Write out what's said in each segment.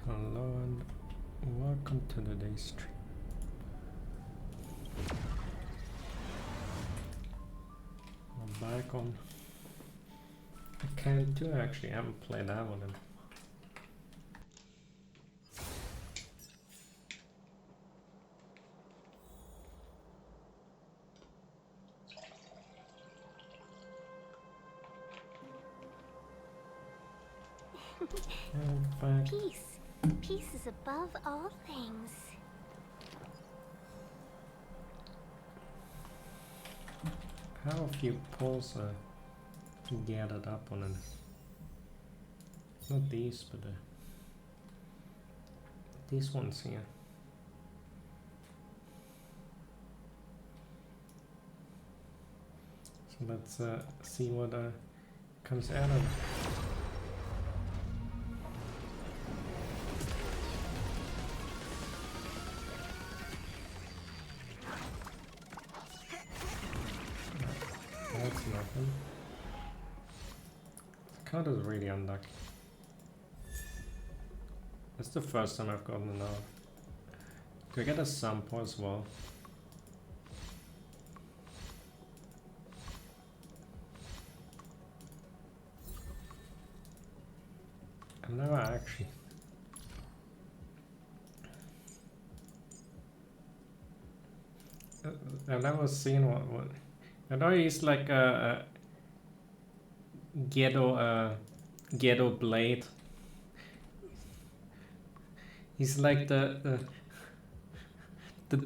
Hello and welcome to today's stream. I'm back on account 2. Actually, I haven't played that one. Peace. Peace is above all things. How a few pulls gathered up on it. Not these, but these ones here. So let's see what comes out of it. That's nothing. The card is really unlucky. It's the first time I've gotten it out. Do I get a sample as well? I've never actually. I've never seen what. I know he's like a ghetto blade. He's like the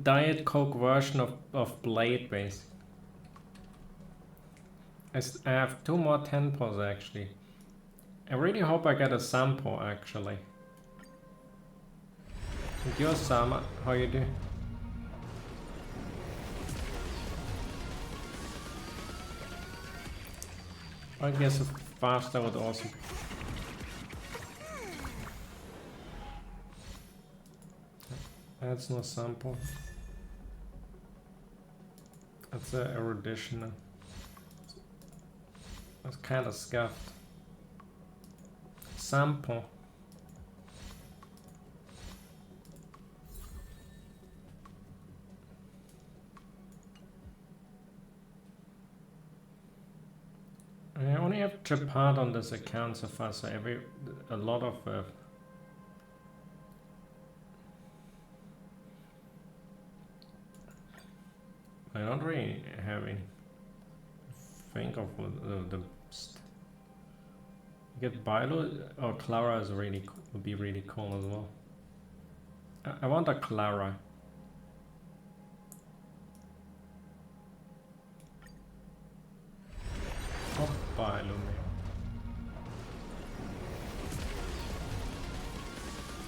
Diet Coke version of Blade, basically. I have 2 more temples actually. I really hope I get a sample actually. With your Sama, how you do? I guess a faster would also. That's no sample. That's a erudition. That's kind of scuffed. Sample. I only have Tripart on this account so far, so a lot of I don't really have any. Think of the get Bilo or Clara is really would be really cool as well. I want a Clara. Oh, Bilo.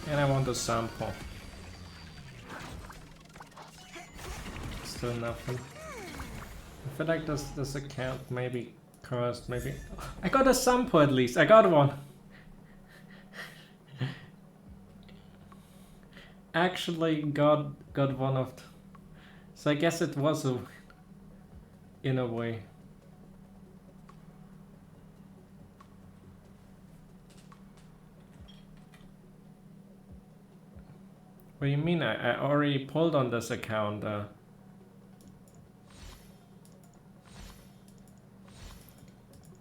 And I want a sample. Still nothing. I feel like this account may be cursed, maybe. I got a sample at least. I got one. Actually got one of so I guess it was a in a way. What do you mean? I already pulled on this account.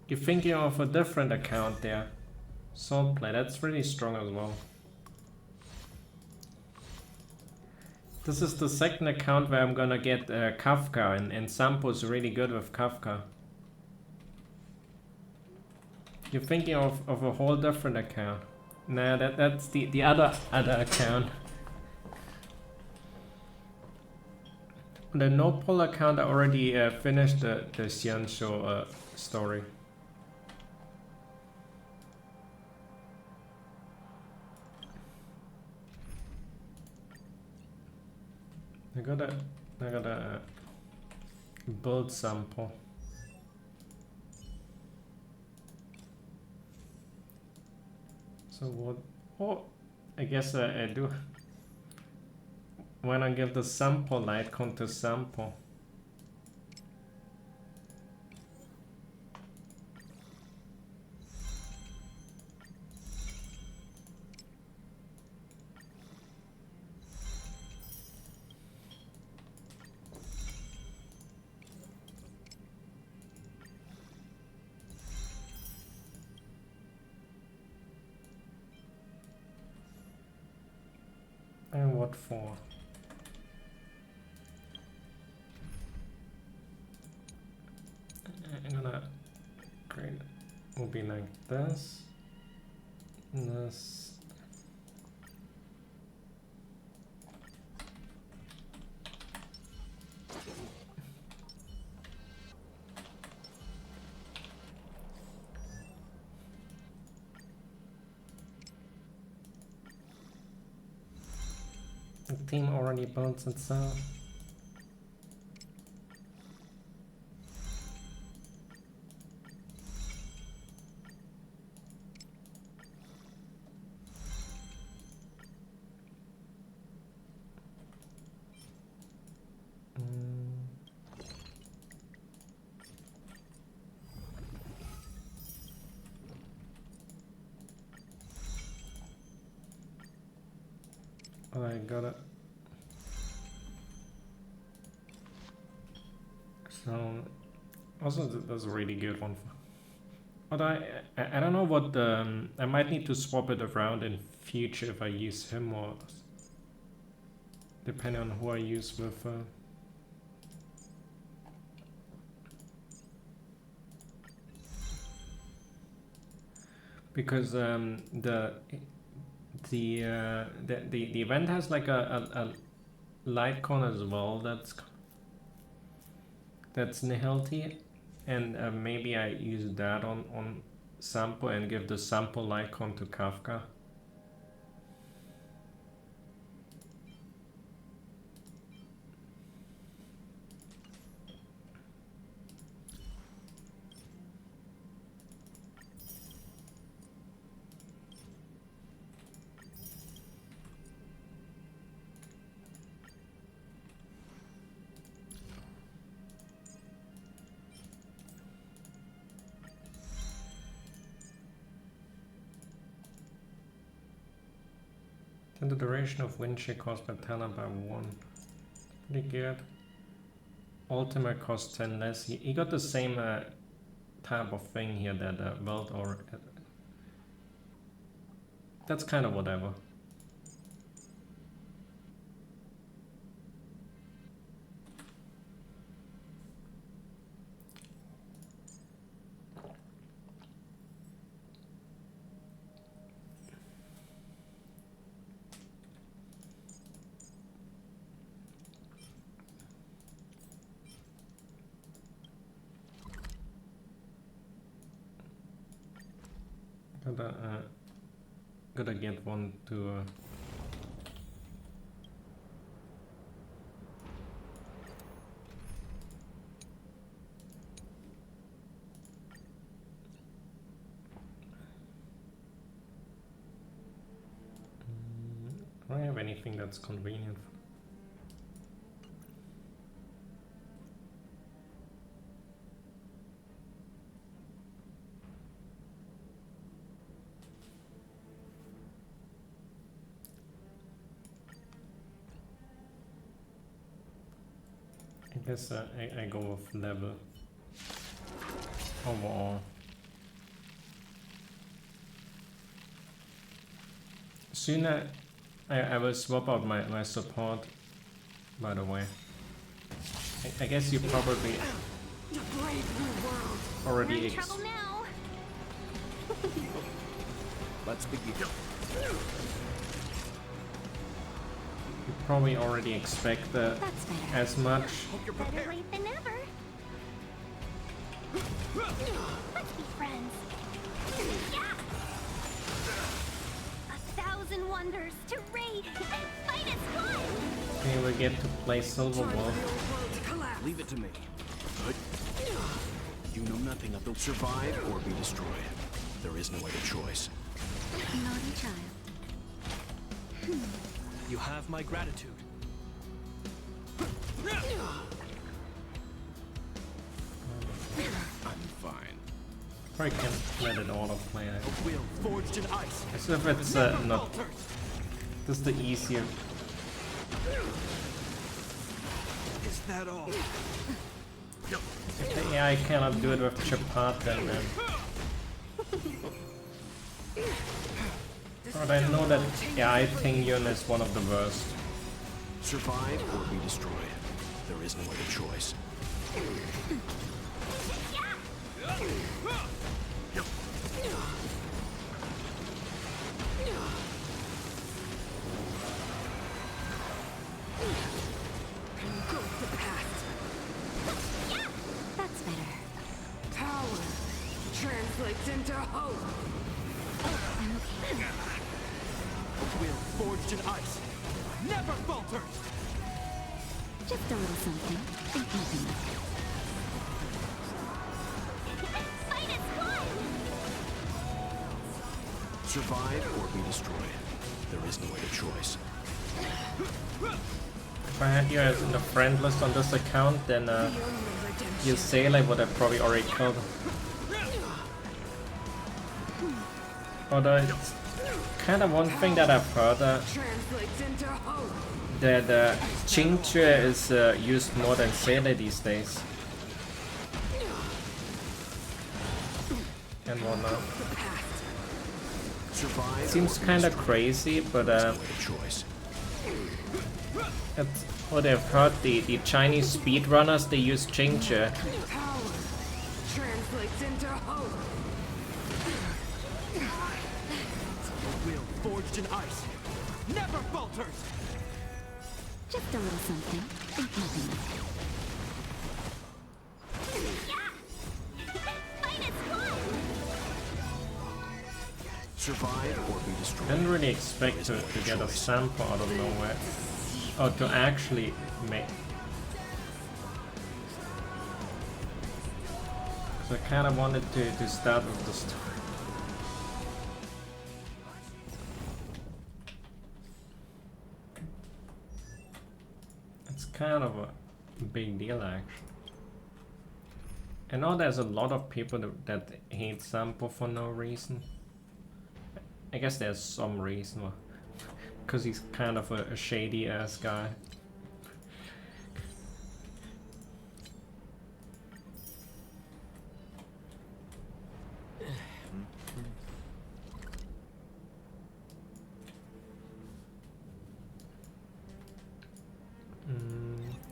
You're thinking of a different account there. Swordplay, that's really strong as well. This is the second account where I'm gonna get Kafka, and Sampo's really good with Kafka. You're thinking of a whole different account. Nah, that's the other account. The no-pull account, I already finished the Xiansho story. I gotta build sample. So what? Oh, I guess I do. When I give the sample light count to sample. And what for? I'm gonna create it. Will be like this. This. The team already builds itself. I got it. So, also that's a really good one. But I don't know what the I might need to swap it around in future if I use him or depending on who I use with. Because the event has like a light con as well that's Nihility, and maybe I use that on Sampo and give the Sampo light con to Kafka. And the duration of wind shear cost by talent by 1. Pretty good. Ultimate costs 10 less. He got the same type of thing here that Welt or that's kind of whatever. Gotta get one to do I have anything that's convenient? I guess I go with level overall. Soon I will swap out my support, by the way. I guess you probably already Let's begin. You probably already expect as much. Better late than never. Let's be friends. Yeah. 1,000 wonders to raid and fight as one. Okay, we get to play Silver Wolf. Leave it to me. Good. You know nothing of they'll survive or be destroyed. There is no other choice. Naughty child. You have my gratitude. I'm fine. Probably can't let it autoplay. A will forged in ice. As if it's not just the easier. Is that all? If the AI cannot do it with Chapat, then But I know that, yeah, I think Yun is one of the worst. Survive or be destroyed. There is no other choice. That's better. Power translates into hope. I'm okay. A will forged in ice never falters. Just a little something. Think nothing of it. Fight is one! Survive or be destroyed. There is no other choice. If I had you as in the friend list on this account, then you Sailor would have probably already killed him. But it's kind of one thing that I've heard Translates into hope. that Qingque is used more than Sailor these days. And whatnot. Survive. Seems kind of crazy, but no other choice. it's what I've heard. The Chinese speedrunners, they use Qingque. Power translates into hope. A will forged in ice never falters. Just a little something. Think nothing of it. Fight is one! Survive or be destroyed. Didn't really expect to get a sample out of nowhere. Oh, to actually make. So I kind of wanted to start with the story. It's kind of a big deal, actually. I know there's a lot of people that hate Sampo for no reason. I guess there's some reason, because he's kind of a shady ass guy.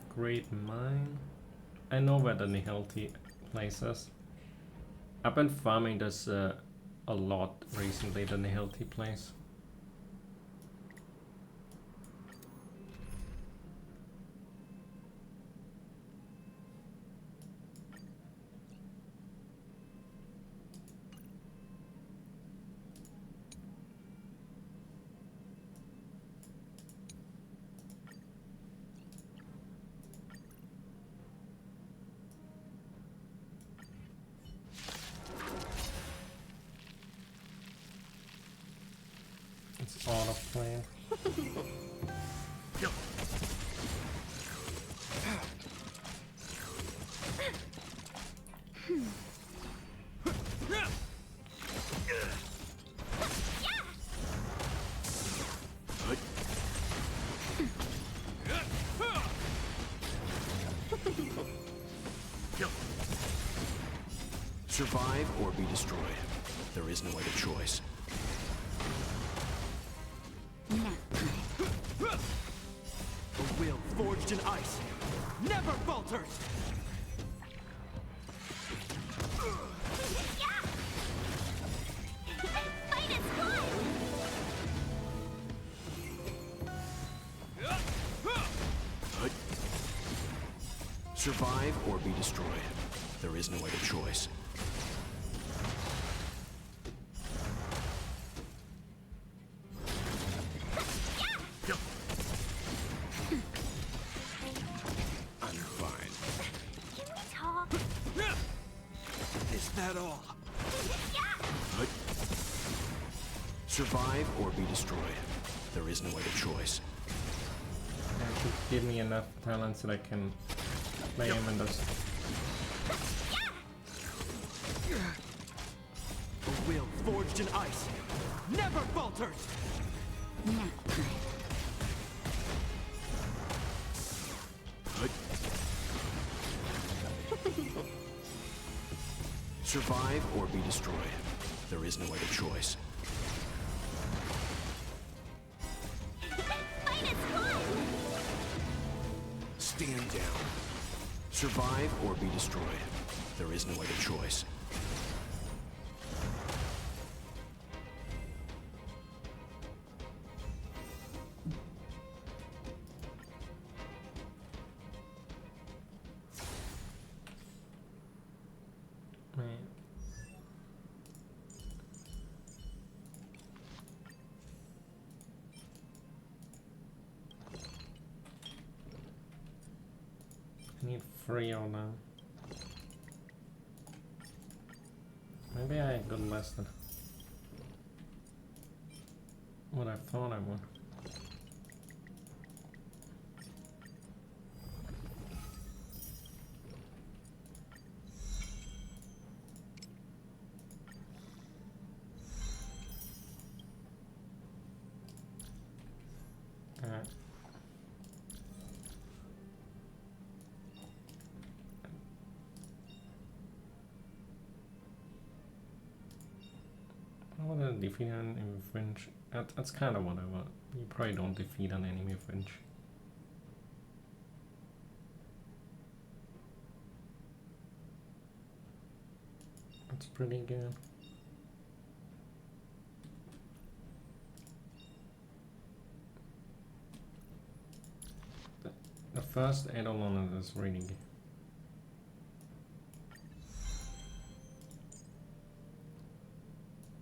Great mine. I know where the Nihilti place is. I've been farming this a lot recently, the Nihilti place. It's autoplay. Survive or be destroyed. There is no other choice. Nap time. A will forged in ice never falters. Fight is one! Survive or be destroyed. There is no other choice. I'm fine. Can we talk? Is that all? Survive or be destroyed. There is no other choice. That should give me enough talents that I can play him in this. A will forged in ice never falters. Nap time. Survive or be destroyed. There is no other choice. Stand down. Survive or be destroyed. There is no other choice. I need 3 on now. Maybe I got less than what I thought I would. I want to defeat an enemy with fringe. That's kind of what I want. You probably don't defeat an enemy with fringe. That's pretty good. The first Eidolon is really good.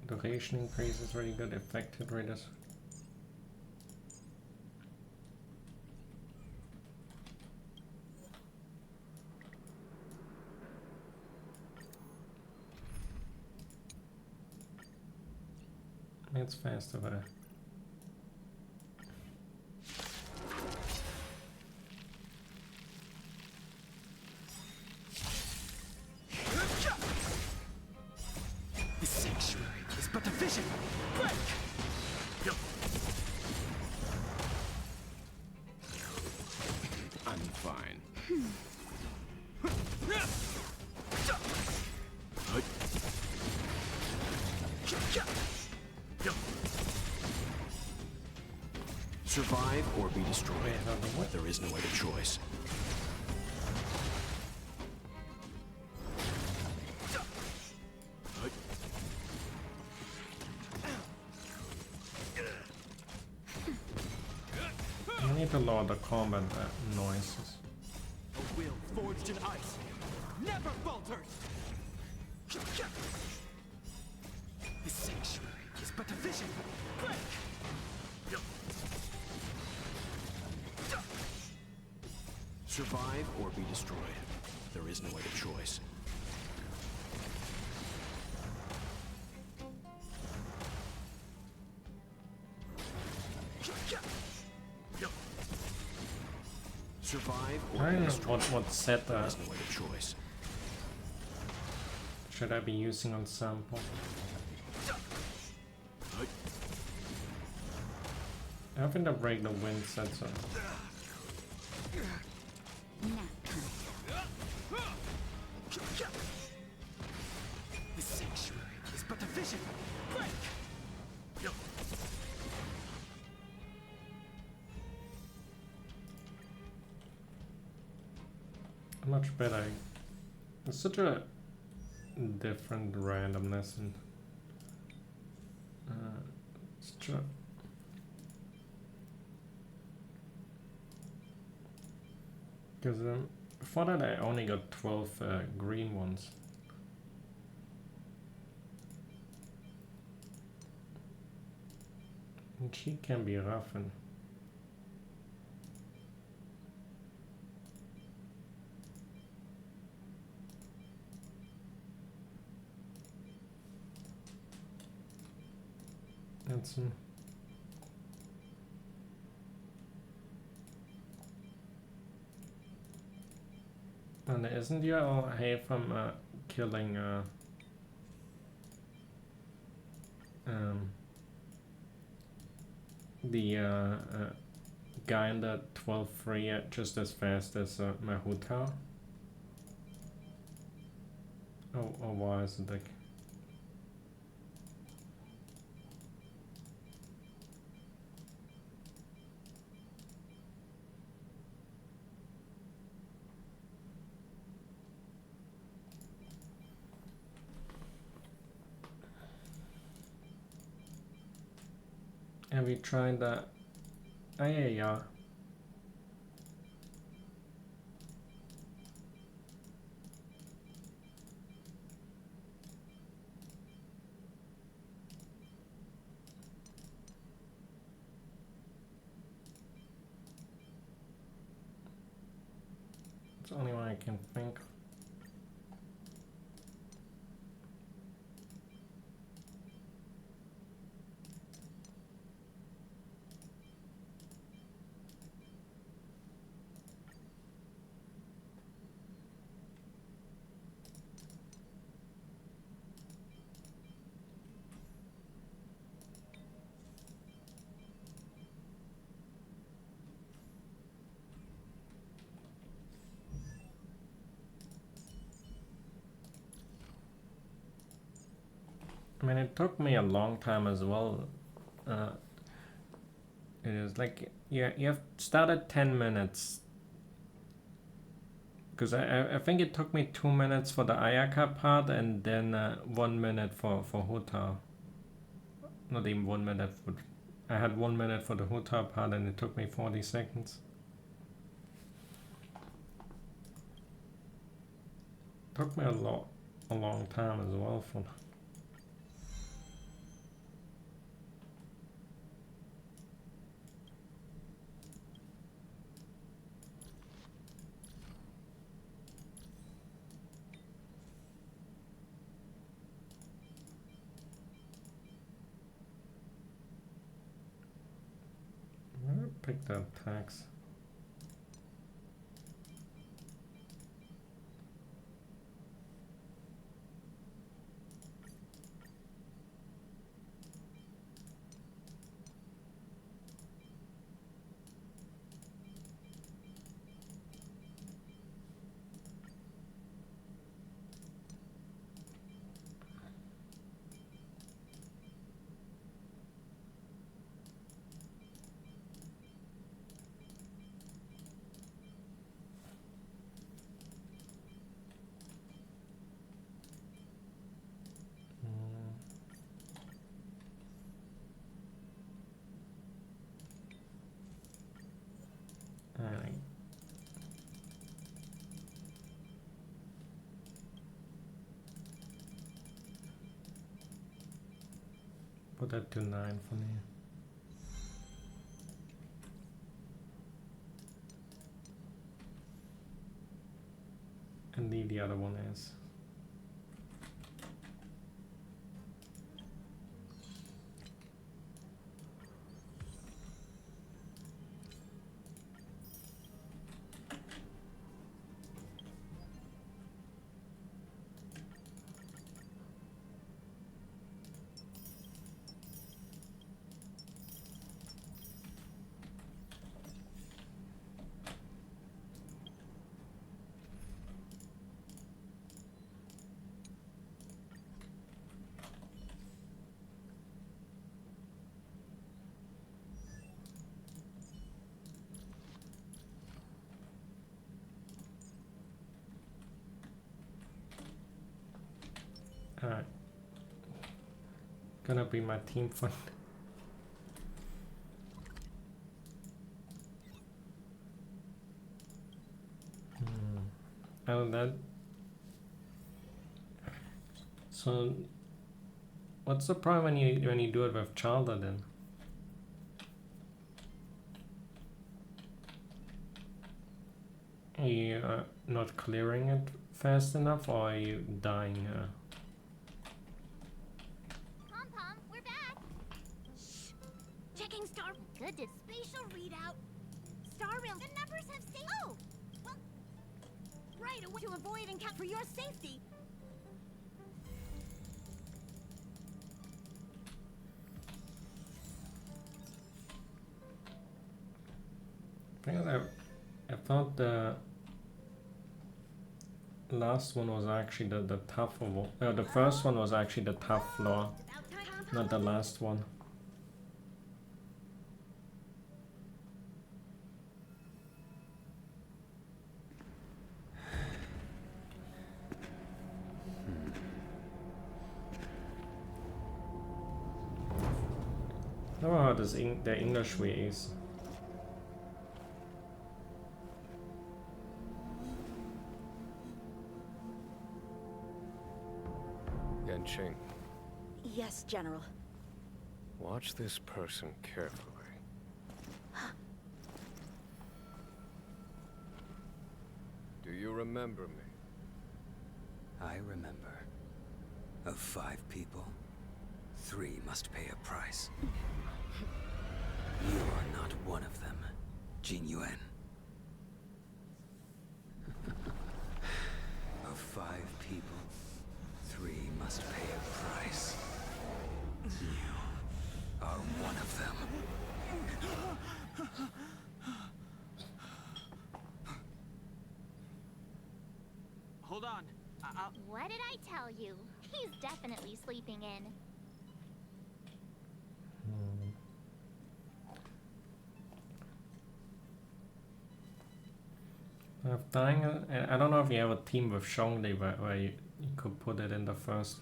Duration increase is really good, effect hit rate is. It's faster, but The sanctuary is but a vision. Break! I'm fine. Survive or be destroyed. There is no other choice. I need to lower the combat noises. A will forged in ice never falters. The sanctuary is but a vision. Break! Survive or be destroyed. There is no other choice. Survive or I be don't know destroyed. what set There is no other choice. should I be using on sample. I think the break the wind sets up. The sanctuary is but a vision. Break! Much better. It's such a different randomness and such a because before that I only got 12 green ones. And she can be rough and that's and isn't your hay from killing the guy in the 12-3 just as fast as Mahuta? Or why is it like Have you tried the yeah. It's the only one I can think. I mean, it took me a long time as well. It is like you have started 10 minutes because I think it took me 2 minutes for the Ayaka part and then 1 minute for Huta. Not even 1 minute. I had 1 minute for the Huta part and it took me 40 seconds. Took me a long time as well for. Pick the attacks. Alright. Put that to 9 for me. And the other one is. Alright. Gonna be my team fund. And that. So, what's the problem when you do it with Chalder then? Are you not clearing it fast enough, or are you dying? Pom-pom, we're back. Shh. Checking star. Good to spatial readout. Star realm. The numbers have saved. Oh, well, right away to avoid and count for your safety. I thought the last one was actually the tougher one. The first one was actually the tough floor, not the last one. don't know how this the English way is. Yanqing, Yes, General. watch this person carefully. Do you remember me? I remember. Of 5 people, 3 must pay a price. You are not one of them, Jin Yuan. Of 5 people, 3 must pay a price. You are one of them. Hold on. I'll... What did I tell you? He's definitely sleeping in. Dying, I don't know if you have a team with Zhongli where you could put it in the first.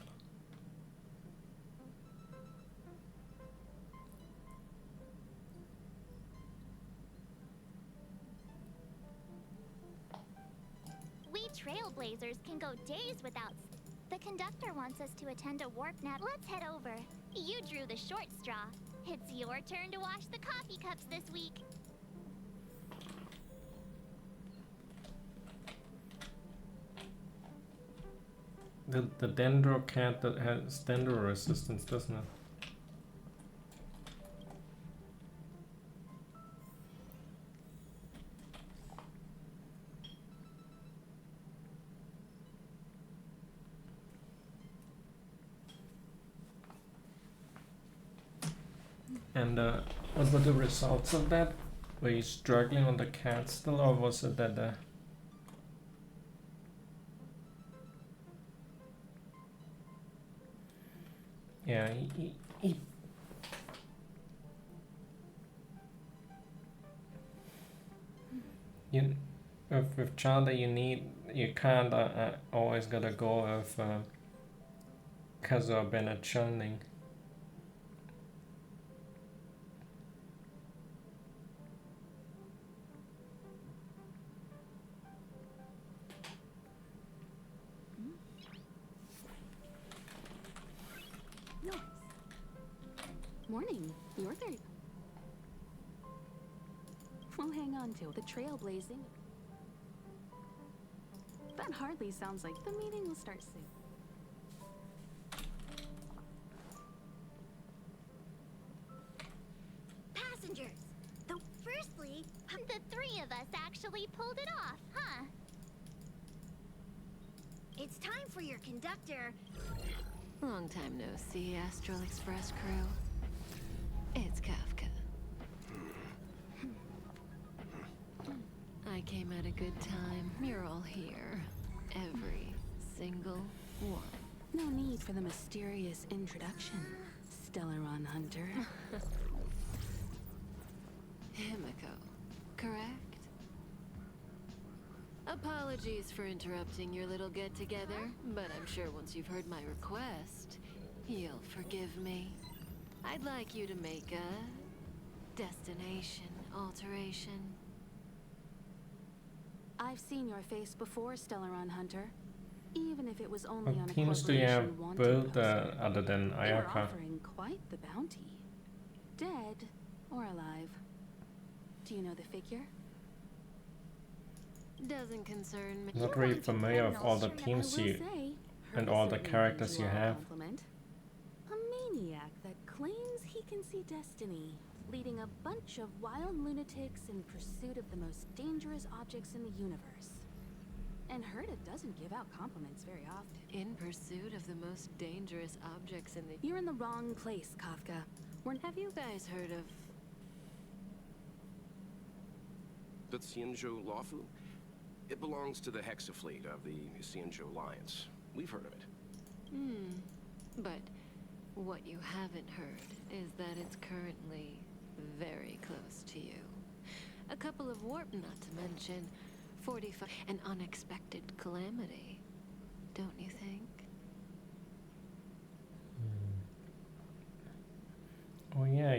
We trailblazers can go days without... The conductor wants us to attend a warp nap. Let's head over. You drew the short straw. It's your turn to wash the coffee cups this week. The Dendro cat that has Dendro resistance, doesn't it? And what were the results of that? Were you struggling on the cat still, or was it that yeah, he you with Charlie you can't always gotta go with Kazuo Bennett Chunling. Morning. Your turn. We'll hang on to the trailblazing. That hardly sounds like the meeting will start soon. Passengers! Though firstly, the 3 of us actually pulled it off, huh? It's time for your conductor. Long time no see, Astral Express crew. It's Kafka. I came at a good time. You're all here. Every single one. No need for the mysterious introduction, Stellaron Hunter. Himiko, correct? Apologies for interrupting your little get-together, but I'm sure once you've heard my request, you'll forgive me. I'd like you to make a destination alteration. I've seen your face before, Stellaron Hunter. Even if it was only on What a teams do you have corporation wanted built poster. other than They were Ayaka? offering quite the bounty. Dead or alive. Do you know the figure? Doesn't concern me. Not really familiar with all the teams I will you say, and her all the certainly characters gives you all a have. compliment. A maniac that claims he can see destiny, leading a bunch of wild lunatics in pursuit of the most dangerous objects in the universe. And Herta doesn't give out compliments very often. In pursuit of the most dangerous objects in the... You're in the wrong place, Kafka. Have you guys heard of... The Xianzhou Lawfu? It belongs to the Hexafleet of the Xianzhou Alliance. We've heard of it. But what you haven't heard is that it's currently very close to you. A couple of warp, not to mention 45... An unexpected calamity, don't you think? Oh yeah,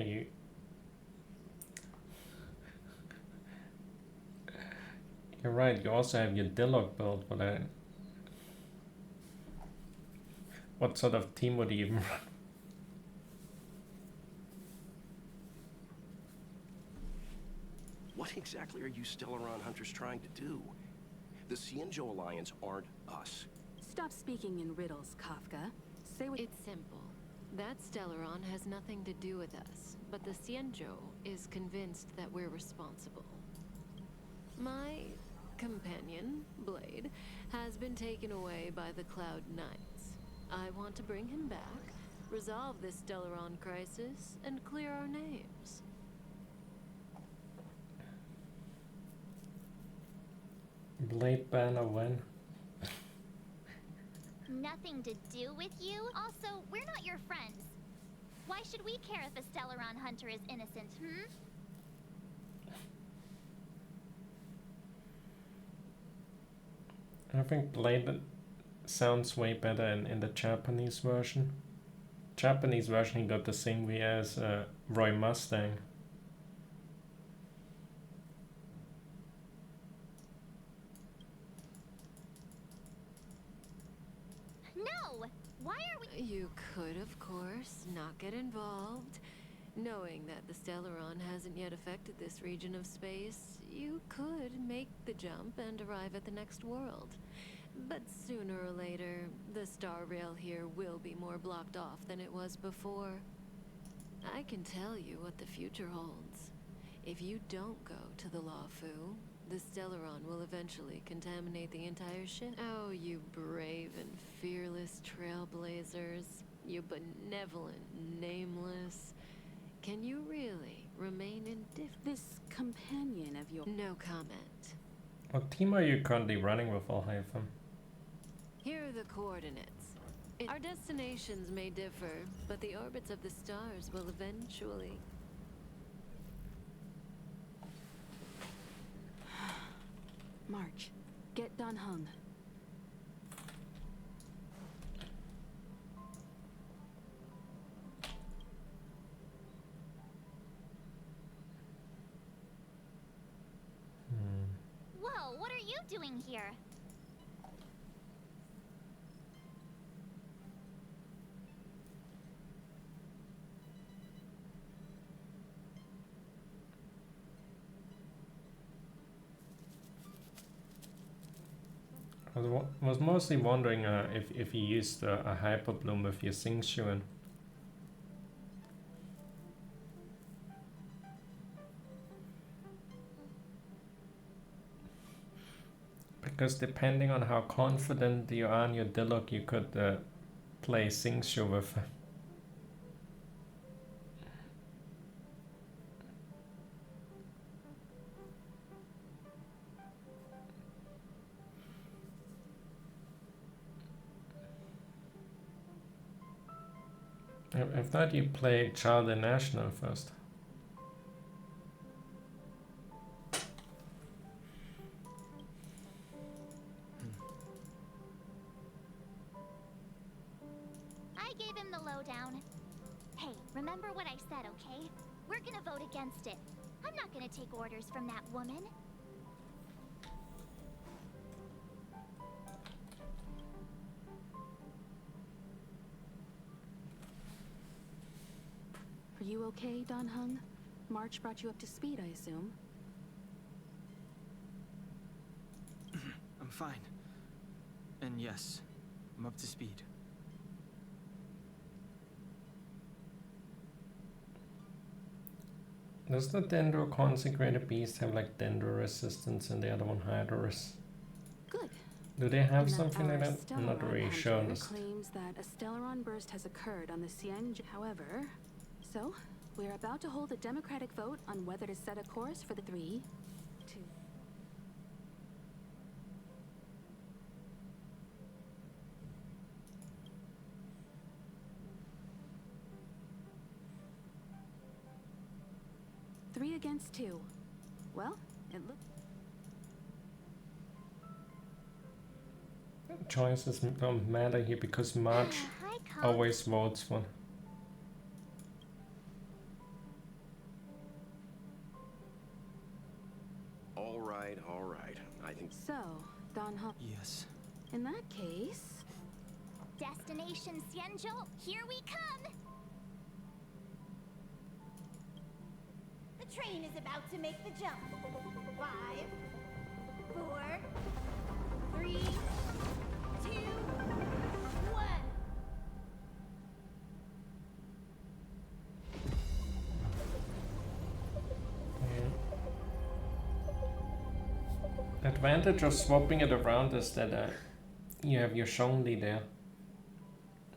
You're right, you also have your Dilok build, but what sort of team would he even run? What exactly are you Stellaron hunters trying to do? The Xianzhou Alliance aren't us. Stop speaking in riddles, Kafka. Say what. It's simple. That Stellaron has nothing to do with us, but the Xianzhou is convinced that we're responsible. My companion, Blade, has been taken away by the Cloud Knights. I want to bring him back, resolve this Stellaron crisis, and clear our names. Blade banner when? Nothing to do with you? Also, we're not your friends. Why should we care if a Stellaron hunter is innocent, I think Blade sounds way better in the Japanese version. Japanese version he got the same way as Roy Mustang. No! Why are we— You could, of course, not get involved. Knowing that the Stellaron hasn't yet affected this region of space, you could make the jump and arrive at the next world. But sooner or later, the star rail here will be more blocked off than it was before. I can tell you what the future holds. If you don't go to the Lawfu, the Stellaron will eventually contaminate the entire ship. Oh, you brave and fearless trailblazers. You benevolent nameless. Can you really remain indifferent? This companion of yours. No comment. What team are you currently running with, Alhaitham? Here are the coordinates. Our destinations may differ, but the orbits of the stars will eventually... March. Get Don Hung. Whoa, what are you doing here? I was mostly wondering if you used a Hyper Bloom with your Xingqiu. Because depending on how confident you are in your Dilok, you could play Xingqiu with him. I thought you played Child and National first. I gave him the lowdown. Hey, remember what I said, okay? We're gonna vote against it. I'm not gonna take orders from that woman. Are you okay, Don Hung? March brought you up to speed, I assume. I'm fine. And yes, I'm up to speed. Does the Dendro Consecrated Beast have like Dendro resistance and the other one Hydorus? Good. Do they have And something like our that? I'm not Stellaron really hunter sure on this. claims that a Stellaron burst has occurred on the Xianzhou. However, so we're about to hold a democratic vote on whether to set a course for the 3, 2. Three against 2. Well, it looks. Choices don't matter here because March Hi, Cobb. always votes for. All right, all right. I think So, Don Hong. Yes. In that case, Destination Xianzhou, here we come! The train is about to make the jump. 5, 4, 3, 2, 1. The advantage of swapping it around is that you have your Zhongli there.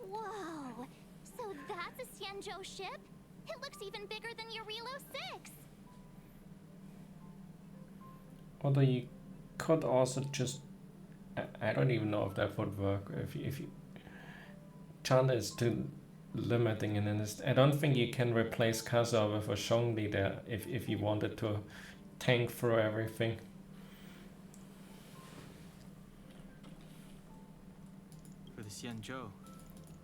Whoa! So that's a Xianzhou ship? It looks even bigger than Eurilo 6! Although you could also just... I don't even know if that would work. If you... China is too limiting in this. I don't think you can replace Kaza with a Zhongli there if you wanted to tank through everything. For the Xianzhou,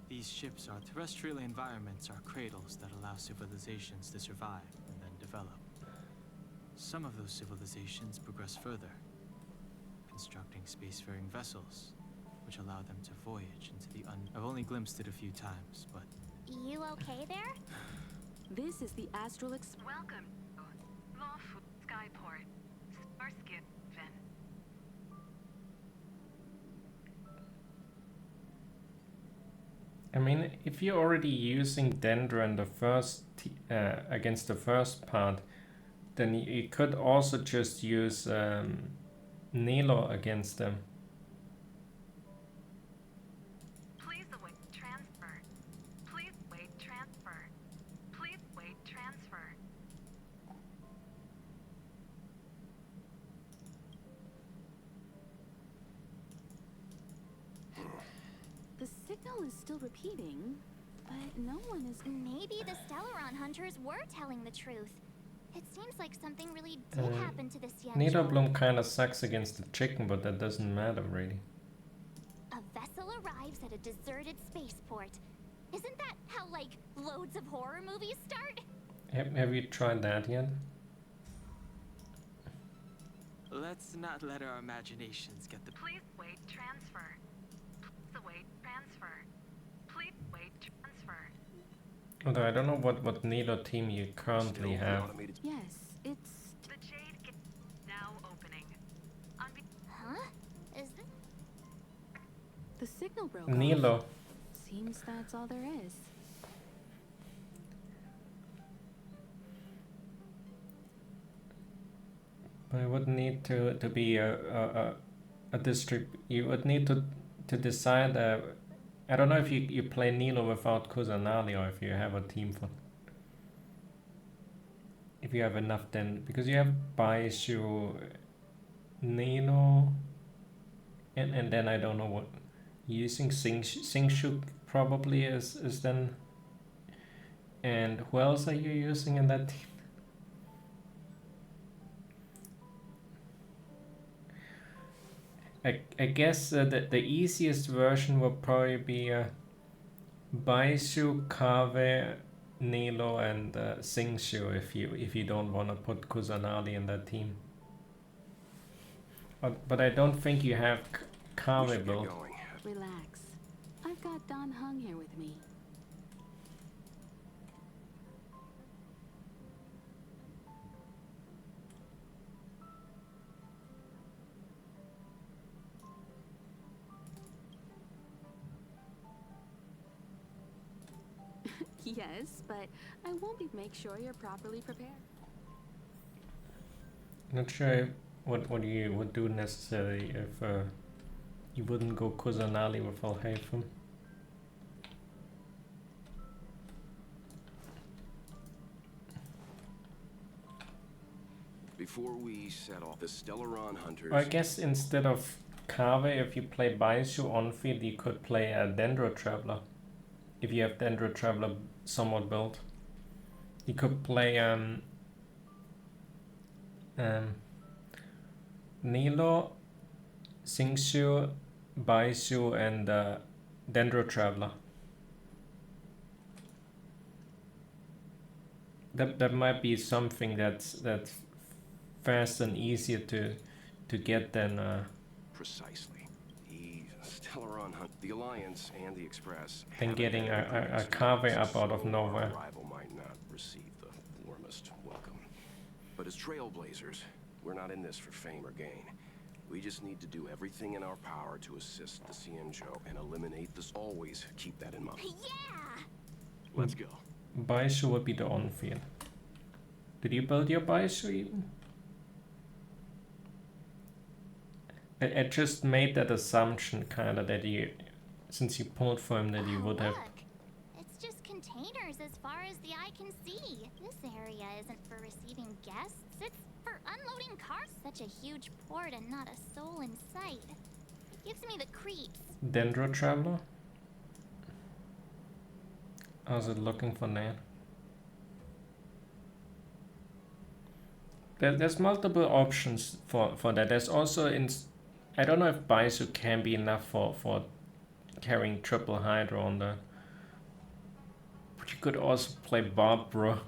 these ships are terrestrial environments are cradles that allow civilizations to survive and then develop. Some of those civilizations progress further, constructing spacefaring vessels, which allow them to voyage into the I've only glimpsed it a few times, but... You okay there? this is the Astral Welcome to Lawful Skyport. Starskin Ven. I mean, if you're already using Dendro in the first against the first part, then you could also just use Nilo against them. Please await transfer. Please wait transfer. Please wait transfer. The signal is still repeating, but no one is. Maybe the Stellaron hunters were telling the truth. It seems like something really did happen to the Xianzhou. Nidoblum kind of sucks against the chicken, but that doesn't matter really. A vessel arrives at a deserted spaceport. Isn't that how, like, loads of horror movies start? Have you tried that yet? Let's not let our imaginations get the... Please wait transfer. Please await transfer. Please wait transfer. Although I don't know what Nilo team you currently still have. automated. Yes, it's. The Jade Gate now opening. Huh? Is this... The signal broke Nilo. off. Seems that's all there is. But it would need to be a district. You would need to decide. I don't know if you play Nilo without Kusanali or if you have a team for. If you have enough, then because you have Baishu, Nilo, and then I don't know what using Singshu probably is then. And who else are you using in that team? I guess the easiest version would probably be Baishu, Kave, Nilo, and Singshu if you don't want to put Kusanali in that team. But I don't think you have We Kave should get built. going. Relax. I've got Don Hung here with me. Yes, but I won't make sure you're properly prepared. Not sure what you would do necessarily if you wouldn't go Kusanali with Alhaitham. Before we set off, the Stellaron hunters... I guess instead of Kave, if you play Baishu on field, you could play a Dendro Traveler. If you have Dendro Traveler somewhat built, you could play Nilo, Singshu, Baishu, and Dendro Traveler. That might be something that's faster and easier to get than Precisely. The Stellaron hunt, the Alliance and the Express. than haven't getting had a experience, carve up out of so nowhere. our arrival might not receive the warmest welcome. But as trailblazers, we're not in this for fame or gain. We just need to do everything in our power to assist the Cienjo and eliminate this. Always keep that in mind. Yeah! Let's go. Baisu would be the on-field. Did you build your Baisu even? I just made that assumption kinda that you, since you pulled for him, that you would have. Look. It's just containers as far as the eye can see. This area isn't for receiving guests. It's for unloading cars. Such a huge port and not a soul in sight. It gives me the creeps. Dendro Traveler? I was looking for that. There's multiple options for that. There's also I don't know if Baisu can be enough for carrying triple Hydra on there. But you could also play Bob, bro.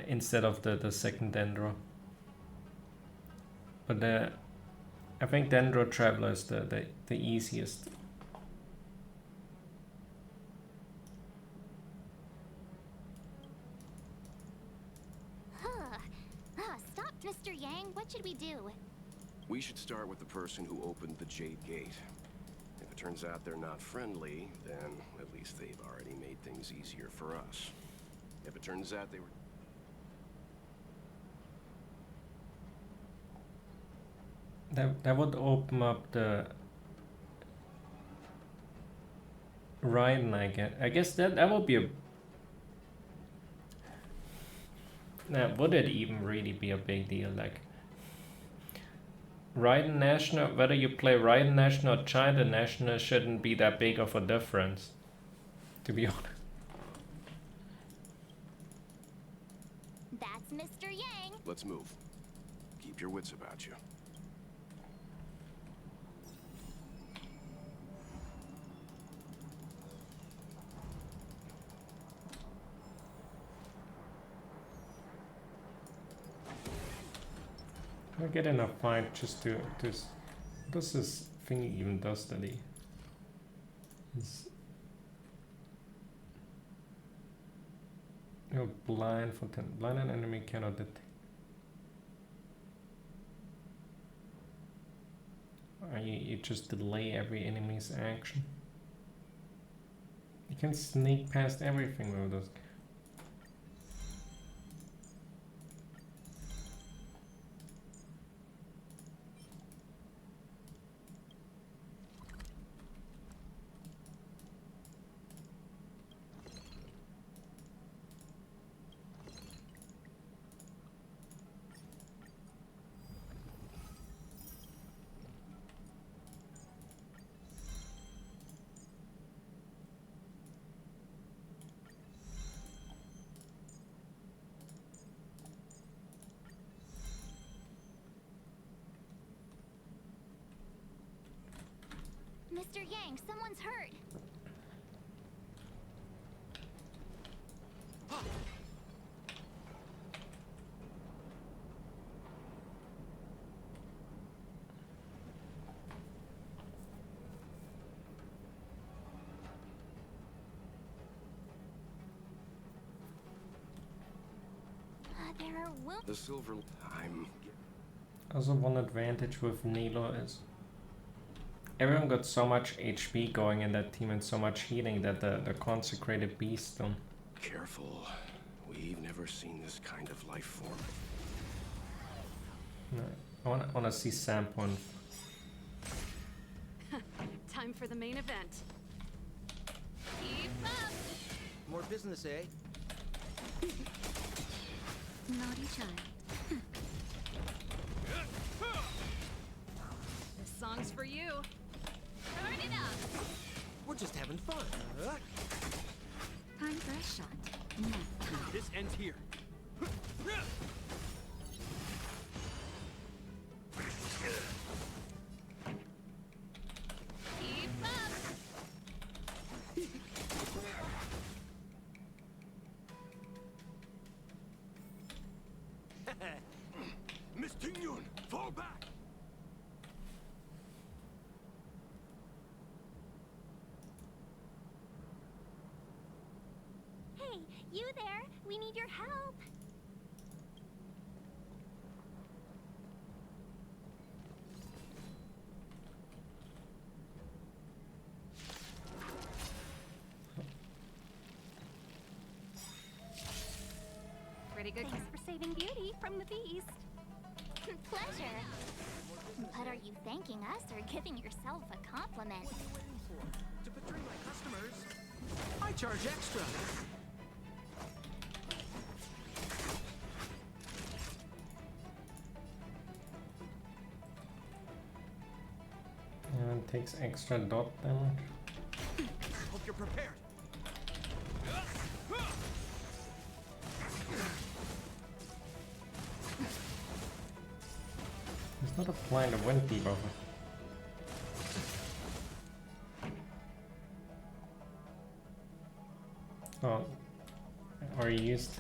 Instead of the second Dendro. But I think Dendro Traveler is the easiest. Stop, Mr. Yang. What should we do? We should start with the person who opened the Jade Gate. If it turns out they're not friendly, then at least they've already made things easier for us. If it turns out they were... That would open up the Raiden, I guess. I guess that would be a... Now, would it even really be a big deal? Like, Raiden National, whether you play Raiden National or China National shouldn't be that big of a difference, to be honest. That's Mr. Yang. Let's move. Keep your wits about you. I get in a fight just to what does this thing even does that he? You're blind for 10. Blind an enemy cannot detect. You just delay every enemy's action. You can sneak past everything with this. Mr. Yang, someone's hurt. There are The silver... Also, one advantage with Nilo is everyone got so much HP going in that team and so much healing that the consecrated beast don't. Careful. We've never seen this kind of life form. No, I wanna see Sampoint. Time for the main event. keep up. More business, eh? Naughty-chan. This song's for you. Turn it up. We're just having fun. Time for a shot. This ends here. Keep up. Fall back! Hey, you there? We need your help. Pretty good. Thanks for saving Beauty from the beast. Pleasure. But are you thanking us or giving yourself a compliment? What are you waiting for? To betray my customers, I charge extra. And it takes extra dot damage. Hope you're prepared. He's not applying the wind debuffer. Oh, or he used.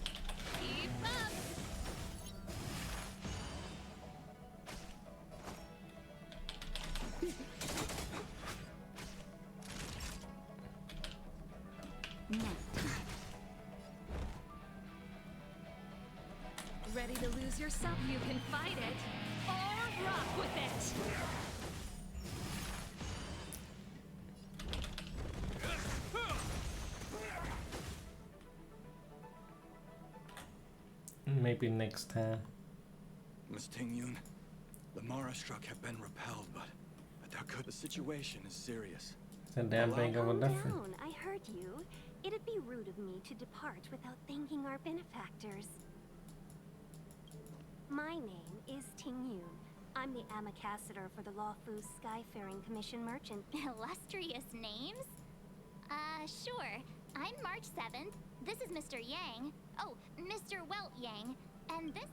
Keep up. Ready to lose yourself? You can fight it, or rock with it. Maybe next time. Miss Tingyun, the Mara struck have been repelled, but the situation is serious. Is that damn big of a Calm difference? down. I heard you. It'd be rude of me to depart without thanking our benefactors. My name is Tingyun. I'm the ambassador for the Lawfu Skyfaring Commission merchant. Illustrious names? Sure. I'm March 7th. This is Mr. Yang. Oh, Mr. Welt Yang. And this...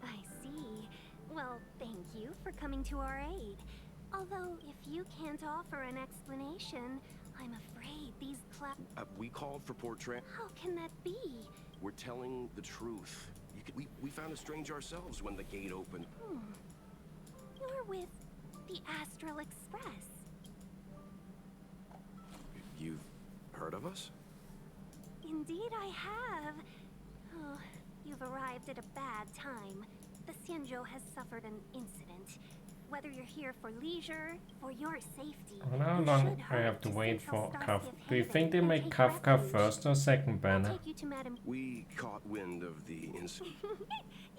I see. Well, thank you for coming to our aid. Although, if you can't offer an explanation, I'm afraid these We called for portrait. How can that be? We're telling the truth. We found a strange ourselves when the gate opened. You're with the Astral Express. You've heard of us? Indeed I have. Oh, you've arrived at a bad time. The Xianzhou has suffered an incident. Whether you're here for leisure, for your safety, How you long should I hurry have to wait Central for Star's Kafka? Gift Do you Haven think they and make take Kafka refuge. first or second I'll banner? take you to Madam. We caught wind of the incident.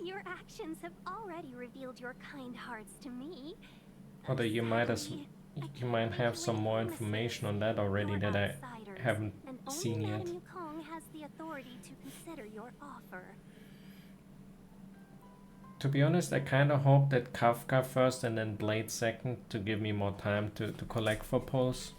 Your actions have already revealed your kind hearts to me. Although you might have some more information on that already that I haven't And only seen yet. Madam Yukong has the authority to consider your offer. To be honest, I kind of hope that Kafka first and then Blade second to give me more time to collect for pulls.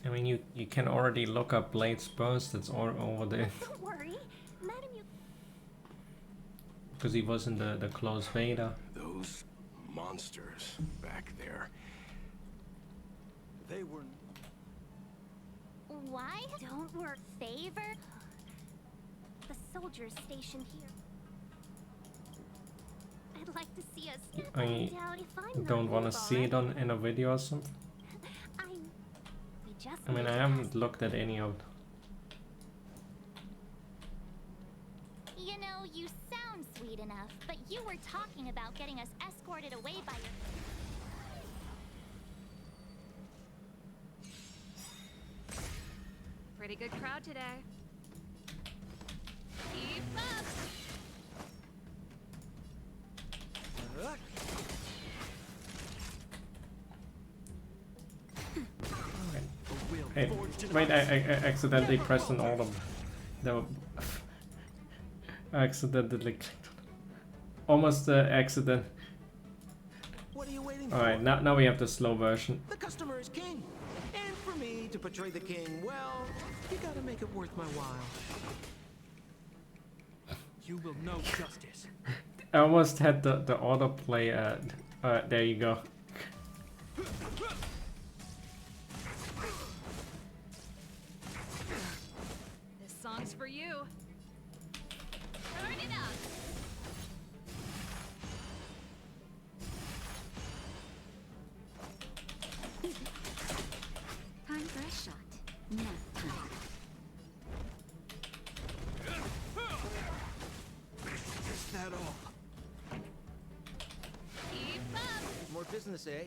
I mean, you can already look up Blade's burst, it's all over there. Don't worry, Madam Yukong. Because he was in the closed beta. Those monsters back there. They were... Why? Don't work. Favor? The soldiers stationed here. I'd like to see us. I Doubt if I'm don't not want to see it already. in a video or something. We just I mean, need I to haven't pass- looked at any of. You know, you sound sweet enough, but you were talking about getting us escorted away by your... Pretty good crowd today. Keep up! Hey, wait, I accidentally pressed an order. No, I accidentally clicked. Almost accident. What are you waiting for? Alright, now we have the slow version. The customer is king. And for me to portray the king, well, you gotta make it worth my while. you will know justice. I almost had the autoplay. There you go. This song's for you. Turn it up. Time for a shot. Nap time. Is that all? Keep up. More business, eh?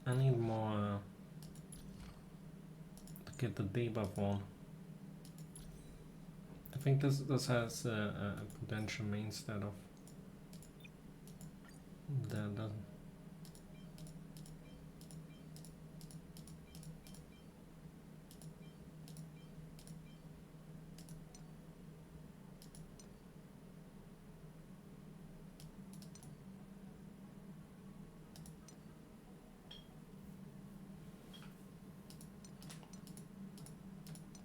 I need more to get the debuff on. I think this has a potential main stat of that doesn't.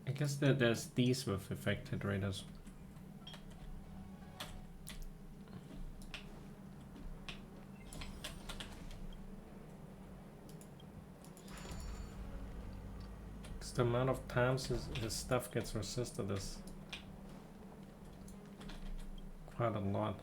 I guess that there's these with affected raiders. Because the amount of times his stuff gets resisted is quite a lot.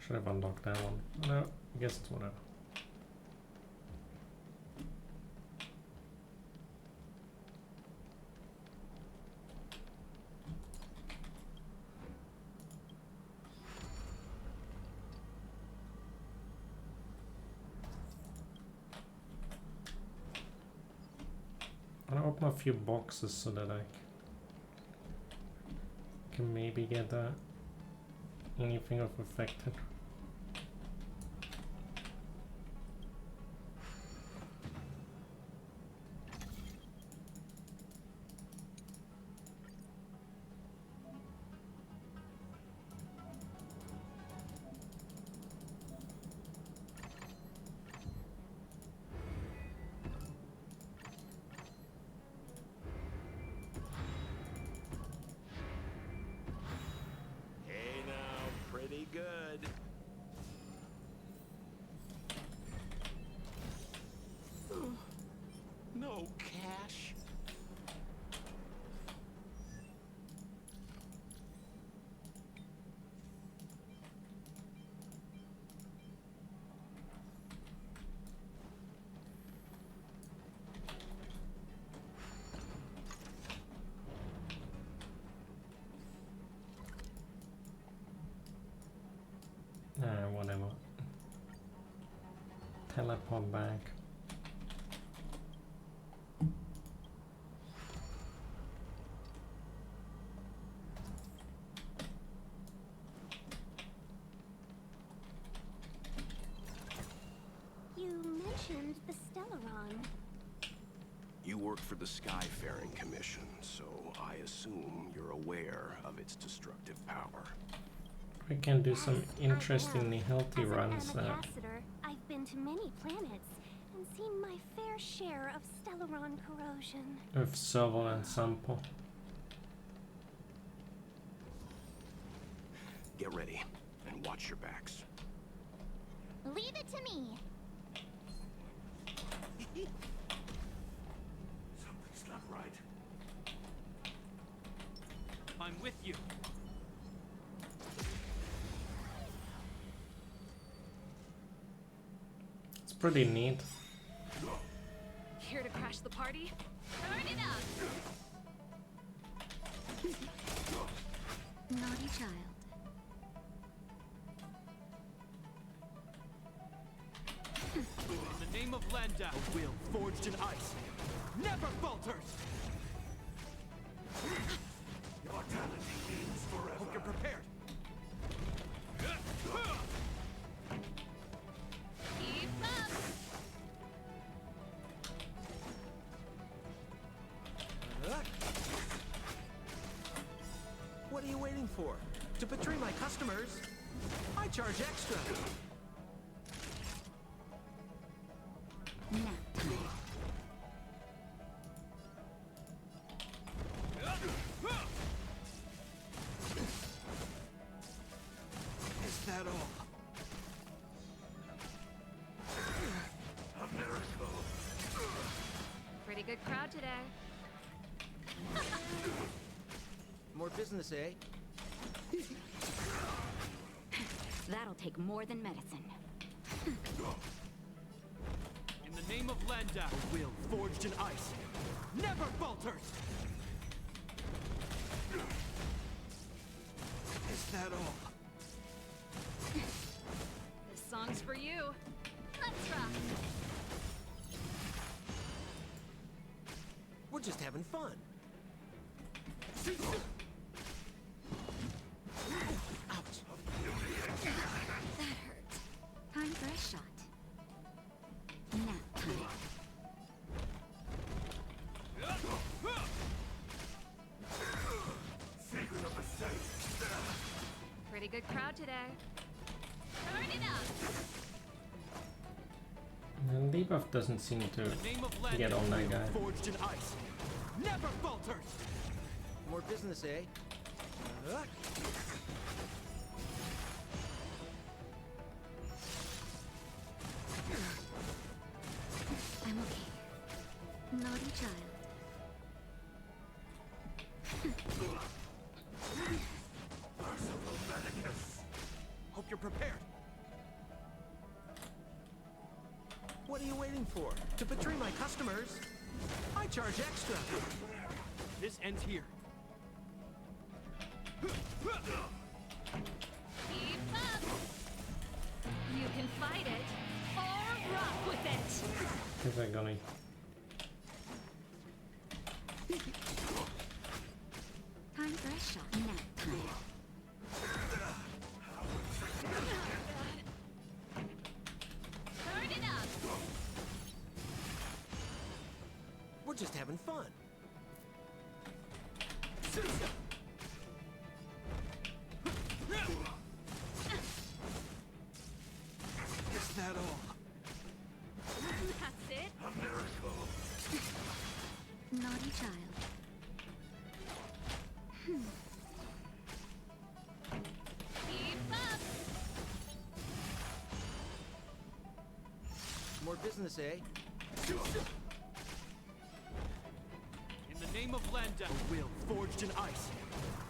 Should have unlocked that one. No, I guess it's whatever. I'm gonna open a few boxes so that I can maybe get anything of affected. Good. No cash. Whatever. Teleport back. You mentioned the Stellaron. You work for the Skyfaring Commission, so I assume you're aware of its destructive power. We can do some interestingly healthy As an runs. ambassador, I've been to many planets and seen my fair share of Stellaron corrosion. With Serval and Sampo. Get ready and watch your backs. Leave it to me. Something's not right. I'm with you. It's pretty neat. Here to crash the party? Turn it up. Naughty child. In the name of Landau, a will forged in ice never falters! Mortality means forever. Hope you're prepared. Keep up. What are you waiting for? To betray my customers, I charge extra. Nap time. Is that all? A miracle. Pretty good crowd today. More business, eh? That'll take more than medicine. In the name of Landau, a will forged in ice never falters! Is that all? This song's for you. Let's rock. We're just having fun. Ouch. That hurt. Time for a shot. Nap time. Pretty good crowd today. Turn it up. And debuff doesn't seem to In the name of get Landau, on that will guy. forged in ice never falters! More business, eh? I'm okay. Naughty child. Hope you're prepared. What are you waiting for? To betray my customers, I charge extra. This ends here. Keep up. You can fight it, or rock with it. Is that gonna? Time for a shot. Nap time. Turn it up. We're just having fun. Is that all? That's it. A miracle. Naughty child. Keep up. More business, eh? In the name of Landau, a will forged in ice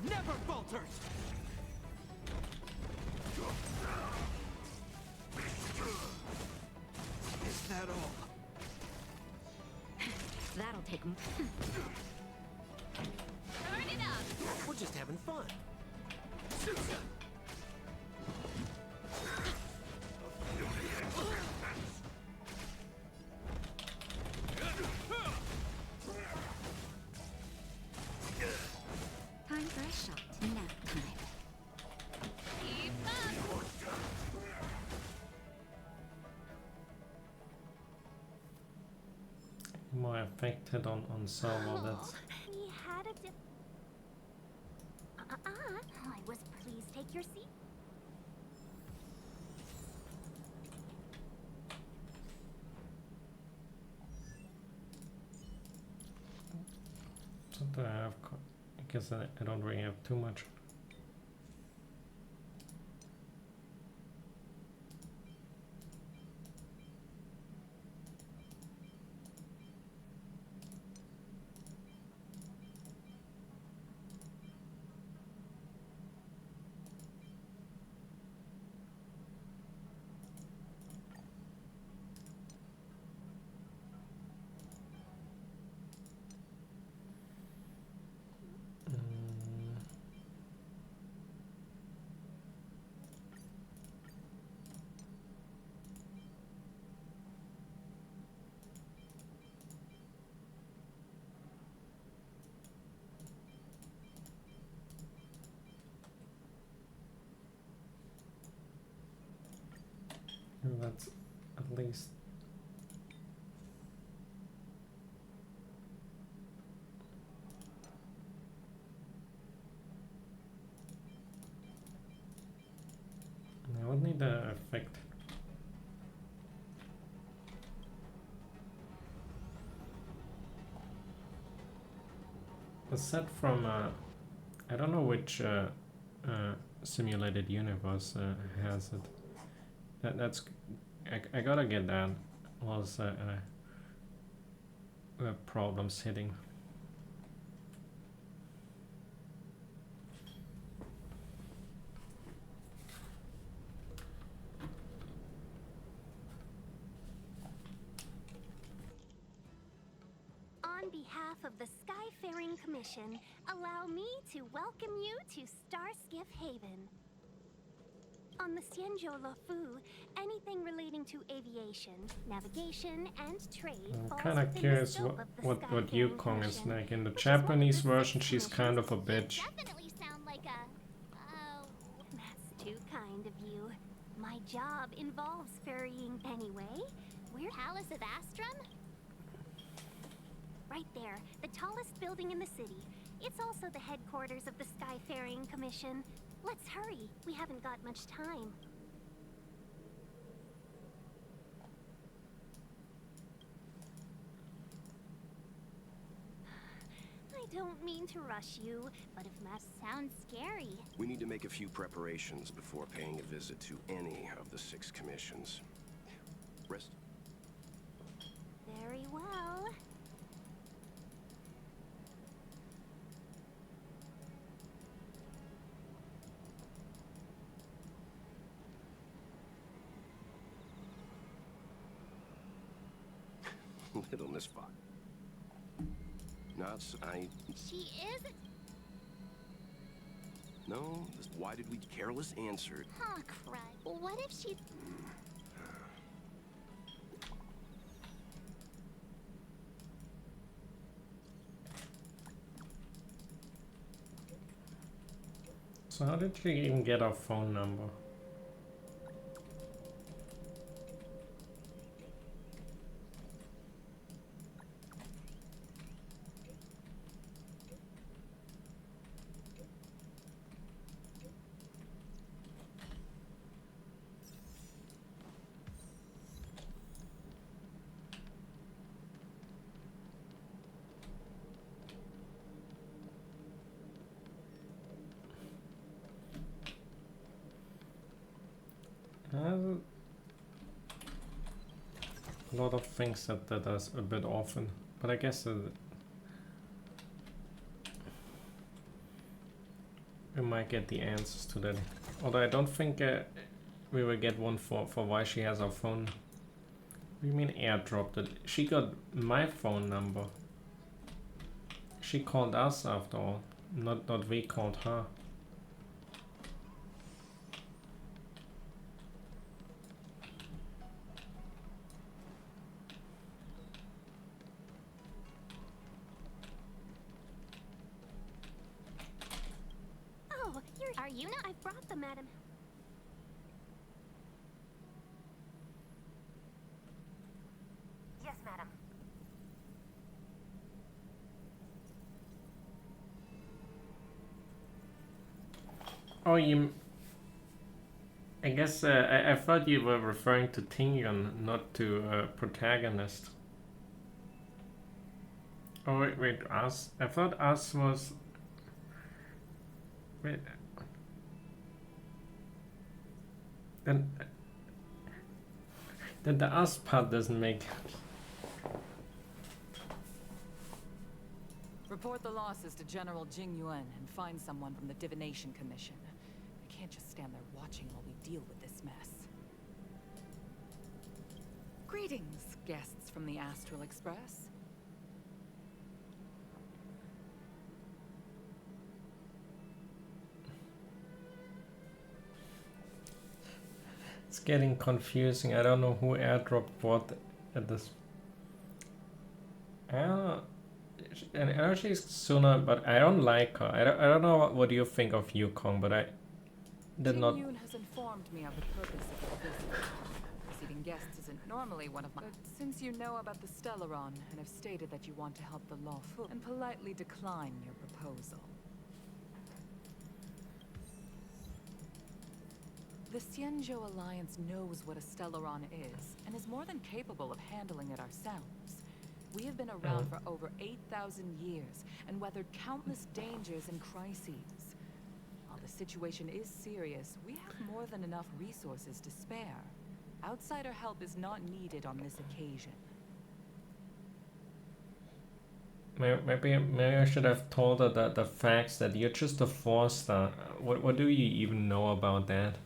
never falters! Is that all? That'll take him. Turn it up. We're just having fun. Time for a shot. Nap time. Keep up. More affected on server. That's We had a I was please take your seat. what do I have? I guess I don't really have too much. That's at least. I would need the effect. A set from I don't know which simulated universe has it. That's I gotta get that. Was problems hitting. On behalf of the Skyfaring Commission, allow me to welcome you to Starskiff Haven. On the Xianzhou Luofu, anything relating to aviation, navigation, and trade I'm falls kind of within the curious scope of the what Skyfaring Yukong is Commission, like. In the which is why Japanese the version, six she's kind of a commissions bitch. definitely sound like a... Oh, that's too kind of you. My job involves ferrying anyway. We're Palace of Astrum? Right there, the tallest building in the city. It's also the headquarters of the Skyfaring Commission. Let's hurry. We haven't got much time. I don't mean to rush you, but if that sounds scary. We need to make a few preparations before paying a visit to any of the 6 commissions. Rest. Very well. Little Miss Fox. Nuts, She is... No, why did we careless answer? Huh, crud. What if she... So how did she even get our phone number? A lot of things that does a bit often, but I guess we might get the answers to that. Although I don't think we will get one for why she has our phone. What do you mean airdropped it? She got my phone number. She called us after all, not we called her. Are you not? I've brought them, madam. Yes, madam. Oh, I guess I thought you were referring to Tingyun, not to protagonist. Oh wait, us? I thought us was... Wait... Then the us part doesn't make... Report the losses to General Jing Yuan and find someone from the Divination Commission. I can't just stand there watching while we deal with this mess. Greetings, guests from the Astral Express. It's getting confusing. I don't know who airdropped what at this. I know she's Suna, but I don't like her. I don't know what you think of Yukong, but I did not. Jing Yun has informed me of the purpose of your visit. guests isn't normally one of my... But since you know about the Stellaron and have stated that you want to help the lawful, and politely decline your proposal. The Xianzhou Alliance knows what a Stellaron is, and is more than capable of handling it ourselves. We have been around for over 8,000 years, and weathered countless dangers and crises. While the situation is serious, we have more than enough resources to spare. Outsider help is not needed on this occasion. Maybe I should have told her the facts that you're just a 4-star. What do you even know about that?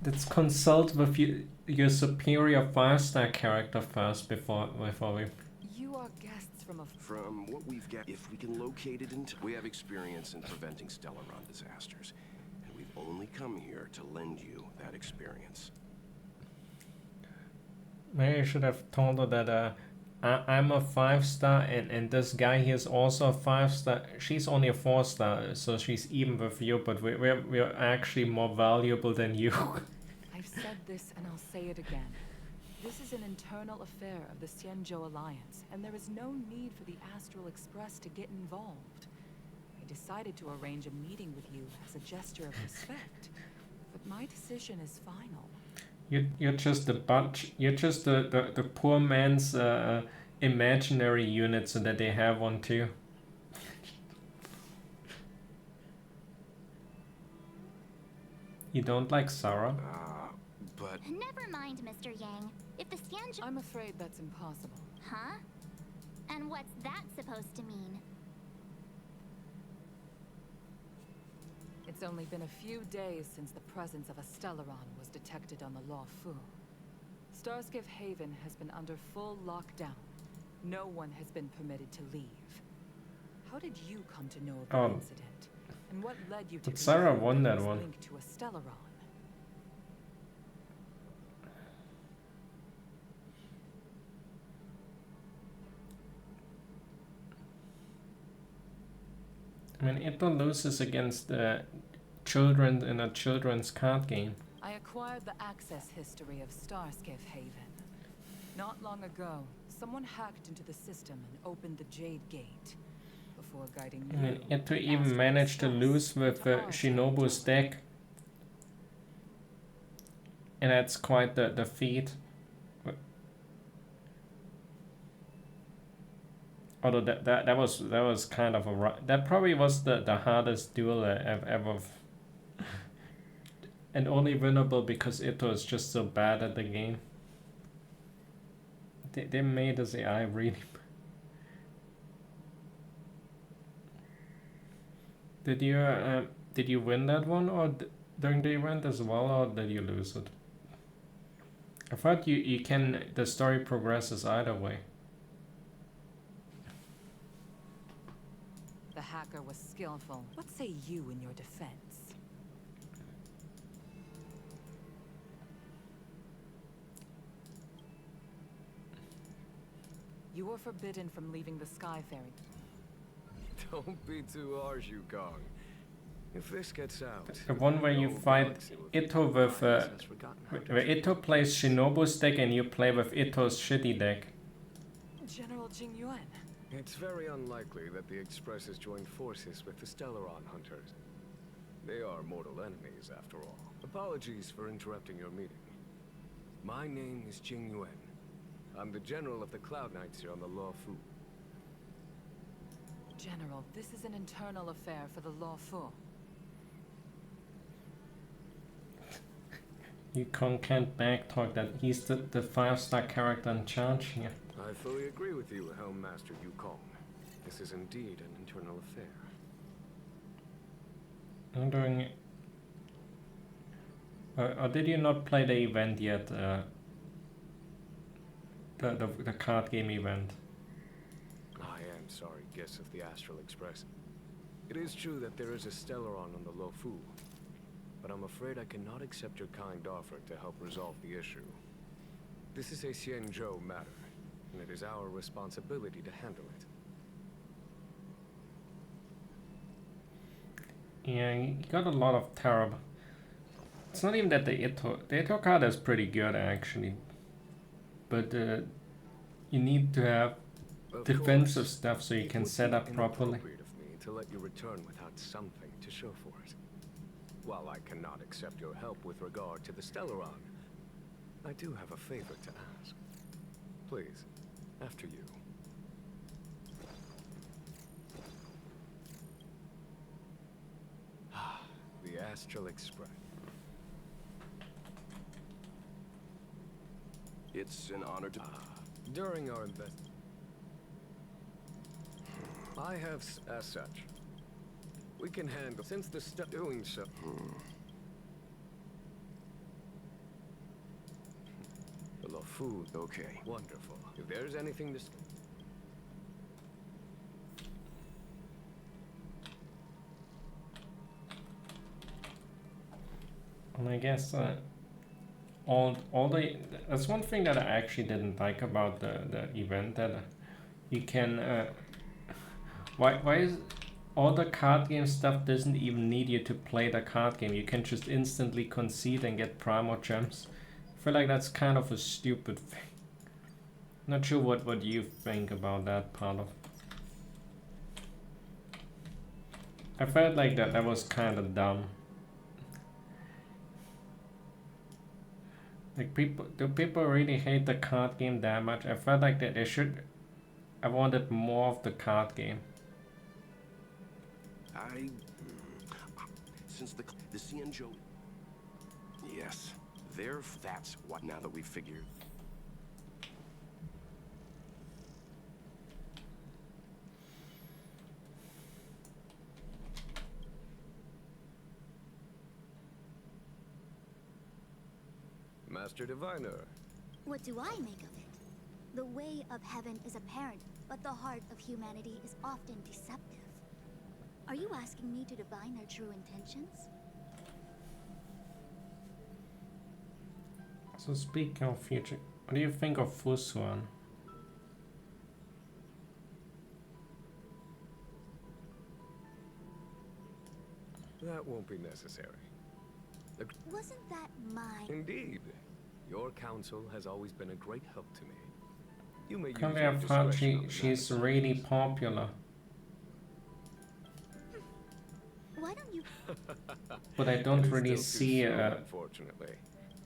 Let's consult with your superior 5-star character first before we... You are guests from a... From what we've got, if we can locate it in time, we have experience in preventing Stellaron disasters. And we've only come here to lend you that experience. Maybe I should have told her that I'm a 5-star and this guy here is also a 5-star. She's only a 4-star, so she's even with you, but we're actually more valuable than you. I've said this and I'll say it again. This is an internal affair of the Xianzhou Alliance, and there is no need for the Astral Express to get involved. I decided to arrange a meeting with you as a gesture of respect, but my decision is final. You're just a bunch. You're just the poor man's imaginary unit, so that they have one too. You don't like Sarah? But... Never mind, Mr. Yang. If the Xianzhou... I'm afraid that's impossible. Huh? And what's that supposed to mean? It's only been a few days since the presence of a Stellaron was detected on the Lawfu. Starskiff Haven has been under full lockdown. No one has been permitted to leave. How did you come to know of the incident? And what led you to... But Sarah won that one. ...linked to a Stellaron? I mean, Ito loses against children in a children's card game. I acquired the access history of Starskiff Haven. Not long ago, someone hacked into the system and opened the Jade Gate. Before guiding you, I mean, Ito even managed to lose with Shinobu's deck. And that's quite the feat. Although that was kind of that probably was the hardest duel I've ever and only winnable because Ito is just so bad at the game. They made his AI really. Did you win that one or during the event as well, or did you lose it? I thought you can, the story progresses either way. The hacker was skillful. What say you in your defense? You were forbidden from leaving the Sky Ferry. Don't be too harsh, Yukong. If this gets out... The one where you fight Ito with... where Ito plays Shinobu's deck and you play with Ito's shitty deck. General Jing Yuan. It's very unlikely that the Express has joined forces with the Stellaron hunters. They are mortal enemies, after all. Apologies for interrupting your meeting. My name is Jing Yuan. I'm the general of the Cloud Knights here on the Lawfu. General, this is an internal affair for the Lawfu. Yukong can't backtalk that he's the 5-star character in charge here. I fully agree with you, Helm Master Yukong. This is indeed an internal affair. I'm doing... or did you not play the event yet? The card game event? I am sorry, guests of the Astral Express. It is true that there is a Stellaron on the Lawfu, but I'm afraid I cannot accept your kind offer to help resolve the issue. This is a Xianzhou matter, and it is our responsibility to handle it. Yeah, he got a lot of terrible... It's not even that the Ito card is pretty good actually, but you need to have Of defensive course, stuff so you it can would set be up properly. inappropriate of me to let you return without something to show for it. While I cannot accept your help with regard to the Stellaron, I do have a favor to ask. Please, after you. The Astral Express. It's an honor to... During our I have, as such, we can handle, since the step doing so. The love food. Okay. Wonderful. If there's anything to... And I guess all the that's one thing that I actually didn't like about the event, that you can why is all the card game stuff doesn't even need you to play the card game. You can just instantly concede and get Primo Gems. I feel like that's kind of a stupid thing. Not sure what you think about that part of. I felt like that was kind of dumb. Like, do people really hate the card game that much? I felt like that they should. I wanted more of the card game. Since the CNJO... Yes, that's what, now that we figured... Master Diviner. What do I make of it? The way of heaven is apparent, but the heart of humanity is often deceptive. Are you asking me to divine their true intentions? So speaking of future, what do you think of Fusuan? That won't be necessary. Wasn't that mine? Indeed. Your counsel has always been a great help to me. You may use Currently your I found discretion on the she's matter. really popular. Why don't you... But I don't It is really still too see soon, unfortunately.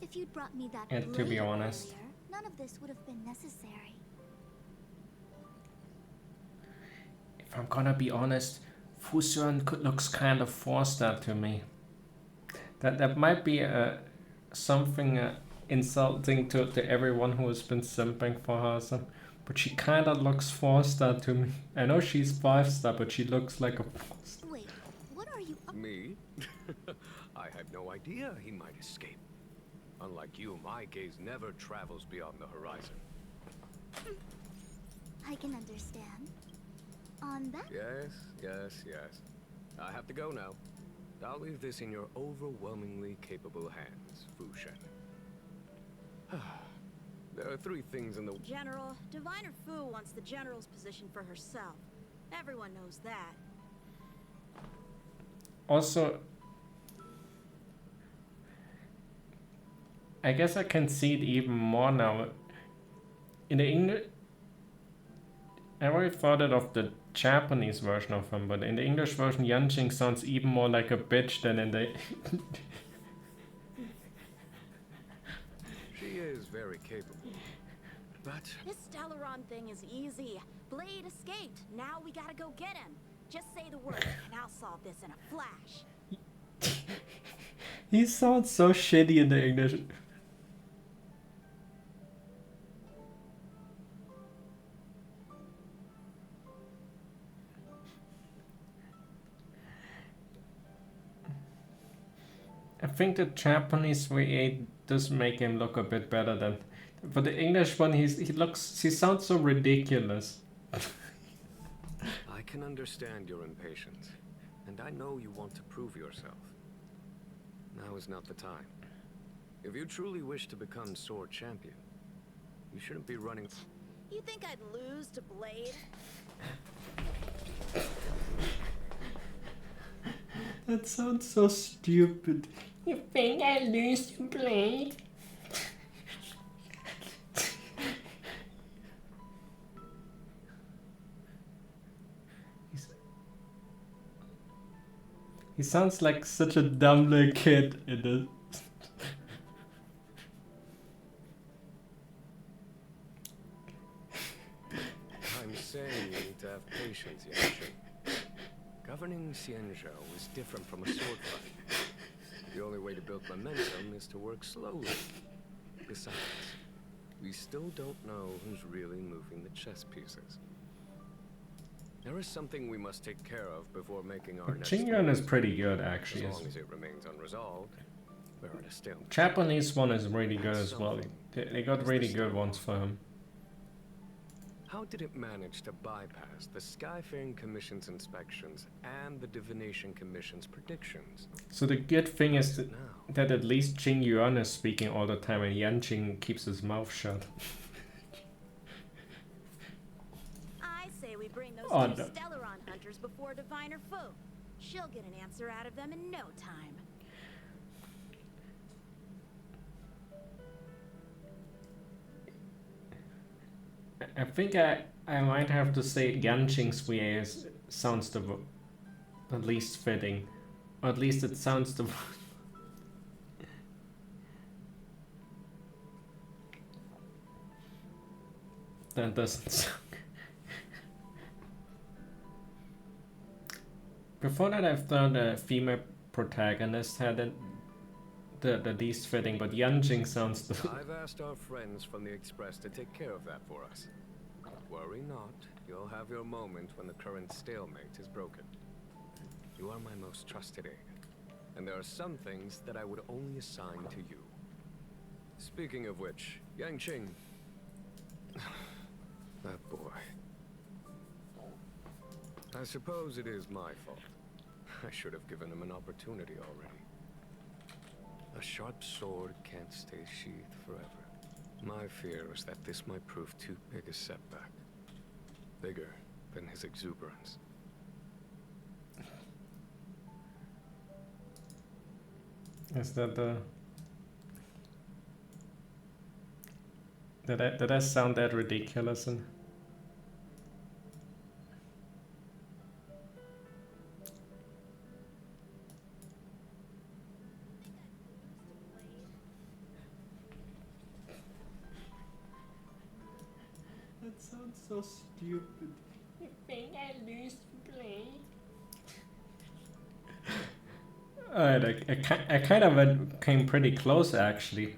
If you'd brought me that And to be blade honest. earlier, none of this would have been necessary. If I'm gonna be honest, Fusuan looks kind of forced out to me. That might be something insulting to everyone who has been simping for her, but she kind of looks forced out to me. I know she's 5-star, but she looks like a 4-star. Wait, what are you up... Me? I had no idea he might escape. Unlike you, my gaze never travels beyond the horizon. I can understand. On that... Yes. I have to go now. I'll leave this in your overwhelmingly capable hands, Fushen. There are 3 things in the... General, Diviner Fu wants the General's position for herself. Everyone knows that. Also, I guess I can see it even more now. In the English, I already thought it of the Japanese version of him, but in the English version, Yanqing sounds even more like a bitch than in the... She is very capable. But... This Stellaron thing is easy. Blade escaped. Now we gotta go get him. Just say the word, and I'll solve this in a flash. He sounds so shitty in the English. I think the Japanese V8 does make him look a bit better than, but the English one, he sounds so ridiculous. I can understand your impatience, and I know you want to prove yourself. Now is not the time. If you truly wish to become Sword Champion, you shouldn't be running... You think I'd lose to Blade? That sounds so stupid. You think I lose to Blade? He sounds like such a dumb little kid in this. I'm saying you need to have patience, Yanshin. Governing Xianzhou is different from a sword fight. The only way to build momentum is to work slowly. Besides, we still don't know who's really moving the chess pieces. There is something we must take care of before making our next Qingyuan is move. pretty good, actually. As long as it remains unresolved, we're at a stalemate. Japanese one is really good as well. They got really good ones for him. How did it manage to bypass the Skyfaring Commission's inspections and the Divination Commission's predictions? So the good thing is that at least Qingyuan is speaking all the time and Yanqing keeps his mouth shut. I say we bring those Oh, two no. Stellaron hunters before Diviner Fu. She'll get an answer out of them in no time. I think I might have to say Yanqing's VA sounds the least fitting. Or at least it sounds the... That doesn't sound... Before that I thought the female protagonist had the least fitting, but Yanqing sounds the... I've asked our friends from the Express to take care of that for us. Worry not, you'll have your moment when the current stalemate is broken. You are my most trusted aide, and there are some things that I would only assign to you. Speaking of which, Yanqing... that boy. I suppose it is my fault. I should have given him an opportunity already. A sharp sword can't stay sheathed forever. My fear is that this might prove too big a setback. Bigger than his exuberance. Is that the... Did I sound that ridiculous? And... That sounds so stupid. You think I lose to play? Alright, I kind of came pretty close actually.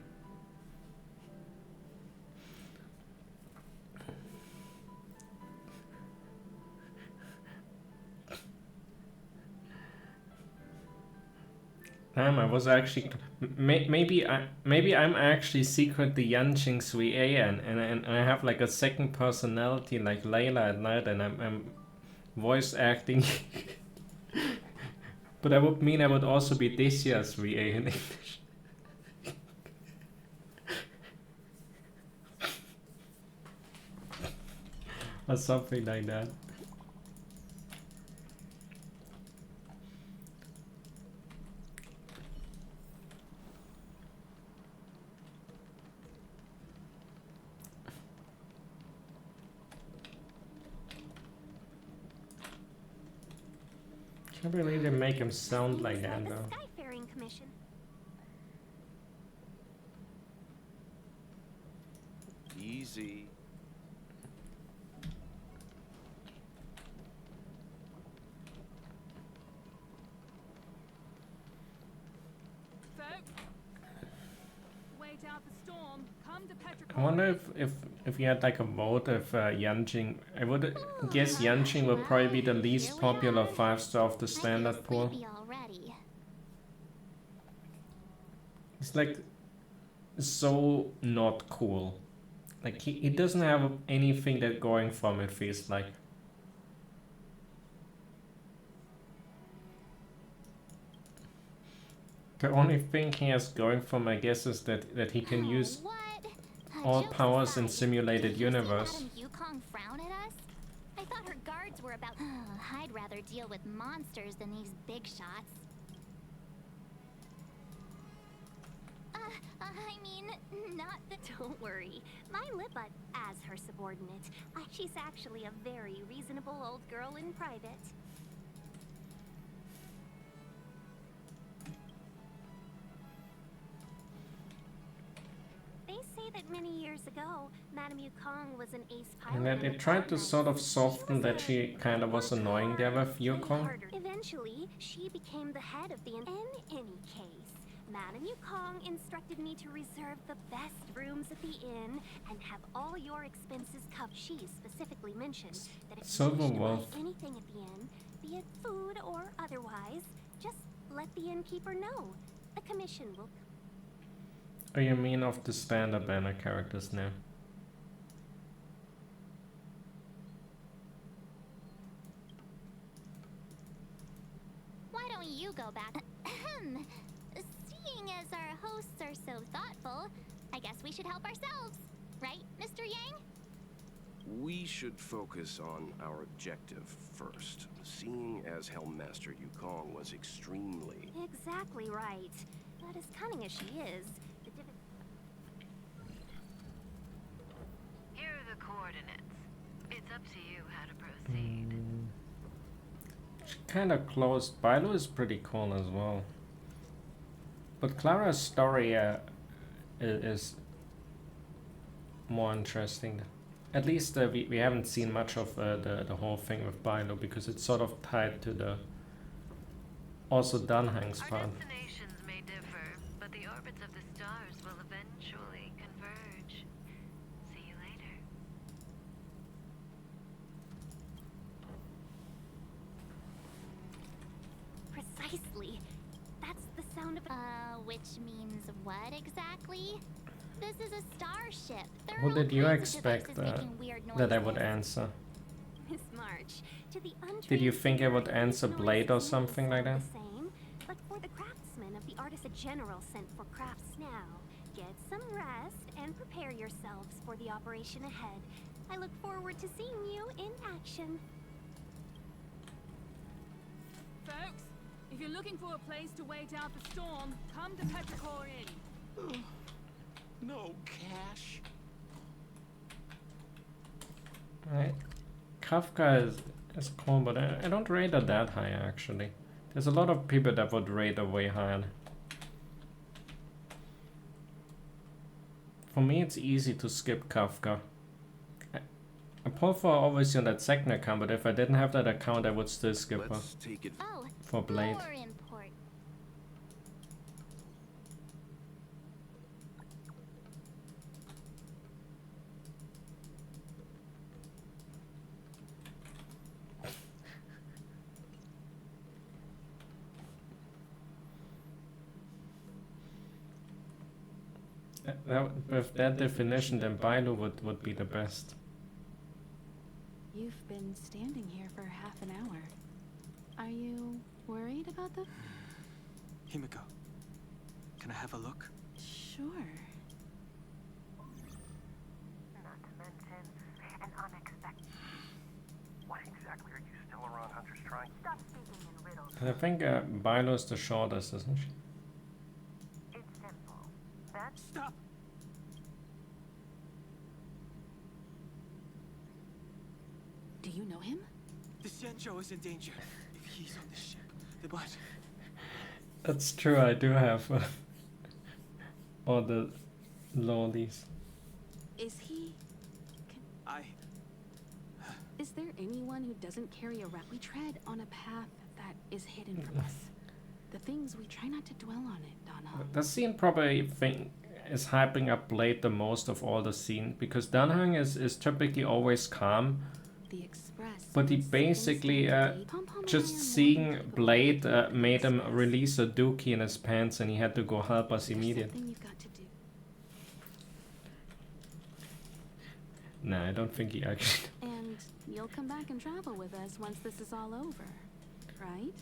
Damn, I was actually maybe I'm actually secretly Yanqing's VA and I have like a second personality like Layla at night and I'm voice acting. But that would mean I would also be this year's VA in English. Or something like that. Can't believe they make him sound like that though. Skyfaring Commission. Easy. Wait out the storm. Come to I wonder if you had like a vote if Yanqing, I would guess Yanqing would probably be the least popular 5-star of the standard pool. It's like so not cool. Like he doesn't have anything that going from it feels like. The only thing he has going from I guess is that he can use all powers in simulated universe. Yukong frown at us? I thought her guards were about. I'd rather deal with monsters than these big shots. not the. Don't worry. My Lipa, as her subordinate, she's actually a very reasonable old girl in private. They say that many years ago, Madame Yukong was an ace pilot. And then they tried to sort of soften that she kind of was annoying there with Yukong. Eventually, she became the head of the. In any case, Madame Yukong instructed me to reserve the best rooms at the inn and have all your expenses covered. She specifically mentioned that if you wish to buy anything at the inn, be it food or otherwise, just let the innkeeper know. The commission will. Oh, you mean of the standard banner characters now? Why don't you go back? Seeing as our hosts are so thoughtful, I guess we should help ourselves. Right, Mr. Yang? We should focus on our objective first. Seeing as Helmmaster Yukong was extremely... Exactly right. But as cunning as she is, the Here are the coordinates. It's up to you how to proceed. Kind of close. Bilo is pretty cool as well. But Clara's story is more interesting. At least we haven't seen much of the whole thing with Bilo because it's sort of tied to the also Dunhang's part. Our destinations may differ, but the orbits of the stars will eventually converge. See you later. Precisely. That's the sound of. Which means what exactly? This is a starship. What did you expect that I would answer? Miss March, to the Did you think I would answer Blade or something like that? same, but for the craftsmen of the artist general sent for crafts now. Get some rest and prepare yourselves for the operation ahead. I look forward to seeing you in action. Folks, if you're looking for a place to wait out the storm, come to Petrichor Inn. No cash. Right. Kafka is cool, but I don't rate her that high actually. There's a lot of people that would rate her way higher. For me, it's easy to skip Kafka. I pull for obviously on that second account, but if I didn't have that account, I would still skip her. Let's take it for Blade. More important. With that definition, then Bilo would be the best. You've been standing here for half an hour. Are you worried about the... Himiko, can I have a look? Sure. Not to mention an unexpected. Why exactly are you still around Hunter's trying? Stop speaking in riddles. I think Bilo is the shortest, isn't she? It's simple. That's Stop! Do you know him? The Xianzhou is in danger. If he's on this ship, then what? That's true, I do have all the lollies. Is he... Is there anyone who doesn't carry a we tread on a path that is hidden from us? The things we try not to dwell on it, Donna. The scene probably is hyping up Blade the most of all the scenes because Dunhang is typically always calm. But he basically, just seeing Blade made him release a dookie in his pants and he had to go help us immediately. Nah, I don't think he actually... And you'll come back and travel with us once this is all over, right?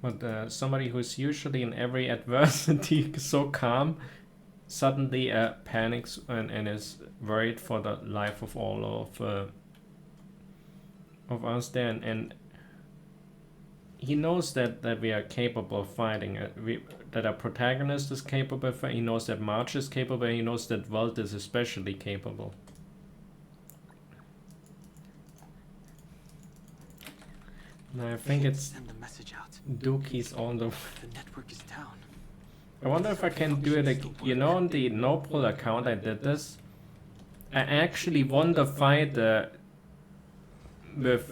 But somebody who's usually in every adversity so calm suddenly panics and is worried for the life of all of us there, and he knows that we are capable of fighting. that a protagonist is capable of, he knows that March is capable, he knows that Welt is especially capable. And I think it's Send the message out. Dookie's on the... The network is down. I wonder if I can do it again. You know, on the Nopal account I did this. I actually won the fight with,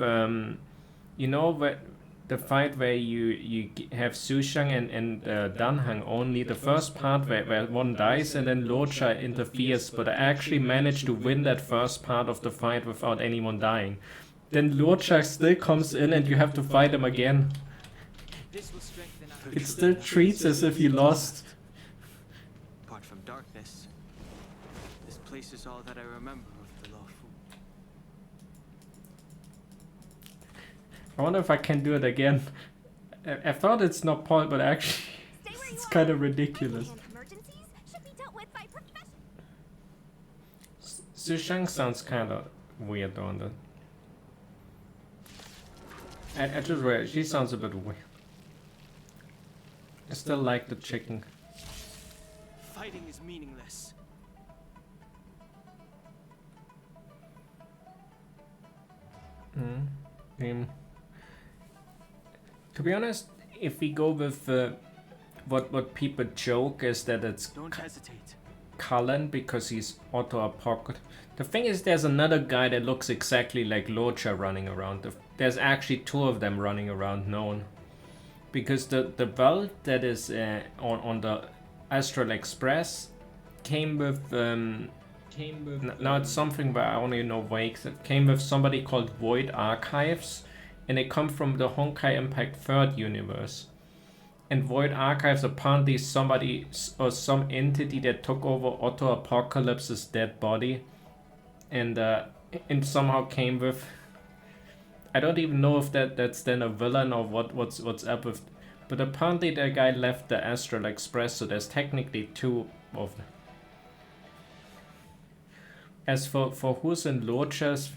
you know, the fight where you have Sushang and Danhang only. The first part where one dies and then Locha interferes, but I actually managed to win that first part of the fight without anyone dying. Then Locha still comes in and you have to fight him again. It still treats as if you lost. Apart from darkness, this place is all that I remember of the Lawful. I wonder if I can do it again. I thought it's not Paul, but actually it's kind of ridiculous. Sushang sounds kind of weird on that. I just read, she sounds a bit weird. I still like the chicken. Fighting is meaningless. To be honest, if we go with what people joke is that it's Don't hesitate. Cullen because he's auto-apocalypse. The thing is, there's another guy that looks exactly like Locha running around. There's actually two of them running around known. Because the belt that is on the Astral Express came with now it's something where I only know Wakes. It came with somebody called Void Archives, and they come from the Honkai Impact 3rd universe. And Void Archives apparently is somebody or some entity that took over Otto Apocalypse's dead body, and somehow came with. I don't even know if that's then a villain or what's up with, but apparently the guy left the Astral Express, so there's technically two of them. As for who's in Lochas,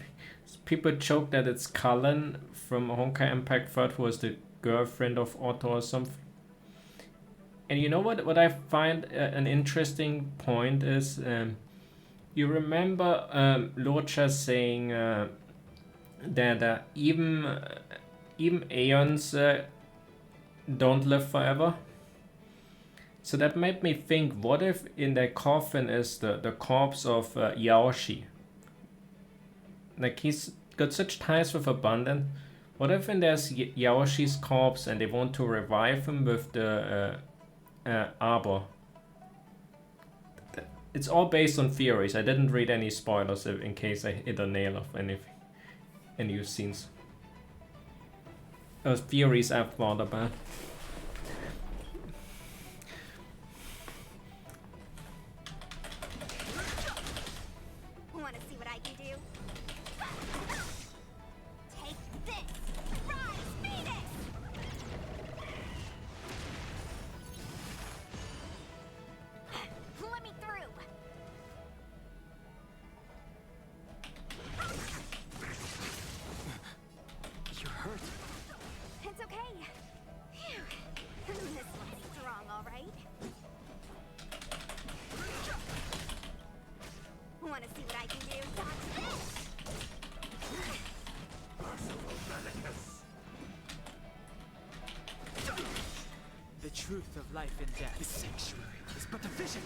people joke that it's Cullen from Honkai Impact 3rd, who was the girlfriend of Otto or something. And you know what I find an interesting point is, you remember Locha saying that even Aeons don't live forever. So that made me think, what if in their coffin is the corpse of Yaoshi? Like, he's got such ties with Abundant. What if in there's Yaoshi's corpse and they want to revive him with the Arbor? It's all based on theories. I didn't read any spoilers in case I hit a nail of anything. Any scenes. Theories I've thought about. Wanna see what I can do? Take this! Rise, Phoenix! Let me through! You're hurt. It's okay. Phew. This one's strong, all right. Wanna see what I can do? Dodge this! The truth of life and death. This sanctuary is but a vision.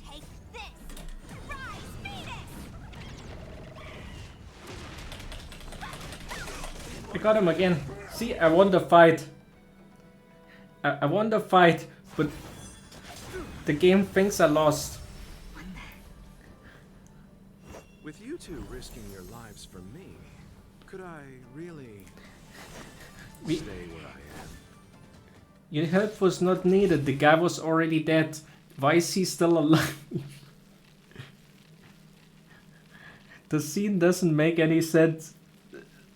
Take this! Rise, Phoenix! I got him again. See, I won the fight. I won the fight, but the game thinks I lost. With you two risking your lives for me, could I really stay where I am? Your help was not needed. The guy was already dead. Why is he still alive? The scene doesn't make any sense.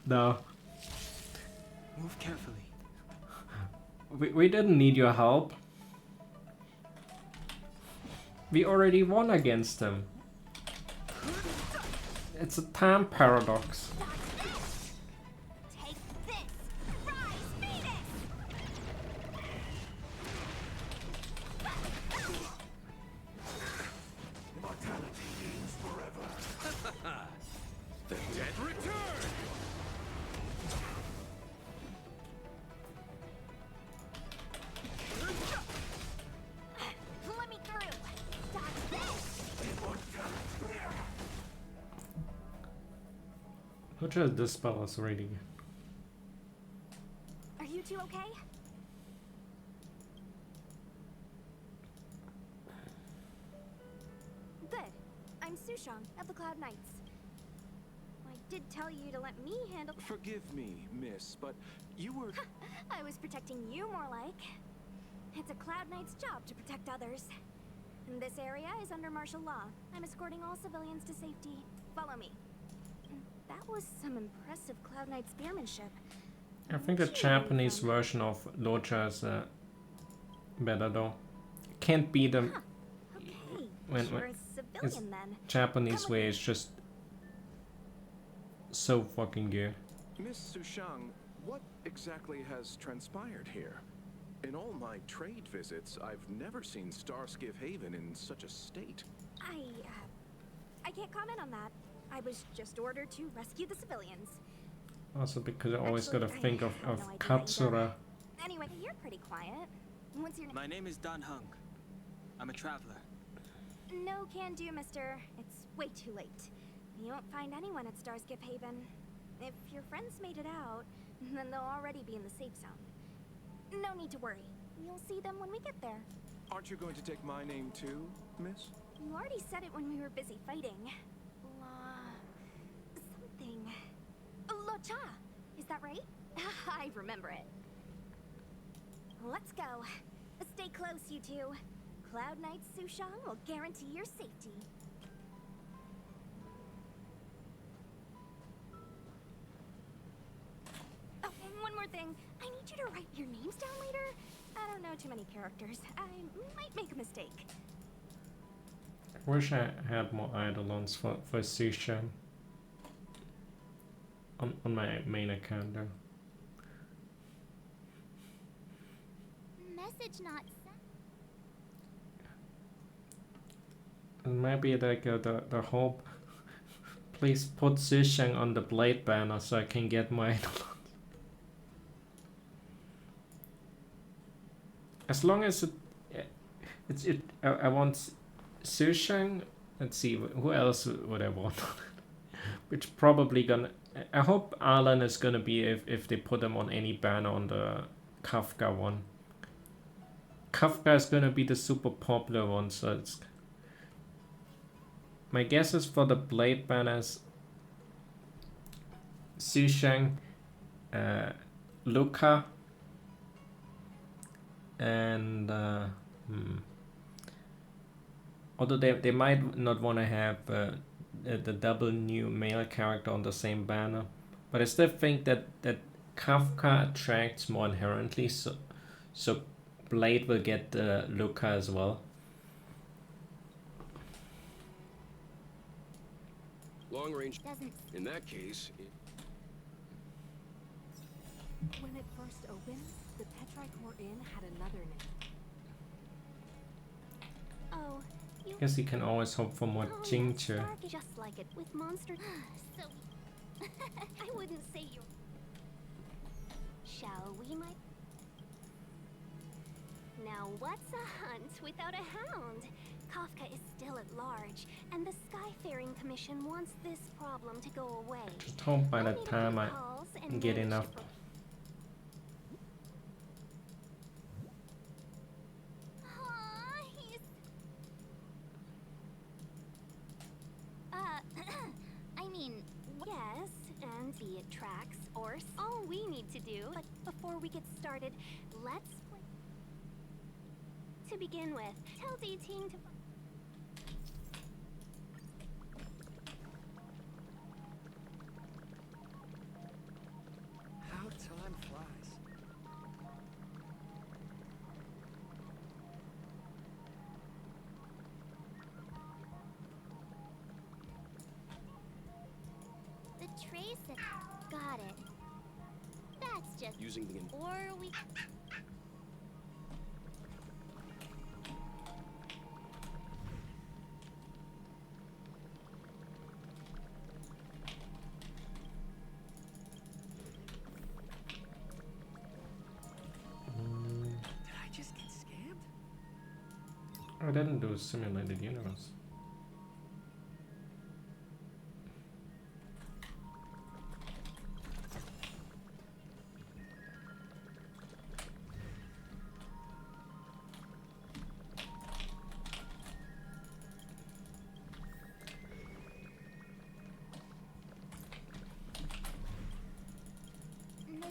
No. Move carefully. We didn't need your help. We already won against him. It's a time paradox. Just this spell is really good. Are you two okay? Good. I'm Sushang of the Cloud Knights. I did tell you to let me handle. Forgive me, miss, but you were... I was protecting you more like. It's a Cloud Knight's job to protect others. And this area is under martial law. I'm escorting all civilians to safety. Follow me. That was some impressive Cloud Knight spearmanship. I think the Japanese version of Loja is better though. Can't beat them. Okay. When You're a it's civilian then. Japanese way is just so fucking good. Miss Sushang, what exactly has transpired here? In all my trade visits, I've never seen Starskiff Haven in such a state. I can't comment on that. I was just ordered to rescue the civilians. Also because I always Actually, gotta think of no idea Katsura. Anyway, you're pretty quiet. What's your name? My name is Dan Hung. I'm a traveler. No can do, mister. It's way too late. You won't find anyone at Starskiff Haven. If your friends made it out, then they'll already be in the safe zone. No need to worry. You'll see them when we get there. Aren't you going to take my name too, miss? You already said it when we were busy fighting. Something. Locha! Is that right? I remember it. Let's go. Stay close, you two. Cloud Knight Sushang will guarantee your safety. Oh, one more thing. I need you to write your names down later. I don't know too many characters. I might make a mistake. I wish I had more eidolons for Susha on my main account though. Message not sent. And maybe like the hope. Please put Sushang on the blade banner so I can get my eidolons. As long as I want Sushang. Let's see, who else would I want? Which probably gonna. I hope Alan is gonna be if they put him on any banner on the Kafka one. Kafka is gonna be the super popular one, so it's. My guess is for the blade banners. Sushang, Luca. And although they might not want to have the double new male character on the same banner, but I still think that Kafka attracts more inherently, so Blade will get Luca as well. Long range. In that case, When it first opened, the Petrichor Inn had another name. Oh, you. Guess you can always hope for more Jingche. Just like it with monster. So I wouldn't say you. Shall we, my? Now what's a hunt without a hound? Kafka is still at large, and the Skyfaring Commission wants this problem to go away. Just hope by the time I get enough. I mean, yes, and be it tracks or all we need to do. But before we get started, let's play. To begin with, tell Dating to. How time flies. The trace. Got it. That's just using the. Or we. Did I just get scammed? I didn't do simulated universe.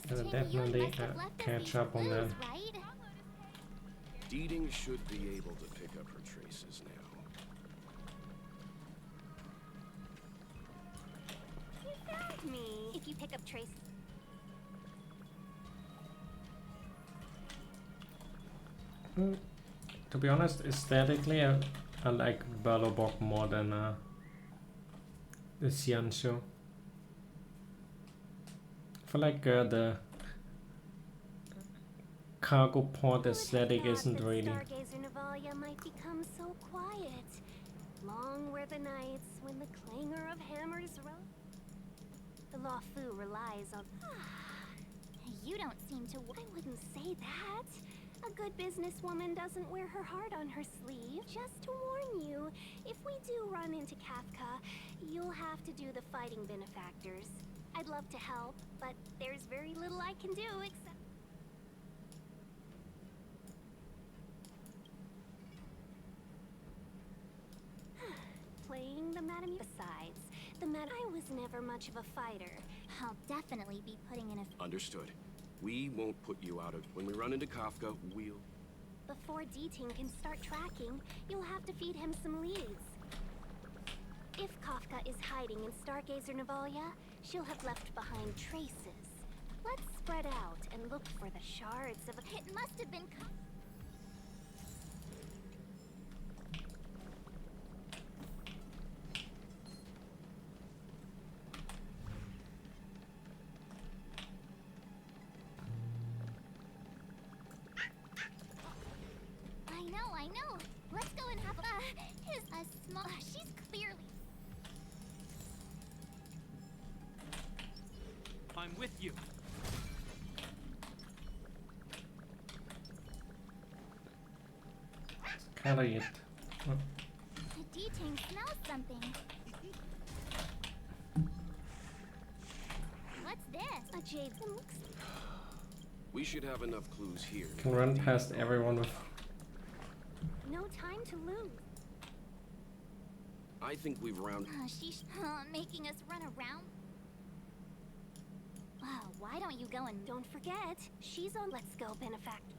Gotta definitely catch up on that. Right? Deeding should be able to pick up her traces now. You found me. If you pick up traces. To be honest, aesthetically, I like Bog more than the Xianzhou. I feel like the cargo port aesthetic isn't really. Stargazer Navalia might become so quiet. Long were the nights when the clangor of hammers the Law Fu relies on. You don't seem to. I wouldn't say that. A good businesswoman doesn't wear her heart on her sleeve. Just to warn you, if we do run into Kafka, you'll have to do the fighting benefactors. I'd love to help, but there's very little I can do except... Playing the Madame... Besides, I was never much of a fighter. I'll definitely be putting in a... Understood. We won't put you out of... When we run into Kafka, we'll... Before D-Ting can start tracking, you'll have to feed him some leads. If Kafka is hiding in Stargazer Navalia, she'll have left behind traces. Let's spread out and look for the shards of a... It must have been... I know. Let's go and have a small... she's clearly... I'm with you. Kinda it. The D-Ting smells something. What's this? A jade looks... We should have enough clues here. Can run past everyone with. No time to lose. I think we've round... She's making us run around. Why don't you go and... Don't forget, she's on Let's Go Benefactor.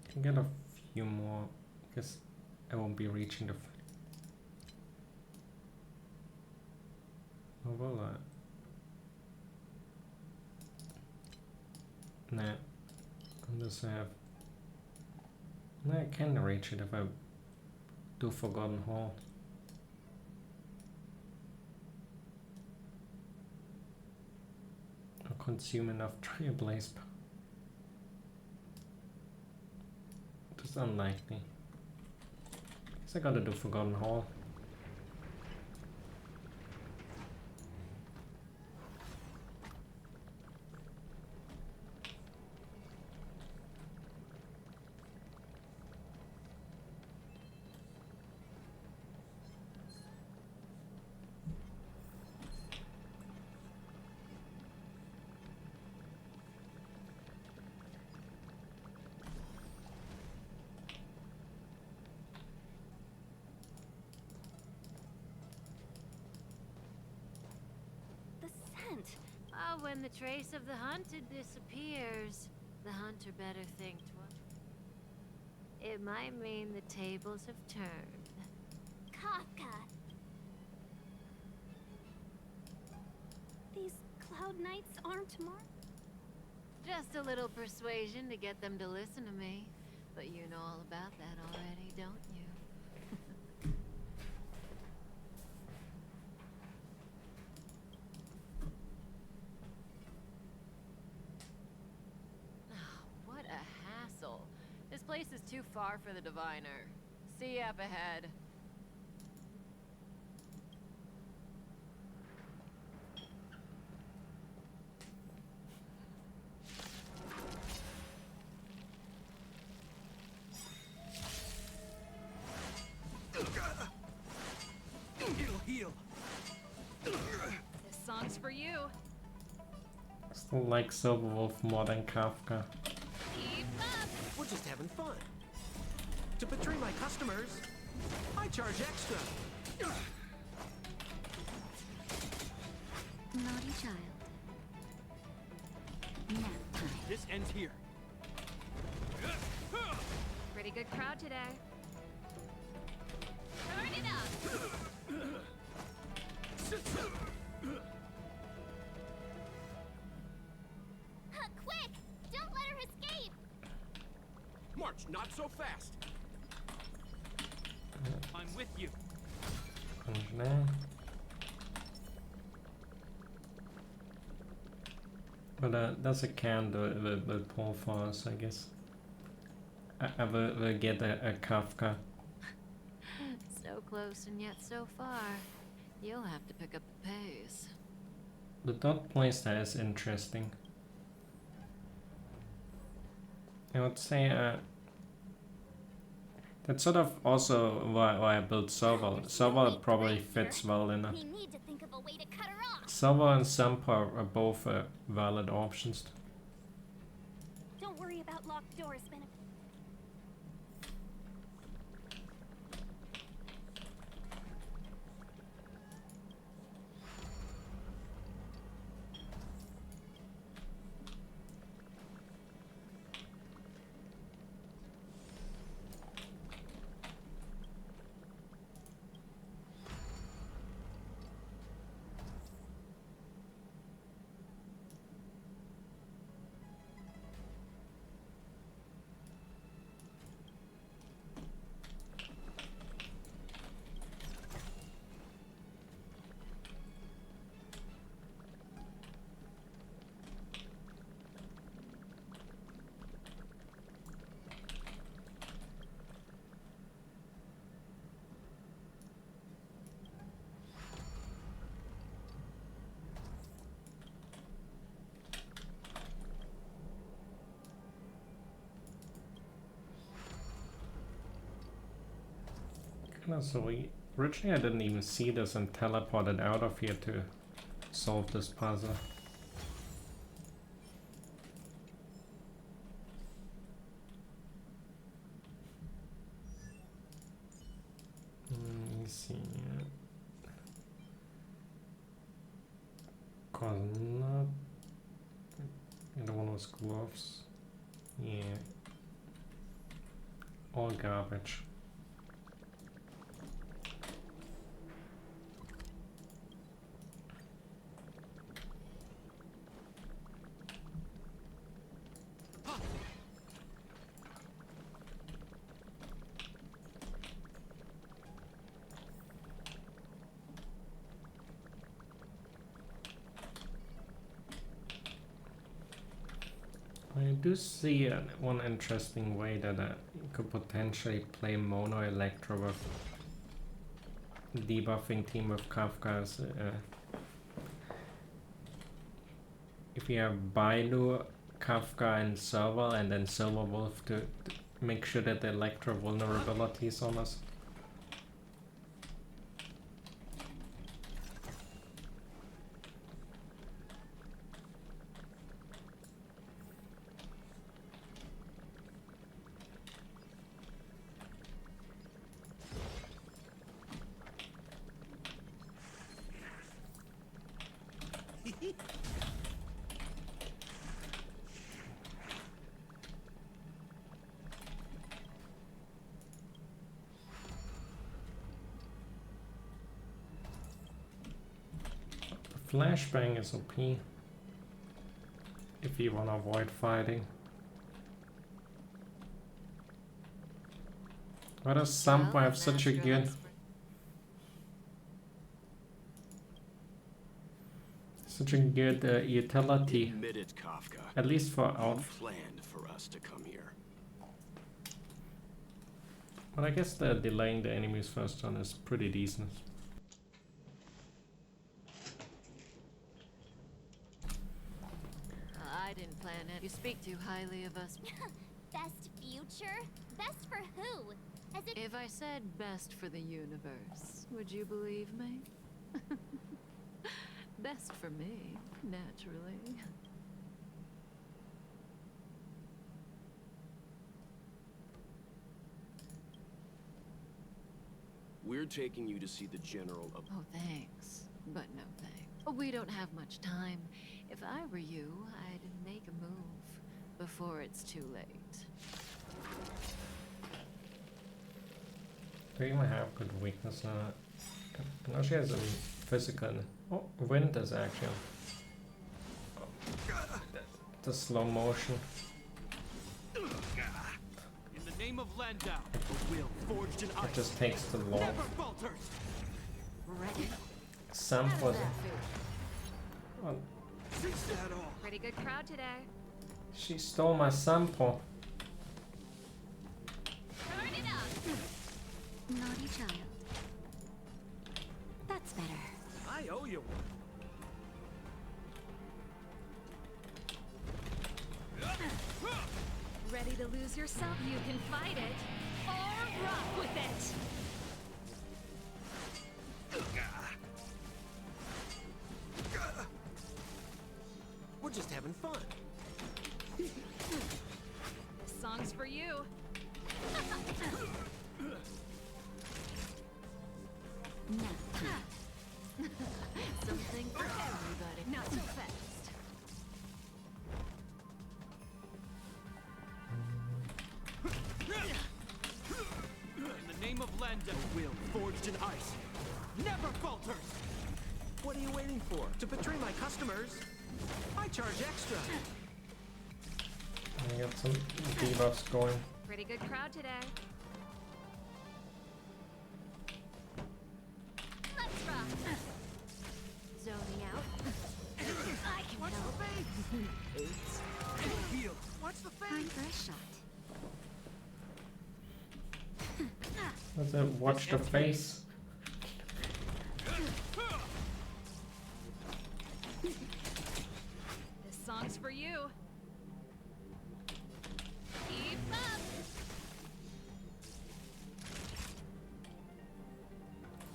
Can get a few more, because I won't be reaching the. Oh well, nah. Unless I have. Nah, I can reach it if I do Forgotten Hall. Or consume enough Trailblaze. It's unlikely. Guess I gotta do Forgotten Hall. When the trace of the hunted disappears, the hunter better think twice. It might mean the tables have turned. Kafka! These cloud knights aren't marked. Just a little persuasion to get them to listen to me. But you know all about that already, don't you? This place is too far for the diviner. See you up ahead. It'll heal. Still like Silverwolf more than Kafka. Keep up. We're just having fun. To betray my customers, I charge extra. Naughty child. Nap time. This ends here. Pretty good crowd today. Turn it up. Quick! Don't let her escape. March, not so fast. I'm with you. Kanskje. But that's a can that will pull for us, I guess. I will get a Kafka. So close and yet so far. You'll have to pick up the pace. The dot playstyle is interesting. I would say that's sort of also why I built Serval. Serval probably fits well in it. We need to think of a way to cut her off. Serval and Sampa are both valid options. Don't worry about locked doors, Ben. So originally I didn't even see this and teleported out of here to solve this puzzle. Let me see. Not. The one was gloves. Yeah. All garbage. I do see one interesting way that you could potentially play Mono Electro with debuffing team with Kafka's. If you have Bailu, Kafka and Serval, and then Silverwolf to make sure that the Electro vulnerability is on us. Flashbang is OP if you want to avoid fighting. Why does Sampo have such a good utility? Admit it, Kafka. At least for out. You planned for us to come here. But I guess the delaying the enemy's first turn is pretty decent. I didn't plan it. You speak too highly of us. Best future? Best for who? As it If I said best for the universe, would you believe me? Best for me, naturally. We're taking you to see the General of... Oh, thanks. But no thanks. We don't have much time. If I were you, I'd make a move before it's too late. Do you even have good weakness? No, she has a physical. Oh, wind is actually. The slow motion. In the name of Landau, a will forged in ice. It just takes too long. Never falters. Ready? Some was. Oh, Pretty good crowd today. she stole my sample. Turn it up. Naughty child. That's better. I owe you one. Ready to lose yourself? You can fight it or rock with it. We're just having fun. This song's for you. Something for everybody. Not so fast. In the name of Landau, a will forged in ice. Never falters. What are you waiting for? To betray my customers? I charge extra. I got some debuffs going. Pretty good crowd today. Let's rock. Zoning out. I can Watch help. the face. It's heal. Watch the Time face. for a shot. Let's watch the face. This song's for you. Keep up.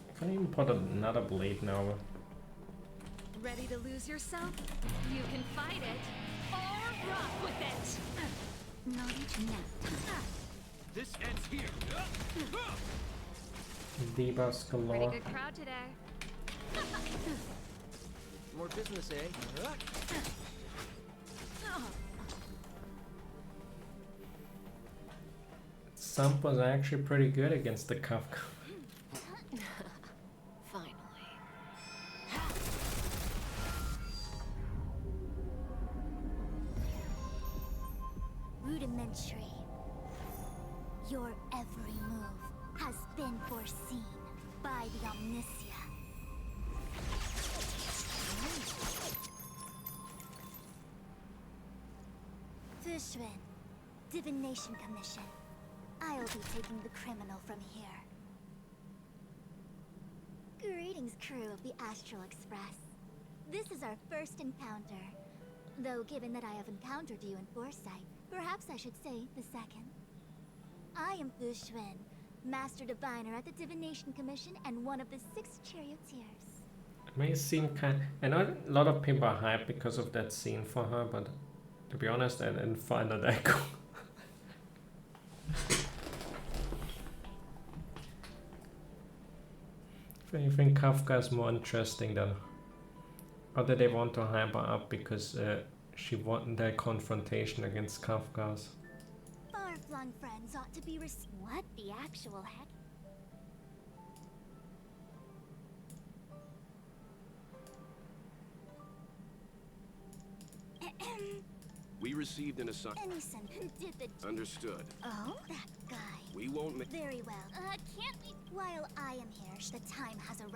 I can even put another blade now. Ready to lose yourself? You can fight it or rock with it. Naughty child. This ends here. Debuffs Pretty galore. good crowd today. More business, eh? Sump was actually pretty good against the Kafka. Finally. Rudimentary. Your every move has been foreseen by the Omniscia. Fushrin, Divination Commission. I'll be taking the criminal from here. Greetings, crew of the Astral Express. This is our first encounter. Though given that I have encountered you in foresight, perhaps I should say the second. I am Fushrin, Master Diviner at the Divination Commission and one of the 6 charioteers. It may seem kind. I know a lot of people are hyped because of that scene for her, but to be honest, I didn't find it that cool. If anything, Kafka is more interesting than. Or did they want to hype her up because she won that confrontation against Kafka's? Far-flung friends ought to be What the actual heck? We received an assignment. Enison did the... Understood. Oh? That guy. We won't make... Very well. Can't we... While I am here, the time has arrived.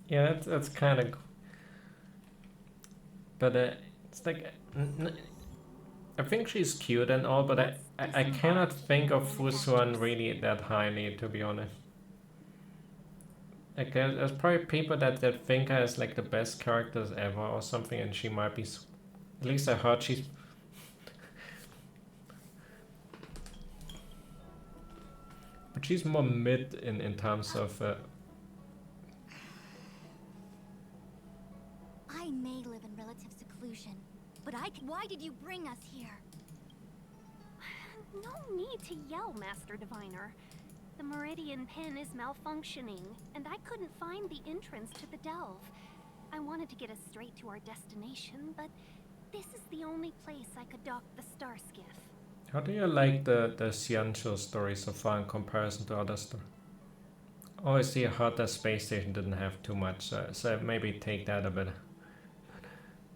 Yeah, that's kind of. But it's like. I think she's cute and all, but I cannot think of Fusuan really that highly, to be honest. Like there's probably people that think her as like the best characters ever or something, and she might be. At least I heard she's. But she's more mid in terms of. I may live in relative seclusion, but why did you bring us here? No need to yell, Master Diviner. The Meridian pin is malfunctioning, and I couldn't find the entrance to the delve. I wanted to get us straight to our destination, but this is the only place I could dock the star skiff. How do you like the Xianzhou story so far in comparison to other stories? Obviously, Herta Space Station didn't have too much, so maybe take that a bit.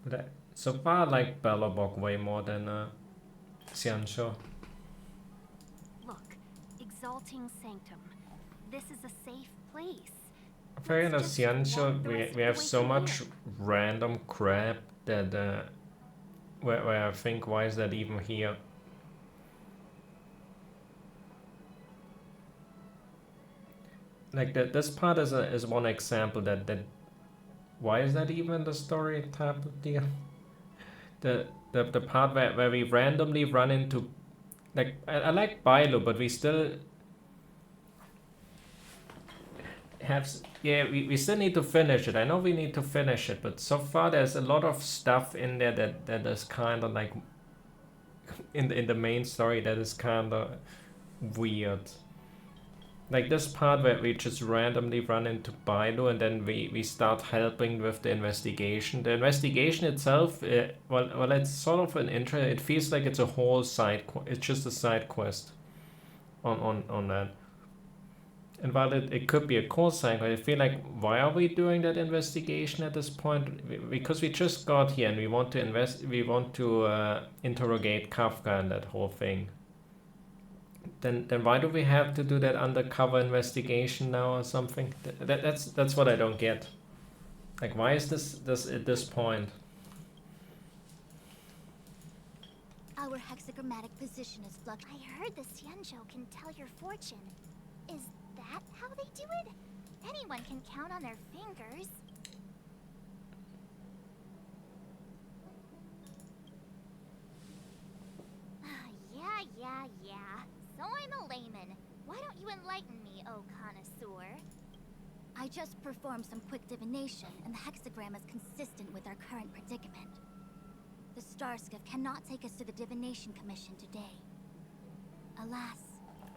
But so far, I like Belobog way more than Xianzhou. Look, Exalting Sanctum. This is a safe place. I feel in the Xianzhou we have so much random crap that where I think, why is that even here? Like this part is one example that why is that even the story type of deal? The part where we randomly run into, like, I like Bailu, but we still have, yeah, we still need to finish it. I know we need to finish it, but so far there's a lot of stuff in there that is kind of like in the main story that is kind of weird. Like this part where we just randomly run into Bailu and then we start helping with the investigation. The investigation itself, well, it's sort of an intro. It feels like it's a whole it's just a side quest on that. And while it could be a core side, I feel like, why are we doing that investigation at this point? Because we just got here and we want to interrogate Kafka and that whole thing. Then why do we have to do that undercover investigation now or something? That's what I don't get. Like, why is this at this point? Our hexagrammatic position is fluctuating. I heard the Xianzhou can tell your fortune. Is that how they do it? Anyone can count on their fingers. Yeah. So I'm a layman. Why don't you enlighten me, oh connoisseur? I just performed some quick divination, and the hexagram is consistent with our current predicament. The star skiff cannot take us to the divination commission today. Alas.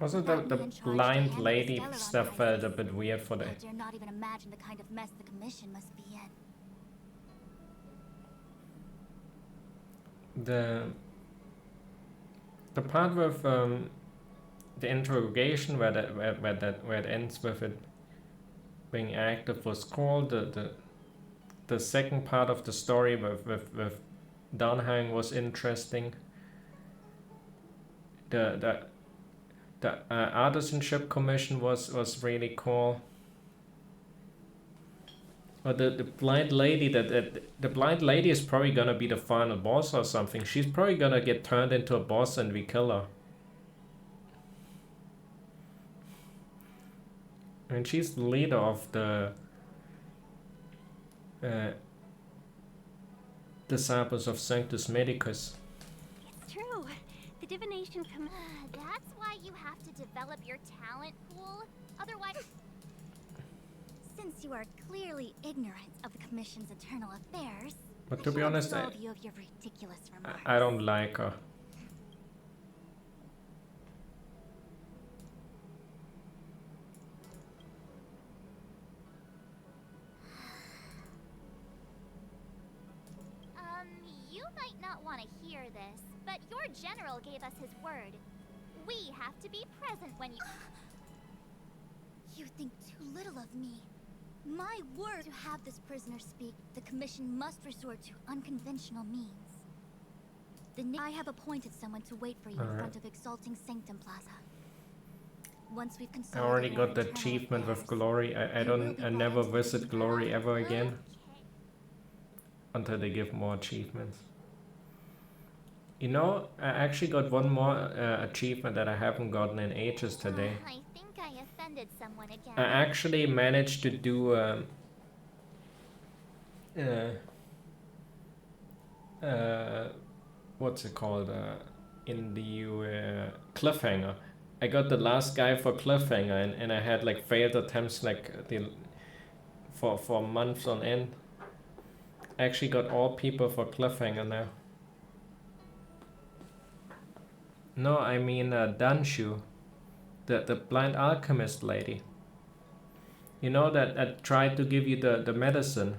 Also, the blind lady stuff felt a bit weird for the. I dare not even imagine the kind of mess the commission must be in. The part with the interrogation where it ends with it being active was cool. The second part of the story with Danhang was interesting. The artisanship commission was really cool. But the blind lady the blind lady is probably gonna be the final boss or something. She's probably gonna get turned into a boss and we kill her. And she's the leader of the disciples of Sanctus Medicus. It's true. The divination That's why you have to develop your talent pool. Otherwise, since you are clearly ignorant of the commission's internal affairs, But to be honest, you of your ridiculous remarks. I don't like her. You might not want to hear this, but your general gave us his word. We have to be present when you... You think too little of me. My word! To have this prisoner speak, the commission must resort to unconventional means. I have appointed someone to wait for you in front of Exalting Sanctum Plaza. Once we've I already got the achievement with Glory. I never visit Glory ever again. Until they give more achievements. You know, I actually got one more achievement that I haven't gotten in ages today. I think I offended someone again. I actually managed to do what's it called in the cliffhanger. I got the last guy for cliffhanger and I had like failed attempts like for months on end. I actually got all people for cliffhanger now. No, I mean Danshu, the blind alchemist lady. You know that tried to give you the medicine.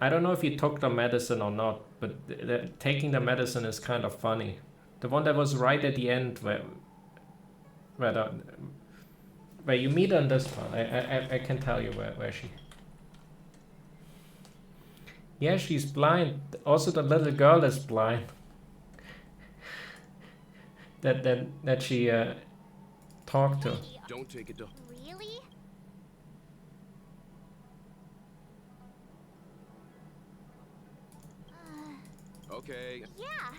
I don't know if you took the medicine or not, but taking the medicine is kind of funny. The one that was right at the end where you meet her in this one. I can tell you where she. Yeah, she's blind. Also, the little girl is blind. That she talked to. Don't take it to... Really? Okay. Yeah.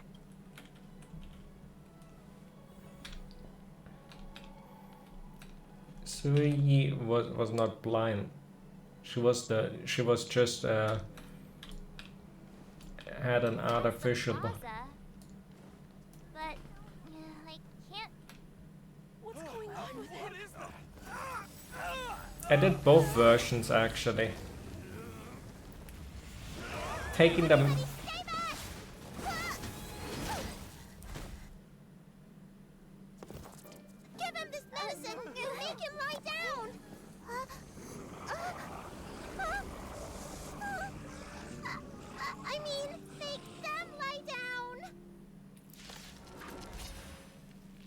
Sui was not blind. She was just had an artificial. But I can't. What's going on with it? I did both versions actually. Taking them. Give him this medicine and make him lie down. I mean, make them lie down.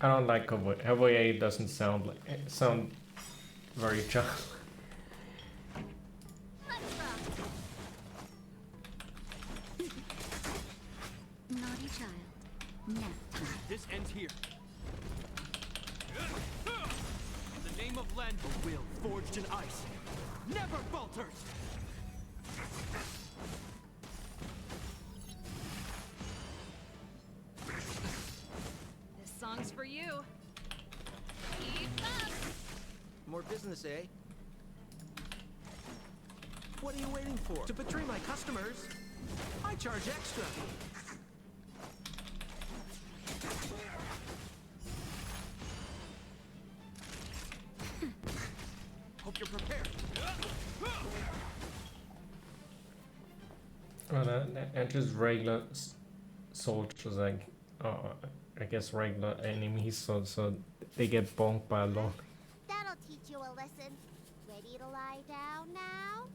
I don't like her way. It doesn't sound very child. Naughty child. Nap time. This ends here. In the name of Len, a will forged in ice never falters. This song's for you. Keep up. More business, eh? What are you waiting for? To betray my customers? I charge extra. Hope you're prepared. Well, and just regular soldiers, like, I guess regular enemies, so they get bonked by a lot. That'll teach you a lesson. Ready to lie down now?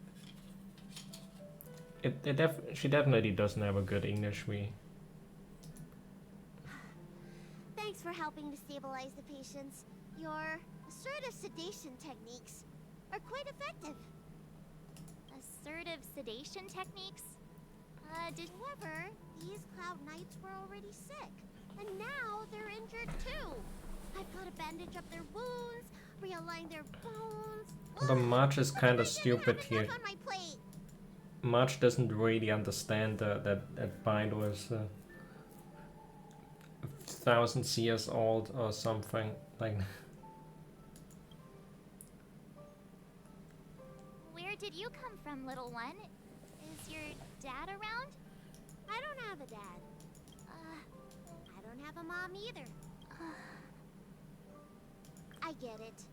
She definitely doesn't have a good English. Thanks for helping to stabilize the patients. Your assertive sedation techniques are quite effective. Assertive sedation techniques? However, these Cloud Knights were already sick, and now they're injured too. I've got to bandage up their wounds, realign their bones. The March is kind of stupid here. On my plate. March doesn't really understand that Bind was 1,000 years old or something like. Where did you come from, little one? Is your dad around? I don't have a dad. I don't have a mom either. I get it.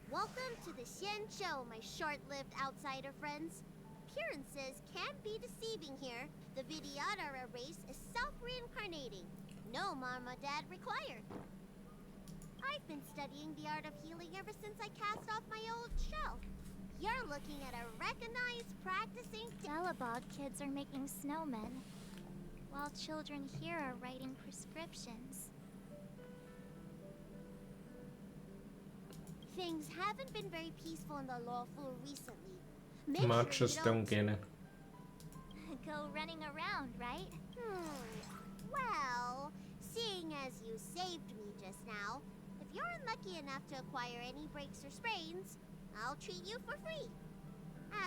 Welcome to the Xianzhou, my short-lived outsider friends. Appearances can be deceiving here. The Vidyadhara race is self-reincarnating. No mom or dad required. I've been studying the art of healing ever since I cast off my old shell. You're looking at a recognized, practicing... Delabog kids are making snowmen, while children here are writing prescriptions. Things haven't been very peaceful in the lawful recently. March just don't get it. Go running around, right? Well, seeing as you saved me just now, if you're unlucky enough to acquire any breaks or sprains, I'll treat you for free.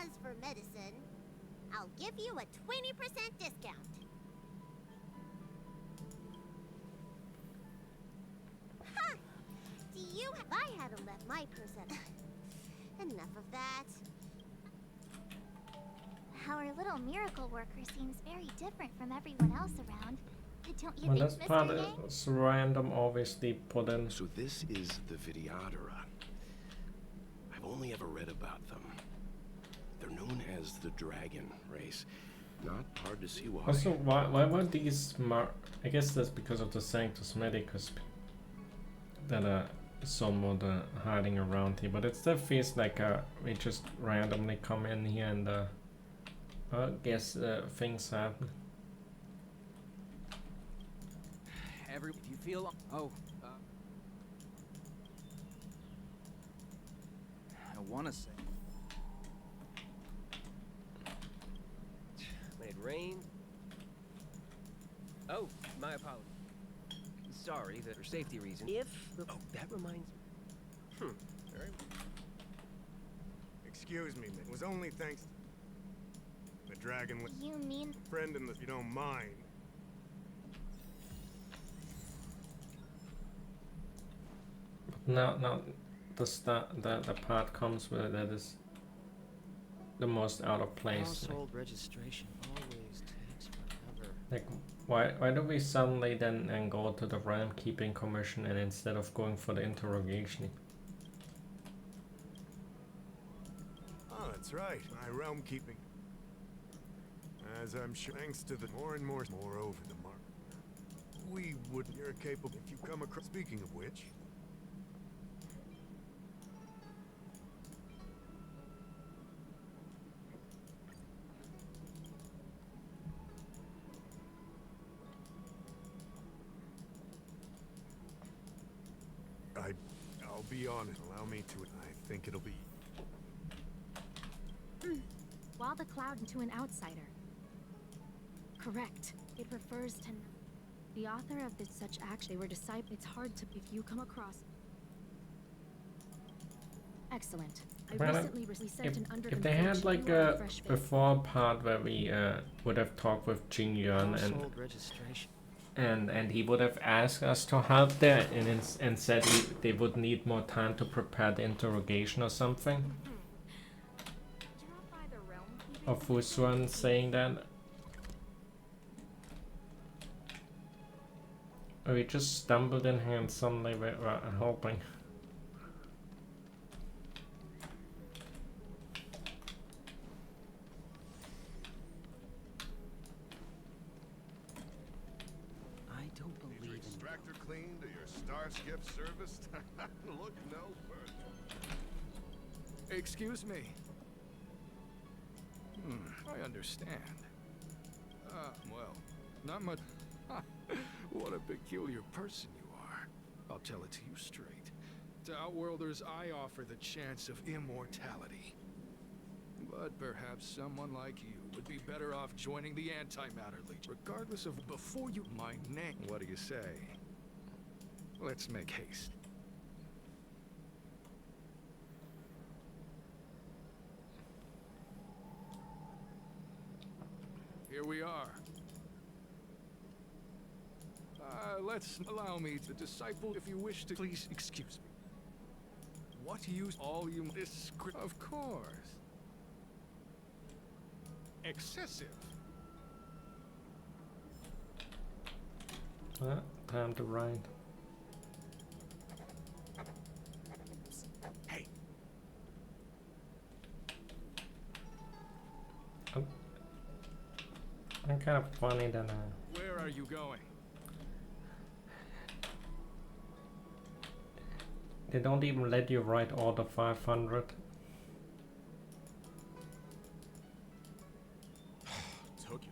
As for medicine, I'll give you a 20% discount. Ha! Do you... If I hadn't let my percent... Enough of that. Our little miracle worker seems very different from everyone else around. Don't you Well, think, that's part Mr. Yang? it's random, obviously put in. So this is the Vidyadhara. I've only ever read about them. They're known as the Dragon race. Not hard to see why. Also, why were these I guess that's because of the Sanctus Medicus that are somewhat hiding around here, but it still feels like we just randomly come in here and I guess things happen. If you feel... Oh, I want to say... When it rained... Oh, my apologies. Sorry, that for safety reasons. Oh, that reminds me. Very Excuse me, it was only thanks... The dragon was... You mean... Friend in the... You don't mind. Now the part comes where that is the most out of place. Household registration always takes forever. Like why do we suddenly then go to the realm keeping commission and instead of going for the interrogation? Oh, that's right. My realm keeping. As I'm sure, thanks to the more and more over the mark. We wouldn't. You're capable if you come across. Speaking of which. I'll be honest. Allow me to. I think it'll be. While the cloud to an outsider. Correct. It refers to the author of this such act. They were disciples. It's hard to if you come across. Excellent. I recently sent an undercover. If they had like a before part where we would have talked with Jing Yuan and he would have asked us to help there and said they would need more time to prepare the interrogation or something. Or Fu Xuan saying that. Or we just stumbled in here and suddenly we were helping. Cleaned or your star skiff serviced? Look no further. Excuse me. I understand. Well, not much. What a peculiar person you are. I'll tell it to you straight. To Outworlders, I offer the chance of immortality. But perhaps someone like you would be better off joining the Antimatter Legion, regardless of before you my name. What do you say? Let's make haste. Here we are. Let's allow me to disciple if you wish to. Please excuse me. What use all you this? Of course. Excessive. Time to ride. Hey. I'm kind of funny than Where are you going? They don't even let you write all the 500. Took you.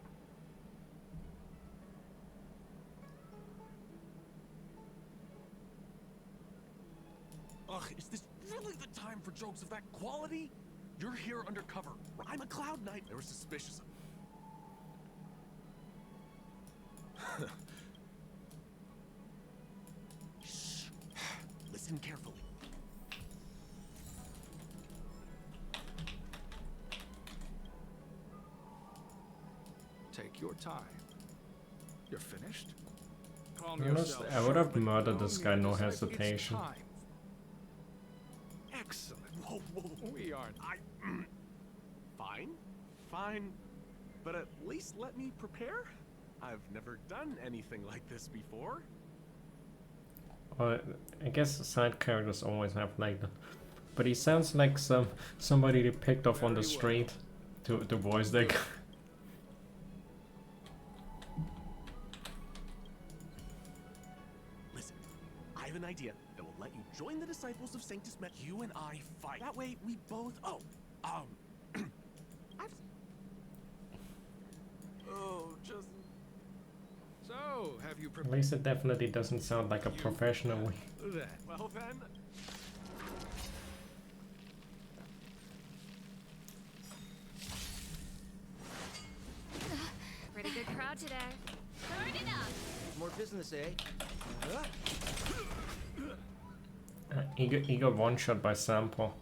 Ugh, is this really the time for jokes of that quality? You're here undercover. I'm a Cloud Knight. They were suspicious of me. Shh. Listen carefully. Take your time. You're finished? Calm Honest, yourself. I would have Sharpen murdered your this own guy, no it's hesitation. time. Excellent. Whoa, whoa. We aren't. Fine. Fine. But at least let me prepare. I've never done anything like this before. Well, I guess side characters always have like that. But he sounds like somebody they picked off on the street to voice that guy. idea that will let you join the disciples of Sanctus Met. You and I fight. That way, we both. Oh, just. So, have you At least it definitely doesn't sound like a professional. Well then. Pretty good crowd today. Turn it up. More business, eh? He got one shot by Sampo.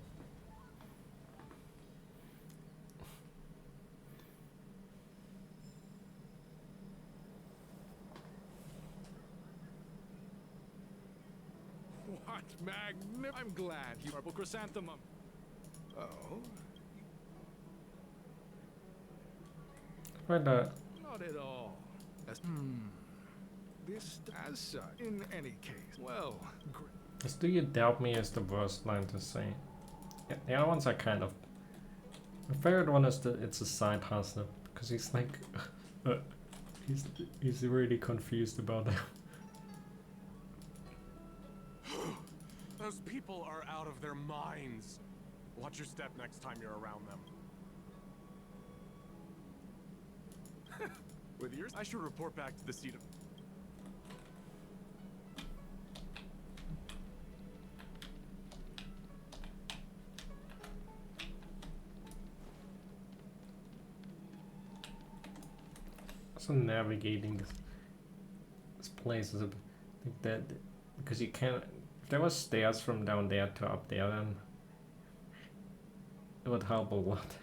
What I'm glad you purple chrysanthemum. Oh? Where the... Not at all. This as such. In any case, well, This "do you doubt me" is the worst line to say. Yeah, the other ones are kind of... My favorite one is that it's a side hustler, because he's like... he's really confused about that. Those people are out of their minds. Watch your step next time you're around them. With yours, I should report back to the seat of... Also navigating this place is a bit like that, because you can't... If there was stairs from down there to up there, then it would help a lot.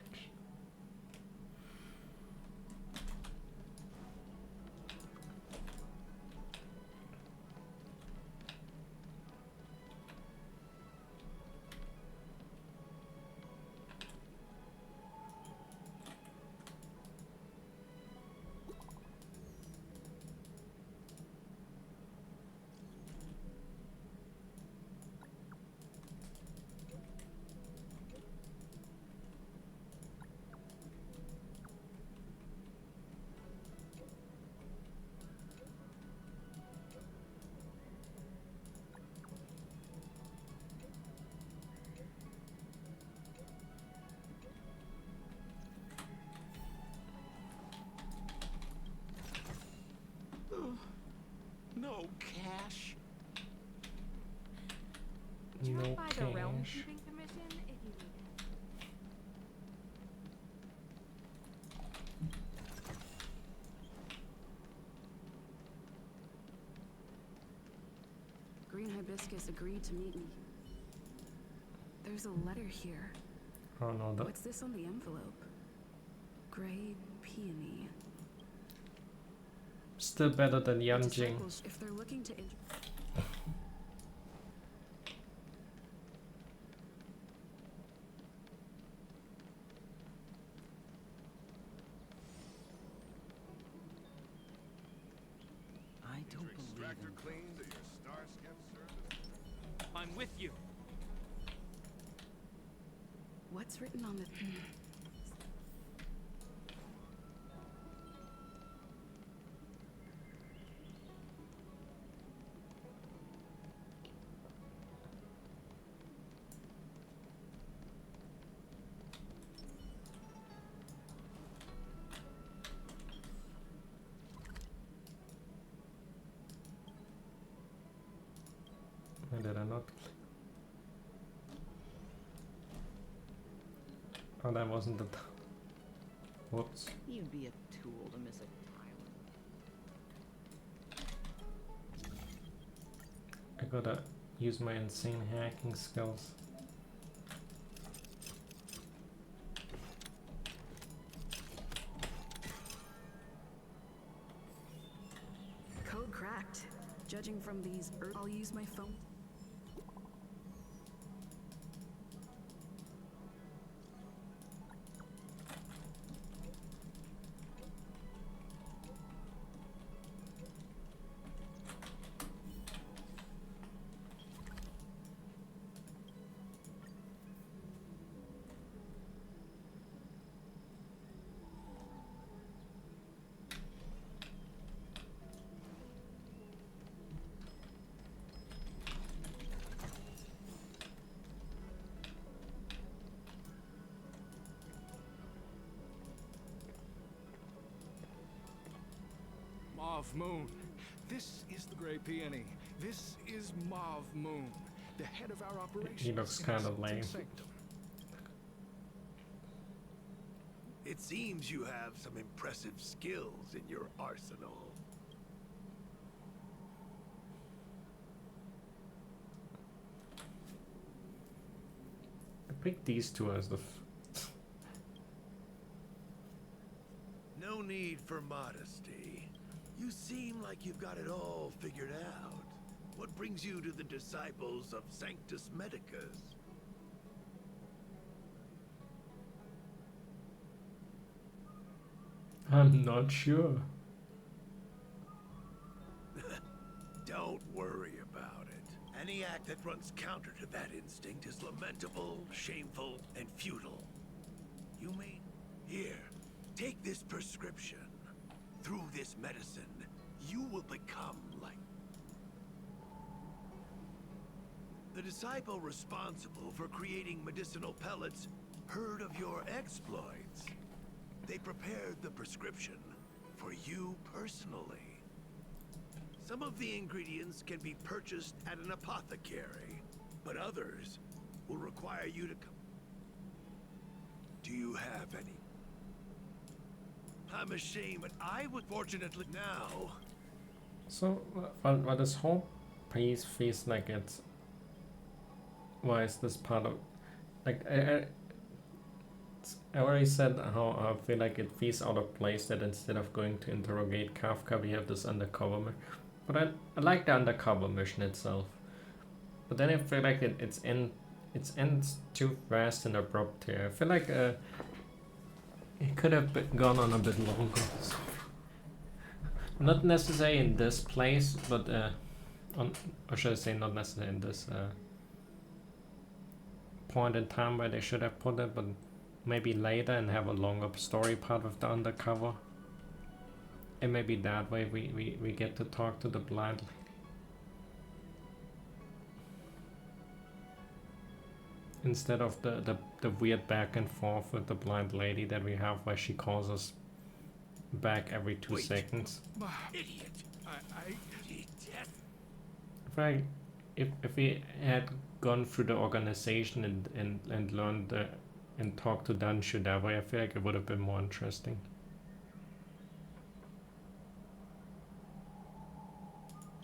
No cash. Would you No like buy the realm cash. keeping commission if you need it? Green Hibiscus agreed to meet me. There's a letter here. Oh no, that... What's this on the envelope? Grey peony. Still better than The Yanjing. disciples, if they're looking to I don't believe Extractor in... clean to your Starskiff service. I'm with you. What's written on the... Why did I not? Oh, that wasn't the... Whoops. You'd be a tool to miss a pilot. I gotta use my insane hacking skills. Code cracked. Judging from these, I'll use my phone. Mauve Moon. This is the Grey Peony. This is Mauve Moon, the head of our operations. He looks kind of lame. It seems you have some impressive skills in your arsenal. I picked these two as the No need for modesty. You seem like you've got it all figured out. What brings you to the disciples of Sanctus Medicus? I'm not sure. Don't worry about it. Any act that runs counter to that instinct is lamentable, shameful, and futile. You may... Here, take this prescription. Through this medicine, you will become like... The disciple responsible for creating medicinal pellets heard of your exploits. They prepared the prescription for you personally. Some of the ingredients can be purchased at an apothecary, but others will require you to come. Do you have any? I'm ashamed, but I would fortunately now. So, but this whole piece feels like it's... Why is this part of... Like, I already said how I feel like it feels out of place that instead of going to interrogate Kafka, we have this undercover mission. But I like the undercover mission itself. But then I feel like it ends too fast and abrupt here. I feel like it could have gone on a bit longer. Not necessarily in this place, but or should I say not necessarily in this point in time where they should have put it, but maybe later and have a longer story part with the undercover. And maybe that way we get to talk to the blind lady. Instead of the weird back and forth with the blind lady that we have where she calls us back every 2 seconds. Idiot! I Right. If we had gone through the organization and learned and talked to Danshu that way, I feel like it would have been more interesting.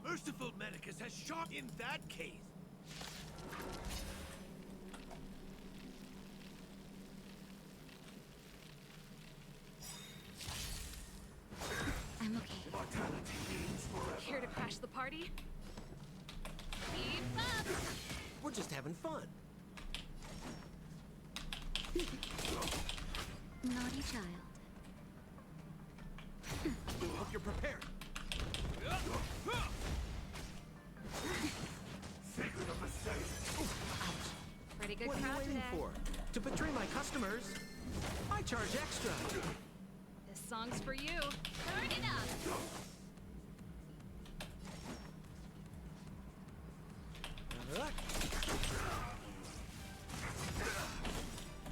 Merciful Medicus has shot in that case. I'm okay. Here to crash the party? Keep up. We're just having fun. Naughty child. Hope you're prepared. Pretty good What are you crowd waiting today. for? To betray my customers, I charge extra. This song's for you. Turn it up.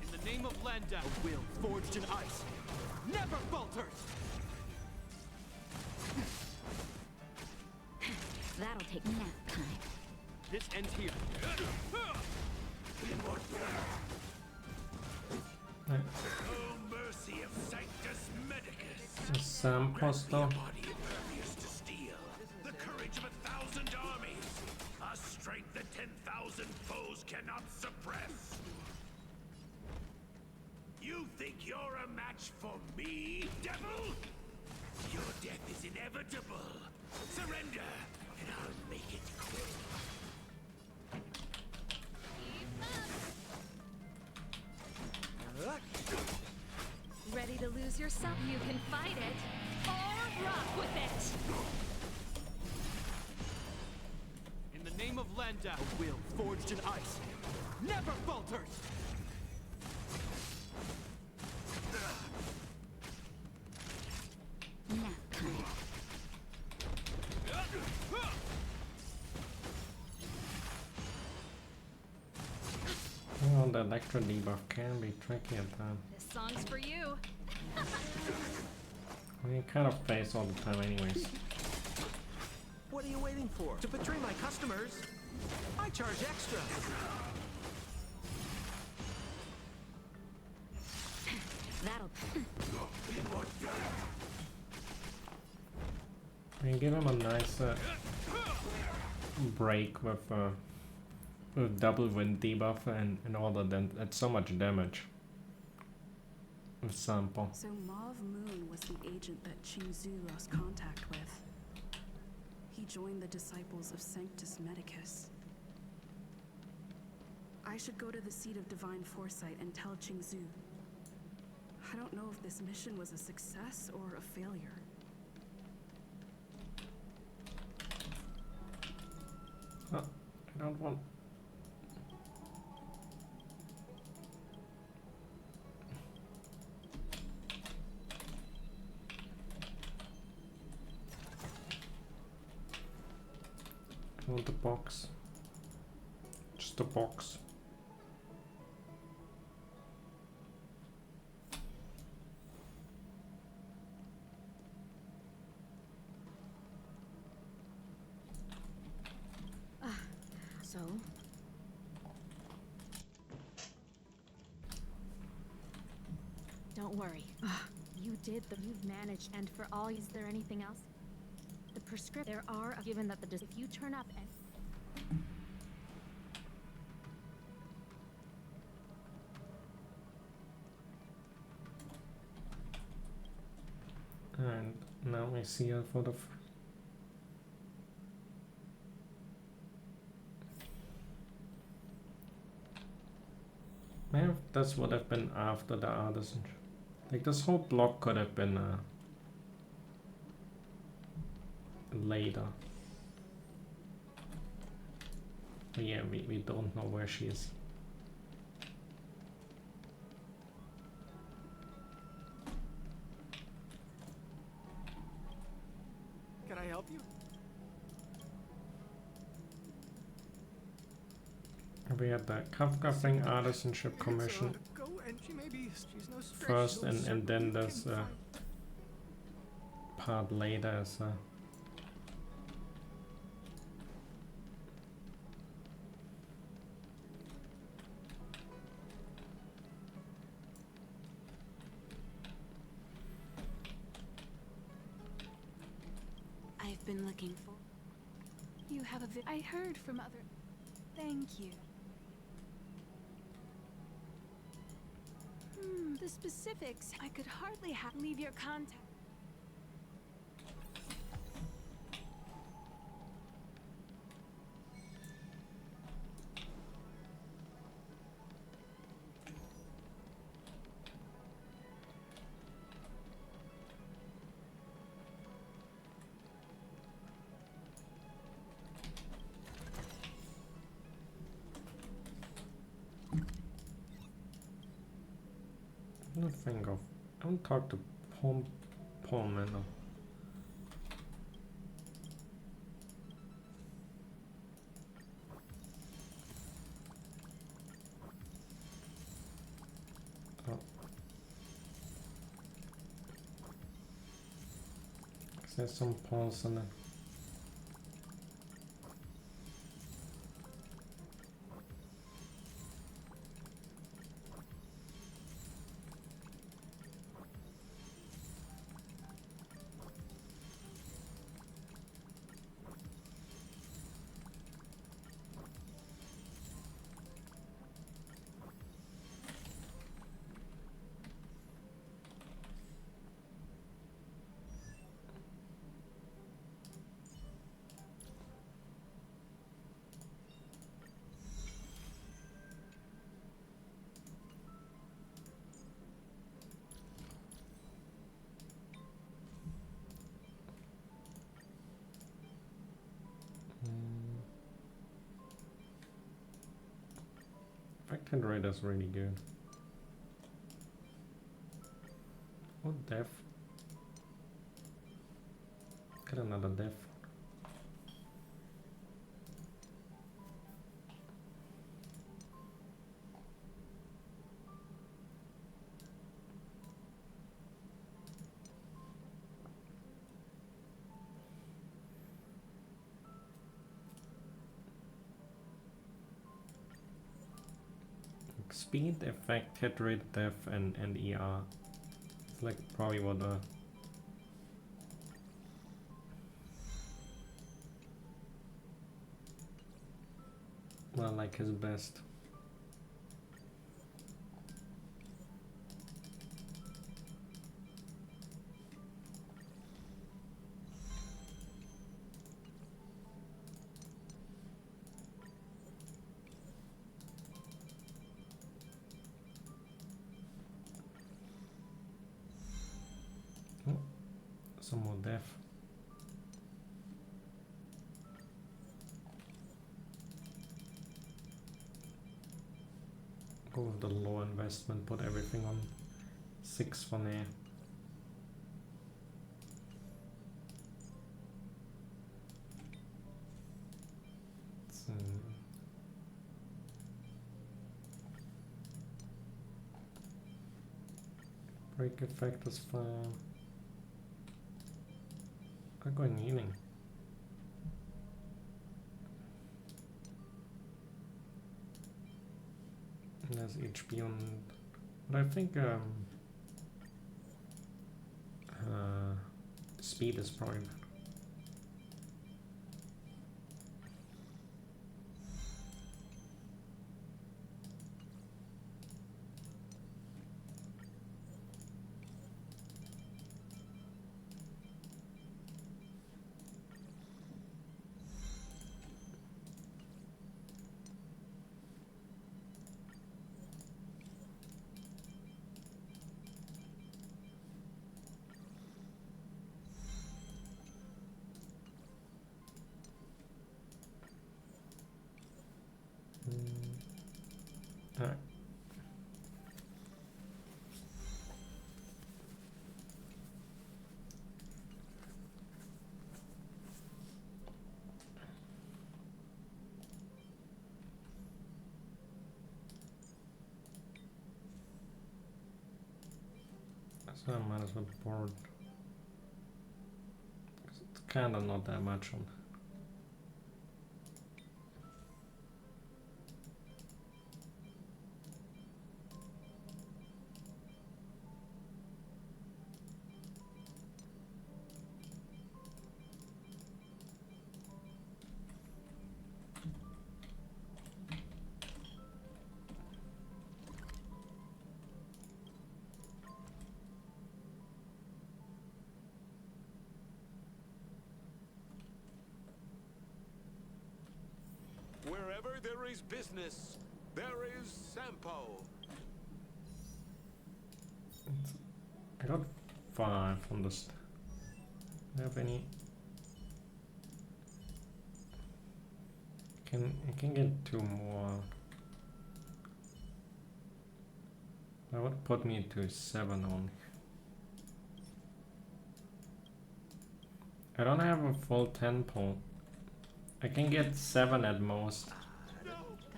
In the name of Lenda, a will forged in ice never falters. That'll take nap time. This ends here. Oh, mercy of Sanctus Medicus. Sam Costa. Body impervious to steel. The courage of 1,000 armies. A strength that 10,000 foes cannot suppress. You think you're a match for me, devil? Your death is inevitable. Surrender, and I'll make it quick. Ready to lose yourself? You can fight it or rock with it. In the name of Lenda, a will forged in ice never falters. Nap time. Well, the electro debuff can be tricky at times. This song's for you. I mean, it kind of plays all the time anyways. What are you waiting for? To betray my customers? I charge extra. That'll. We give him a nice break with double wind debuff and in order then that's so much damage with sample. So Mauve Moon was the agent that Qingzu lost contact with. He joined the disciples of Sanctus Medicus. I should go to the seat of divine foresight and tell Qingzu. I don't know if this mission was a success or a failure. Oh, I don't want. I want the box. Just a box. So? Don't worry. You did the. You've managed, and for all. Is there anything else? The prescript. There are. Given that the. If you turn up and. And now we see her for the. Yeah, that's what I've been after the artisan. Like this whole block could have been later. But yeah, we don't know where she is. Can I help you? We had the Kafka thing artisanship commission Go and she may be. She's no stretch. first, She'll and then certainly there's can find- part later as I've been looking for. You have a I heard from other. Thank you. The specifics. I could hardly leave your contact. I don't think of. I don't talk to Paul Manor. Oh. There's some Pauls in it. Factoid Raider's really good. Oh, death. Get another death. Speed, effect, hit rate, def, and ER. It's like probably what well, like his best. Some more def. Go with the low investment, put everything on 6 for now. Break effect is fine. I go in healing. There's HP on, but I think speed is probably better. Alright. So I might as well board. It's kinda not that much on. Wherever there is business, there is Sampo. I got 5 from this. Do I have any? I can get 2 more. That would put me to 7 only. I don't have a full 10 pole. I can get 7 at most. No,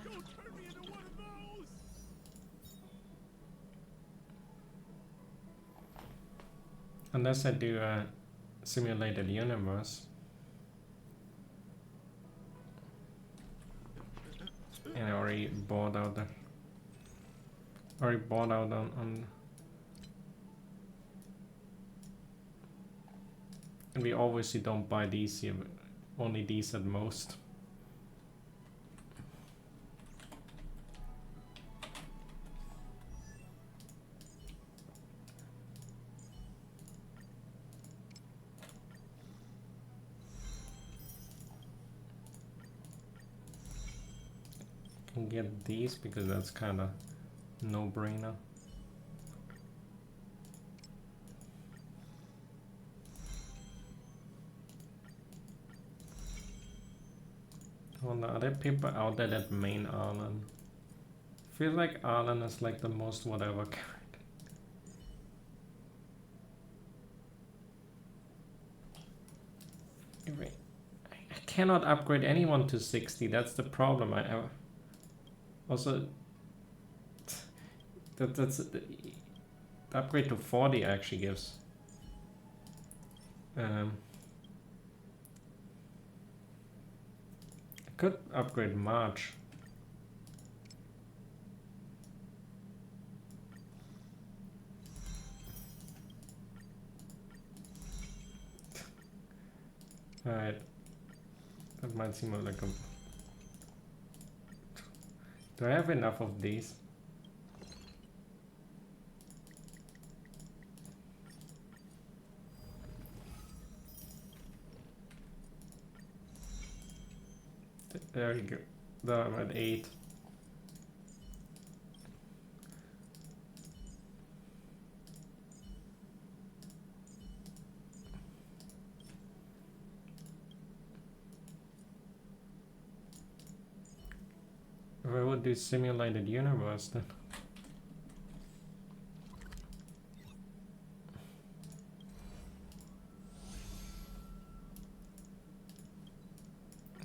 don't turn me into one of those. Unless I do a simulated universe. And I already bought out the on and we obviously don't buy these here, only these at most. Can get these because that's kind of no-brainer. Well, the other people out there that main Arlen. Feel like Arlen is like the most whatever character. Anyway, I cannot upgrade anyone to 60. That's the problem. I also that's the upgrade to 40 actually gives. Could upgrade March. Alright. That might seem like a... Do I have enough of these? There you go. There, I'm at 8. Where would do simulated universe then?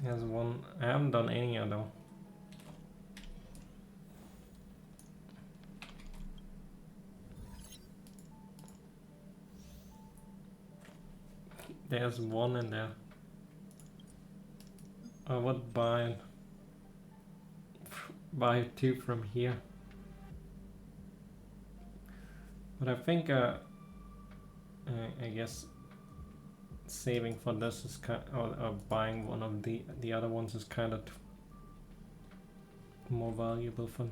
There's one. I haven't done any other. There's one in there. I would buy 2 from here. But I think I guess saving for this is kind or buying one of the other ones is kind of more valuable for me.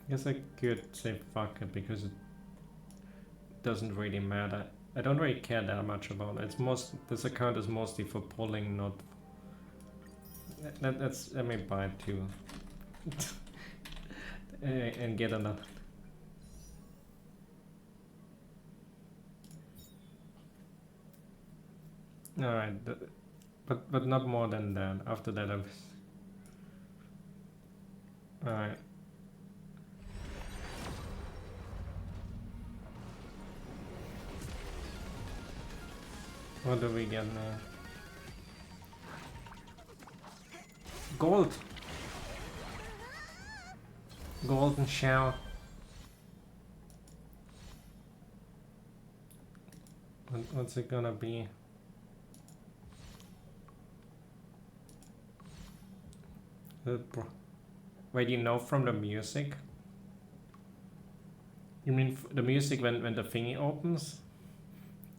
I guess I could say fuck it because it doesn't really matter. I don't really care that much about it. This account is mostly for pulling, not. Let me buy 2 and get another. All right, but not more than that. After that, all right. What do we get now? Gold! Golden shower. What's it gonna be? Wait, you know from the music? You mean the music when the thingy opens?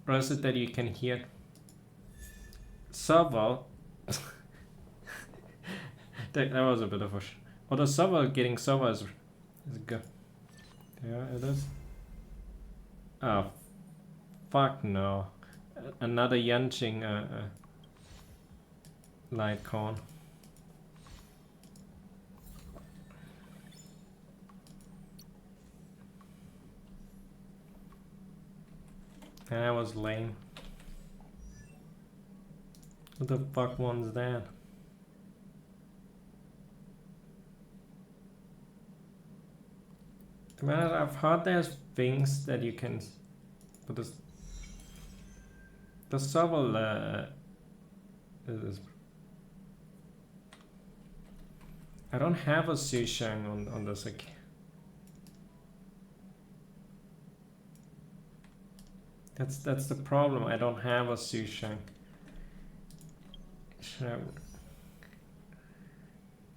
Or is it that you can hear server? that was a bit of a oh, the server getting server is good. Yeah, it is. Oh, fuck no. Another Yanqing Litecoin. That was lame. What the fuck one's that? To be honest, I've heard there's things that you can, but the server is. I don't have a Sushang on this account. That's the problem. I don't have a Sushang.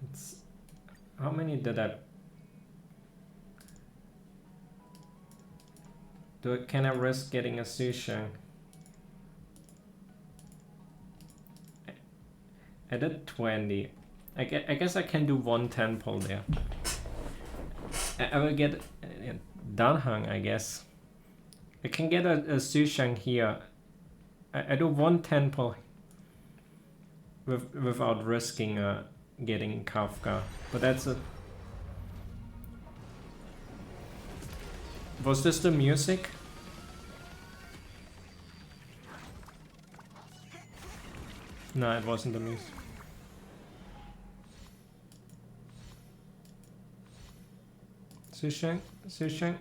It's how many did I? Can I risk getting a Sushang? I did 20. I guess I can do 1 temple there. I will get Danhang, I guess. I can get a Sushang here. I do 1 temple without risking getting Kafka. But that's a... Was this the music? No, it wasn't the music. Sushang, Sushang,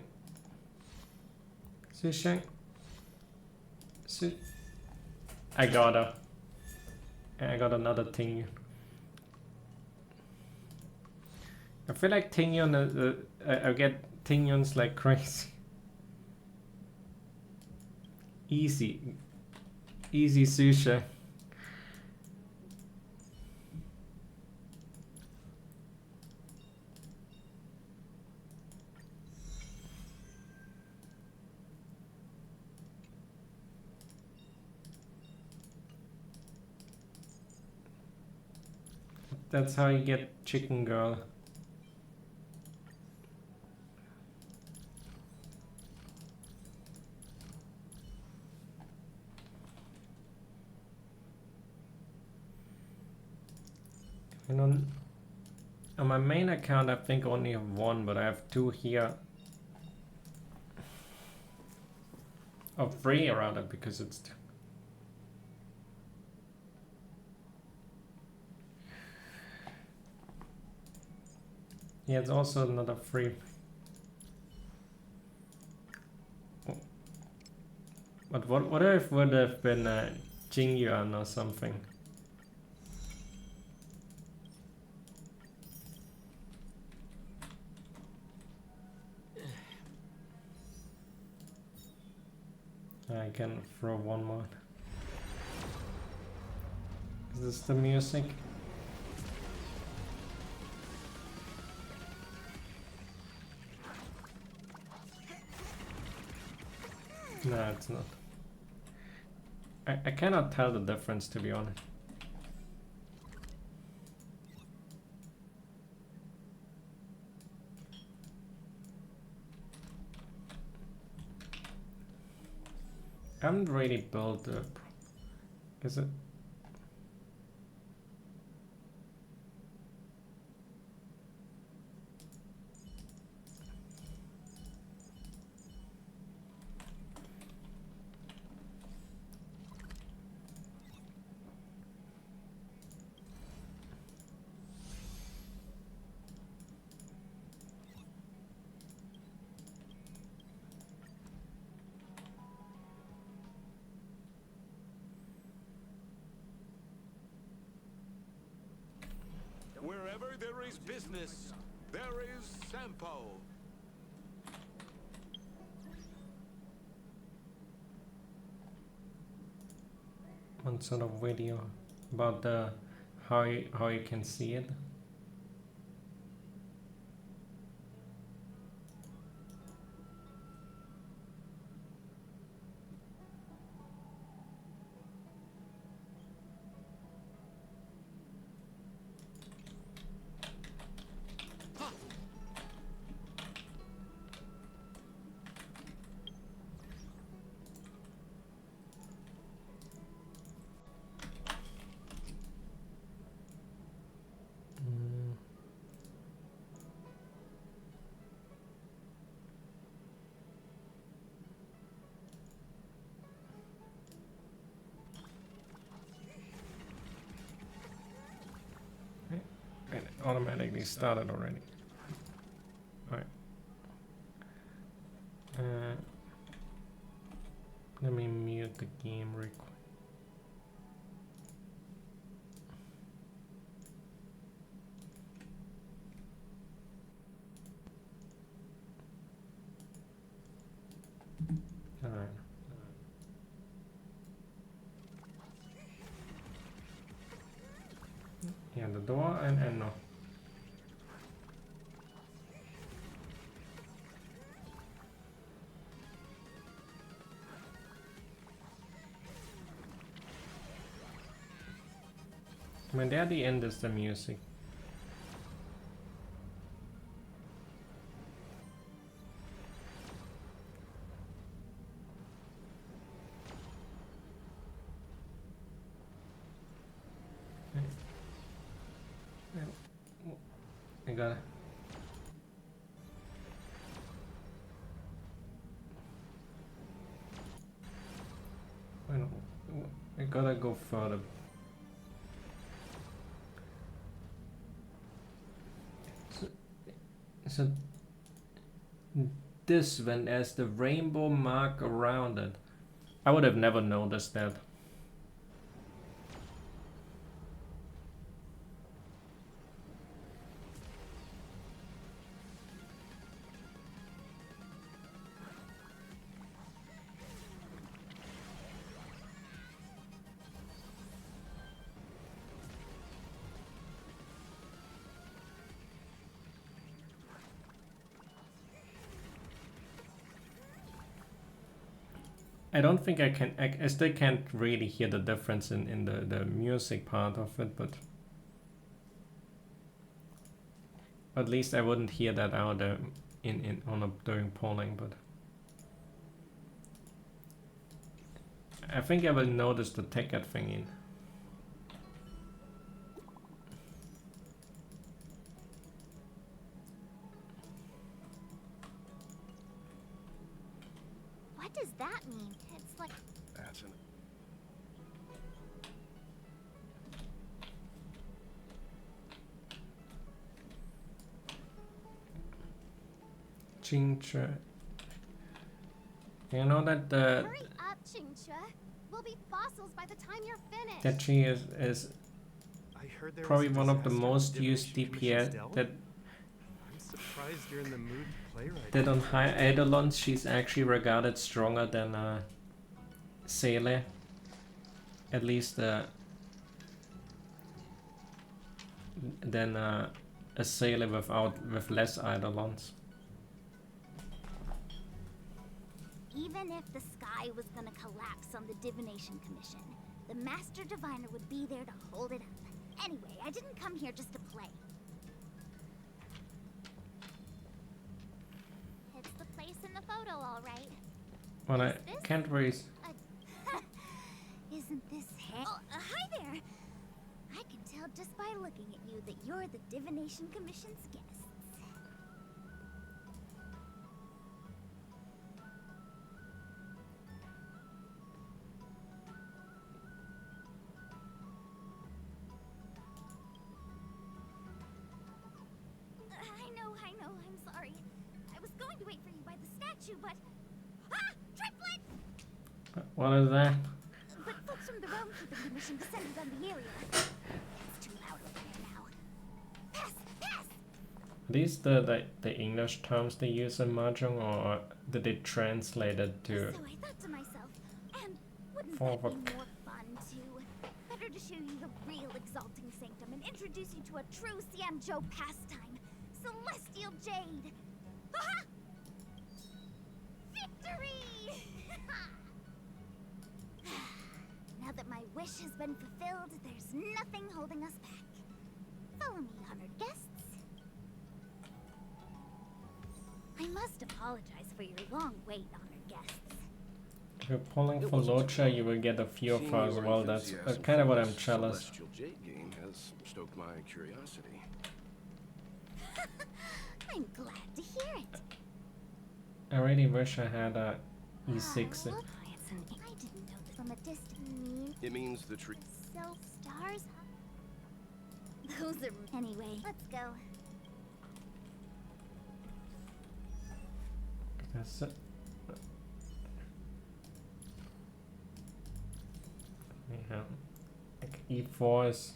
Sushang, I got another Tingyun. I feel like Tingyun, I get Tingyuns like crazy. Easy. Easy sushi. That's how you get chicken girl. You know, on my main account I think I only have one, but I have two here. Or three rather, because it's... Yeah, it's also another free. But what if it would have been Jingyuan or something? I can throw one more. Is this the music? No, it's not. I cannot tell the difference, to be honest. I haven't really built a... Is it? Wherever there is business, there is Sampo. One sort of video about the how you can see it. It automatically started already. Alright. Let me mute the game real quick. Alright. Yeah, the door and no. I mean, there at the end is the music. I got it. I gotta go further. So this one has the rainbow mark around it. I would have never noticed that. I don't think I can. I still can't really hear the difference in the music part of it, but at least I wouldn't hear that out during polling. But I think I will notice the ticket thing in. What does that mean? It's like... That's an... Chingcha. You know that Hurry up, Chingcha. We'll be fossils by the time you're finished. that she is I heard there probably was a one of the disaster most in used Divination Commission DPS Stella? that I'm surprised you're in the mood to play right that now. on high Eidolons she's actually regarded stronger than Sele. At least than a Sele with less Eidolons. Even if the sky was gonna collapse on the Divination Commission, the Master Diviner would be there to hold it up. Anyway, I didn't come here just to play. It's the place in the photo, all right. Well, I can't really. Isn't this Oh, hi there! I can tell just by looking at you that you're the Divination Commission's guests. I know, I'm sorry. I was going to wait for you by the statue, but... Ah! Triplet! What is that? But folks from the Realm Keeping Commission descended on the area. It's too loud over there now. Pass! Pass! Are these the English terms they use in Mahjong, or did they translate it to? So I thought to myself, and wouldn't forward? that be more fun too? Better to show you the real Exalting Sanctum and introduce you to a true Xianzhou pastime, Celestial Jade. Aha! Victory! Now that my wish has been fulfilled, there's nothing holding us back. Follow me, honored guests. I must apologize for your long wait, honored guests. If you're pulling for Locha, you will get a few of her as well. That's kind of what I'm jealous. Celestial Jade game has stoked my curiosity. I'm glad to hear it. I really wish I had a E6. I didn't know that from a distance. It means the tree. So stars? Those are... Anyway, let's go. That's it. Yeah. Like E4 is.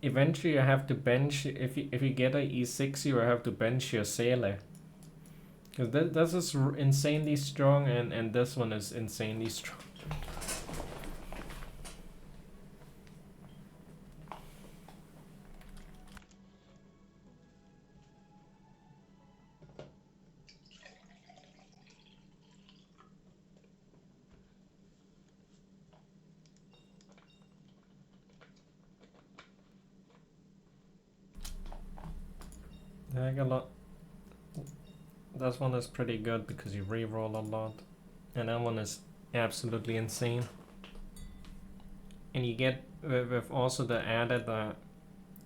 Eventually, you have to bench. If you get a E6, you will have to bench your Sele. Because this is insanely strong, and this one is insanely strong. I got a lot. This one is pretty good because you reroll a lot, and that one is absolutely insane. And you get with also the added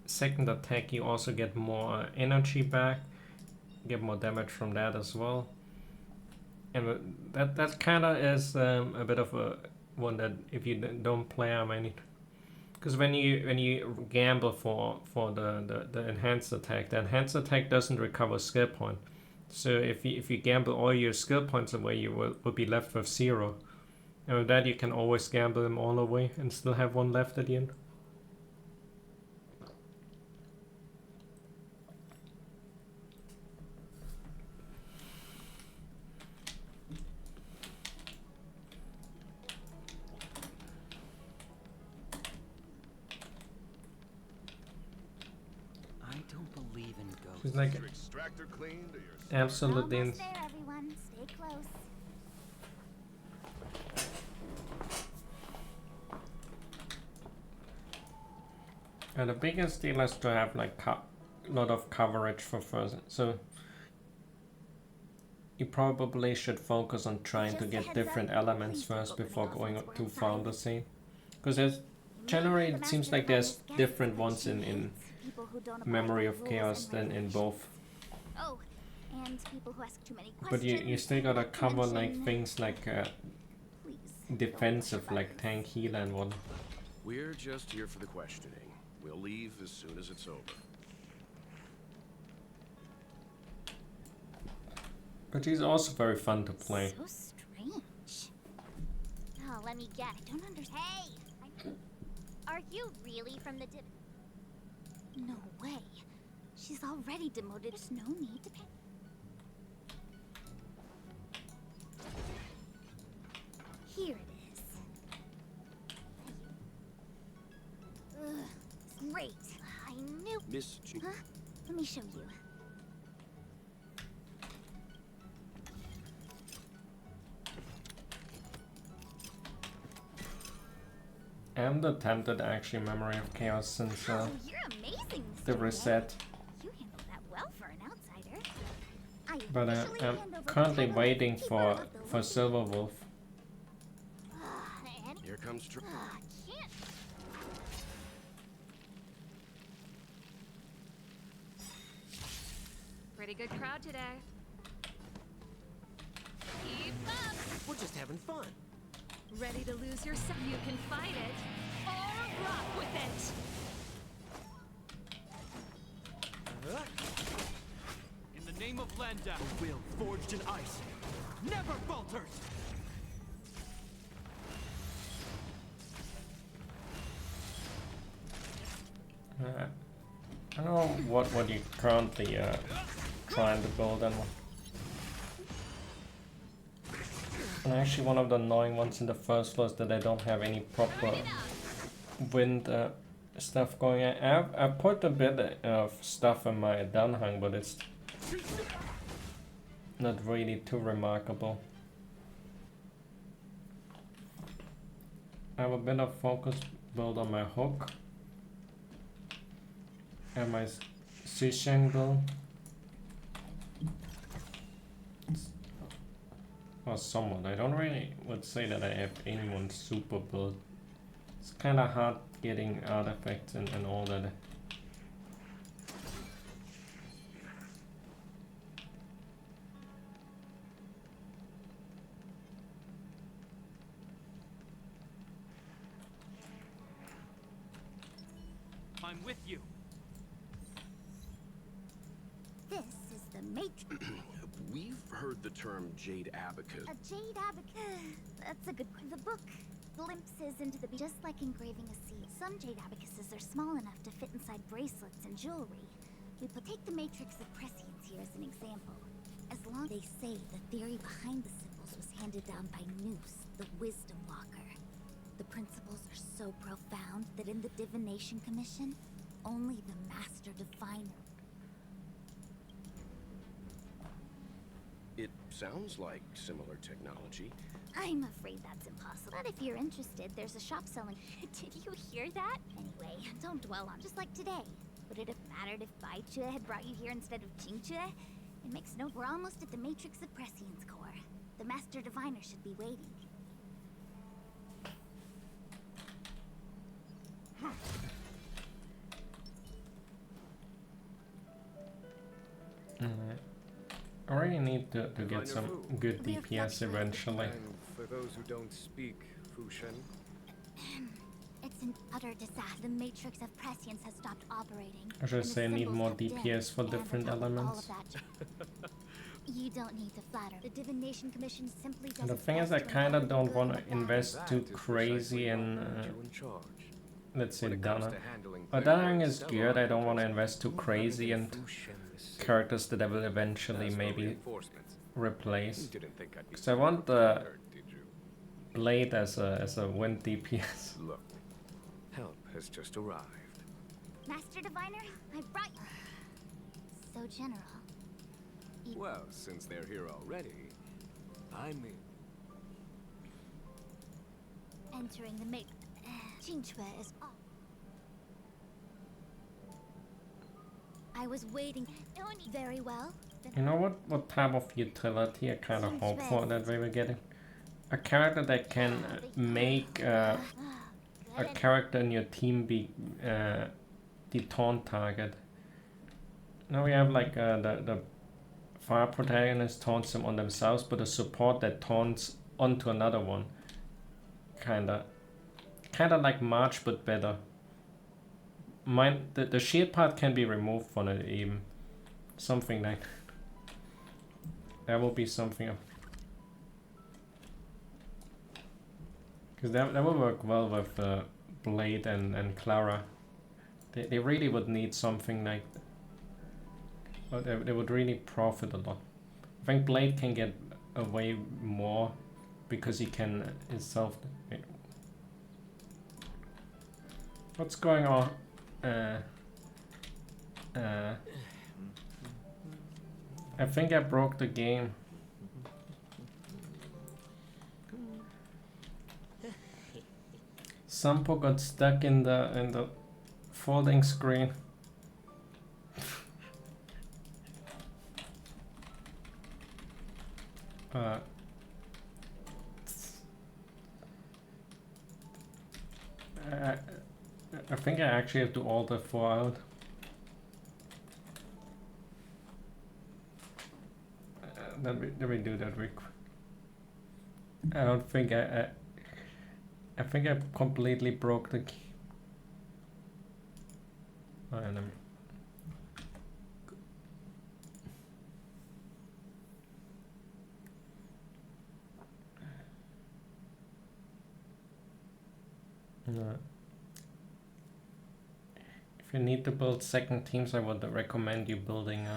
second attack, you also get more energy back, get more damage from that as well. And that kind of is a bit of a one that if you don't play many. Because when you gamble for the enhanced attack, the enhanced attack doesn't recover skill point. So if you gamble all your skill points away, you will be left with 0. And with that, you can always gamble them all away and still have one left at the end. She's like absolutely Almost there, everyone. Stay close. And the biggest deal is to have like a lot of coverage for first. So you probably should focus on trying to get different elements first before going to fantasy. Because there's generally it seems like there's different ones in Memory of Chaos than in both. Oh, and people who ask too many But questions. you still gotta not to cover like mention- things like defensive, like tank, heal, and one. We're just here for the questioning. We'll leave as soon as it's over. But he's also very fun to play. So strange. Oh, let me guess. I don't understand. Hey! Are you really from the No way. She's already demoted. There's no need to pay. Here it is. Ugh, great. I knew. Miss G. Huh? Let me show you. I'm tempted actually Memory of Chaos since Oh, you're amazing, the Mr. reset. You handled that well for an outsider. I But officially I'm hand over currently the title waiting of Keeper for of the Silver Wolf. And Here comes Tr- can't. Pretty good crowd today. Keep up. We're just having fun. Ready to lose yourself? You can fight it or rock with it. In the name of Lenda, a will forged in ice never falters. I don't know what you're currently trying to build and actually one of the annoying ones in the first floor is that I don't have any proper wind stuff going on. I've put a bit of stuff in my Dunhang, but it's not really too remarkable. I have a bit of focus build on my hook and my Xisheng build. Or somewhat. I don't really would say that I have anyone super build. It's kind of hard getting artifacts and all that. I'm with you. This is the matrix. We've heard the term Jade Abacus. A jade abacus. That's a good. The book glimpses into the just like engraving a seed. Some jade abacuses are small enough to fit inside bracelets and jewelry. Take the matrix of prescience here as an example. As long as they say the theory behind the symbols was handed down by Noose, the Wisdom Walker. The principles are so profound that in the Divination Commission, only the Master Diviner. It sounds like similar technology. I'm afraid that's impossible. But if you're interested, there's a shop selling. Did you hear that? Anyway, don't dwell on. Just like today. Would it have mattered if Baichue had brought you here instead of Qingchue? It makes no. We're almost at the Matrix of Prescience core. The Master Diviner should be waiting. I really need to get some good DPS eventually. And for those who don't speak Fushen, It's an utter disaster. The Matrix of Prescience has stopped operating. I should and the say I need symbols more have dimmed, DPS for and different on top of all elements. of that, you don't need to flatter. The Divination Commission simply And does the its thing is, best I to kind of embody don't good want in to the bad. invest That too is crazy precisely in, why I put you in charge. let's say, When it comes Dana. to handling But Claymore Dana and is good, I don't want to invest too you haven't crazy given and Fushen the same. characters that I will eventually As for maybe reinforcements, replace. you didn't think I'd be Because I want the Blade as a wind DPS. Look, help has just arrived. Master Diviner, I brought you. So general. Well, since they're here already, I mean, Entering the make. Qingque is off. I was waiting. Very well. You know what type of utility I kind of hope for that we were getting? A character that can make a character in your team be the taunt target. Now we have like the fire protagonist taunts them on themselves, but a support that taunts onto another one. Kinda like March, but better. The shield part can be removed from it even. Something like that will be something. Because that will work well with Blade and Clara. They really would need something like that. But they would really profit a lot. I think Blade can get away more because he can himself. What's going on? I think I broke the game. Sampo got stuck in the folding screen. I think I actually have to alter 4 out. Let me do that real quick. I don't think I think I completely broke the key. Alright, let me. If you need to build second teams, I would recommend you building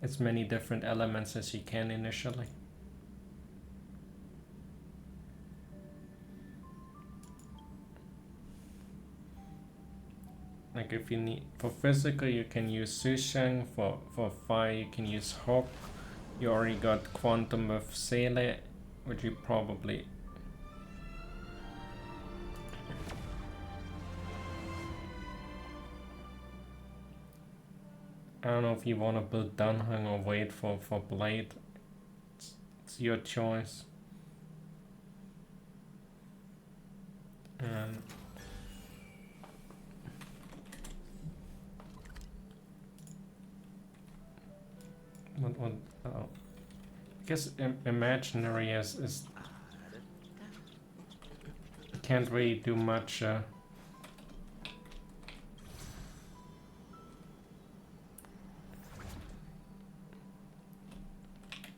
as many different elements as you can initially. Like if you need for physical, you can use Sushang. For fire, you can use Hawk. You already got Quantum with Sele, which you probably. I don't know if you want to build Dunhung or wait for Blade. It's your choice. I guess imaginary is can't really do much.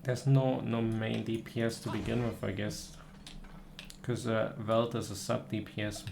There's no main DPS to begin with, I guess, because Veld is a sub DPS.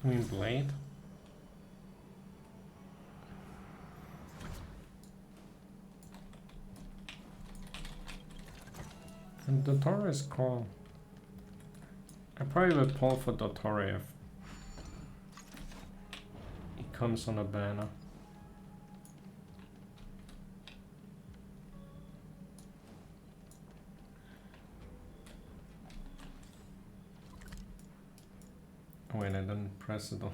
I mean Blade? And Dottore is cool. I probably would pull for Dottore if he comes on a banner. Oh wait, I didn't press it on.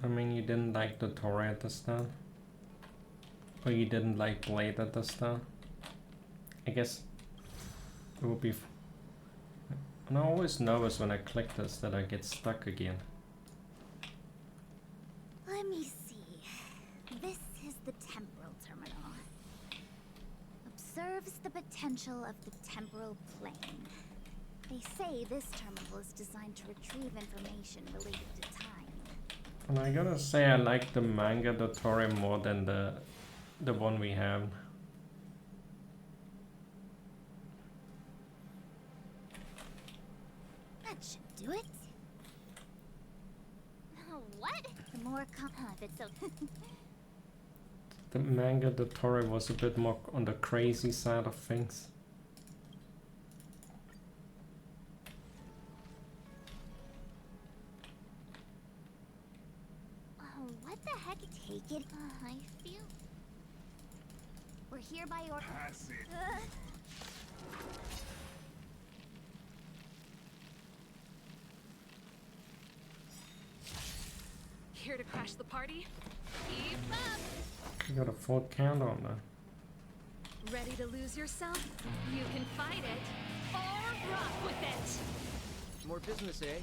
I mean, you didn't like the Torah at the start? Or you didn't like Blade at the start? I guess it would be... And I'm always nervous when I click this that I get stuck again. Let me see. Gives the potential of the temporal plane. They say this terminal is designed to retrieve information related to time. And I gotta say I like the manga Dottore more than the one we have. That should do it. What? The more if it's so. The manga Dottore was a bit more on the crazy side of things. What the heck? Take it. I feel. We're here by order. Pass it. Here to crash the party? Keep up! You got a full count on that. Ready to lose yourself? You can fight it, or rock with it! More business, eh?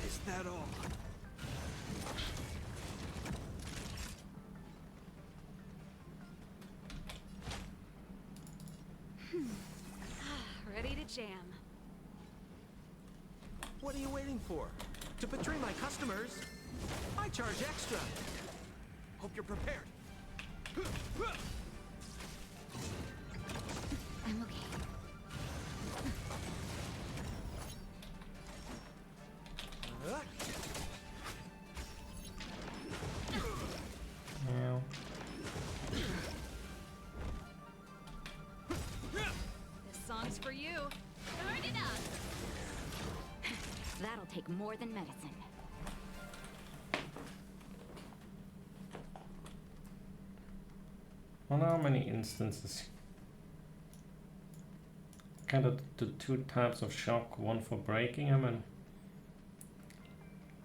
Is that all? Ready to jam. What are you waiting for? To betray my customers? I charge extra. Hope you're prepared. I'm okay. Well, This song's for you. Turn it up. That'll take more than medicine. I wonder how many instances. Kind of the two types of shock, one for breaking them, and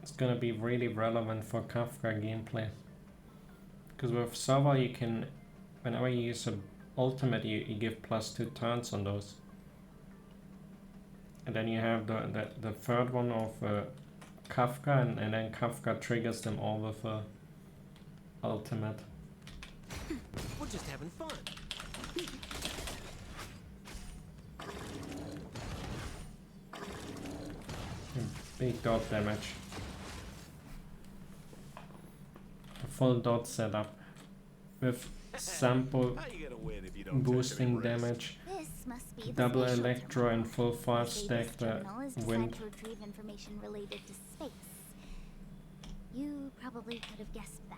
it's gonna be really relevant for Kafka gameplay. Because with Sava you can, whenever you use a ultimate, you give +2 turns on those. And then you have the third one of Kafka, and then Kafka triggers them all with ultimate. We're just having fun. Big dot damage. A full dot setup with sample How you gonna win if you don't boosting damage, This must be the double spatial electro terminal. and full 5 They say stack this the terminal is designed wind. to retrieve information related to space. You probably could have guessed that.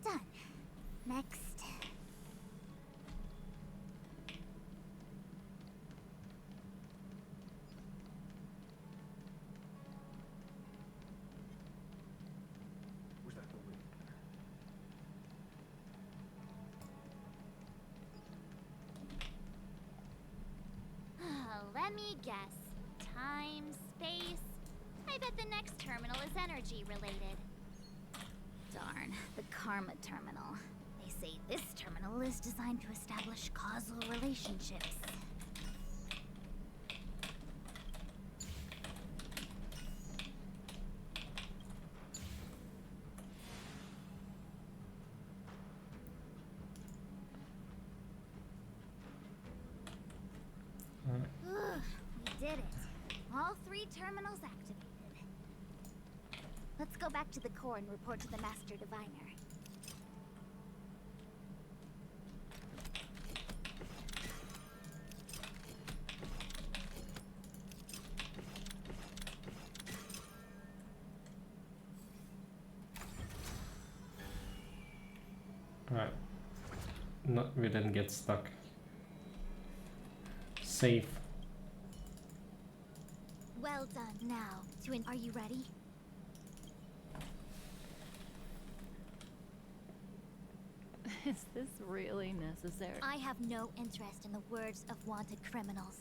Done. Next. Where's that going? Let me guess. Time, space. I bet the next terminal is energy related. Darn, the Karma terminal. They say this terminal is designed to establish causal relationships. We did it. All 3 terminals activated. Let's go back to the core and report to the Master Diviner. Alright. No, we didn't get stuck. Safe. Well done. Now, are you ready? Is this really necessary? I have no interest in the words of wanted criminals.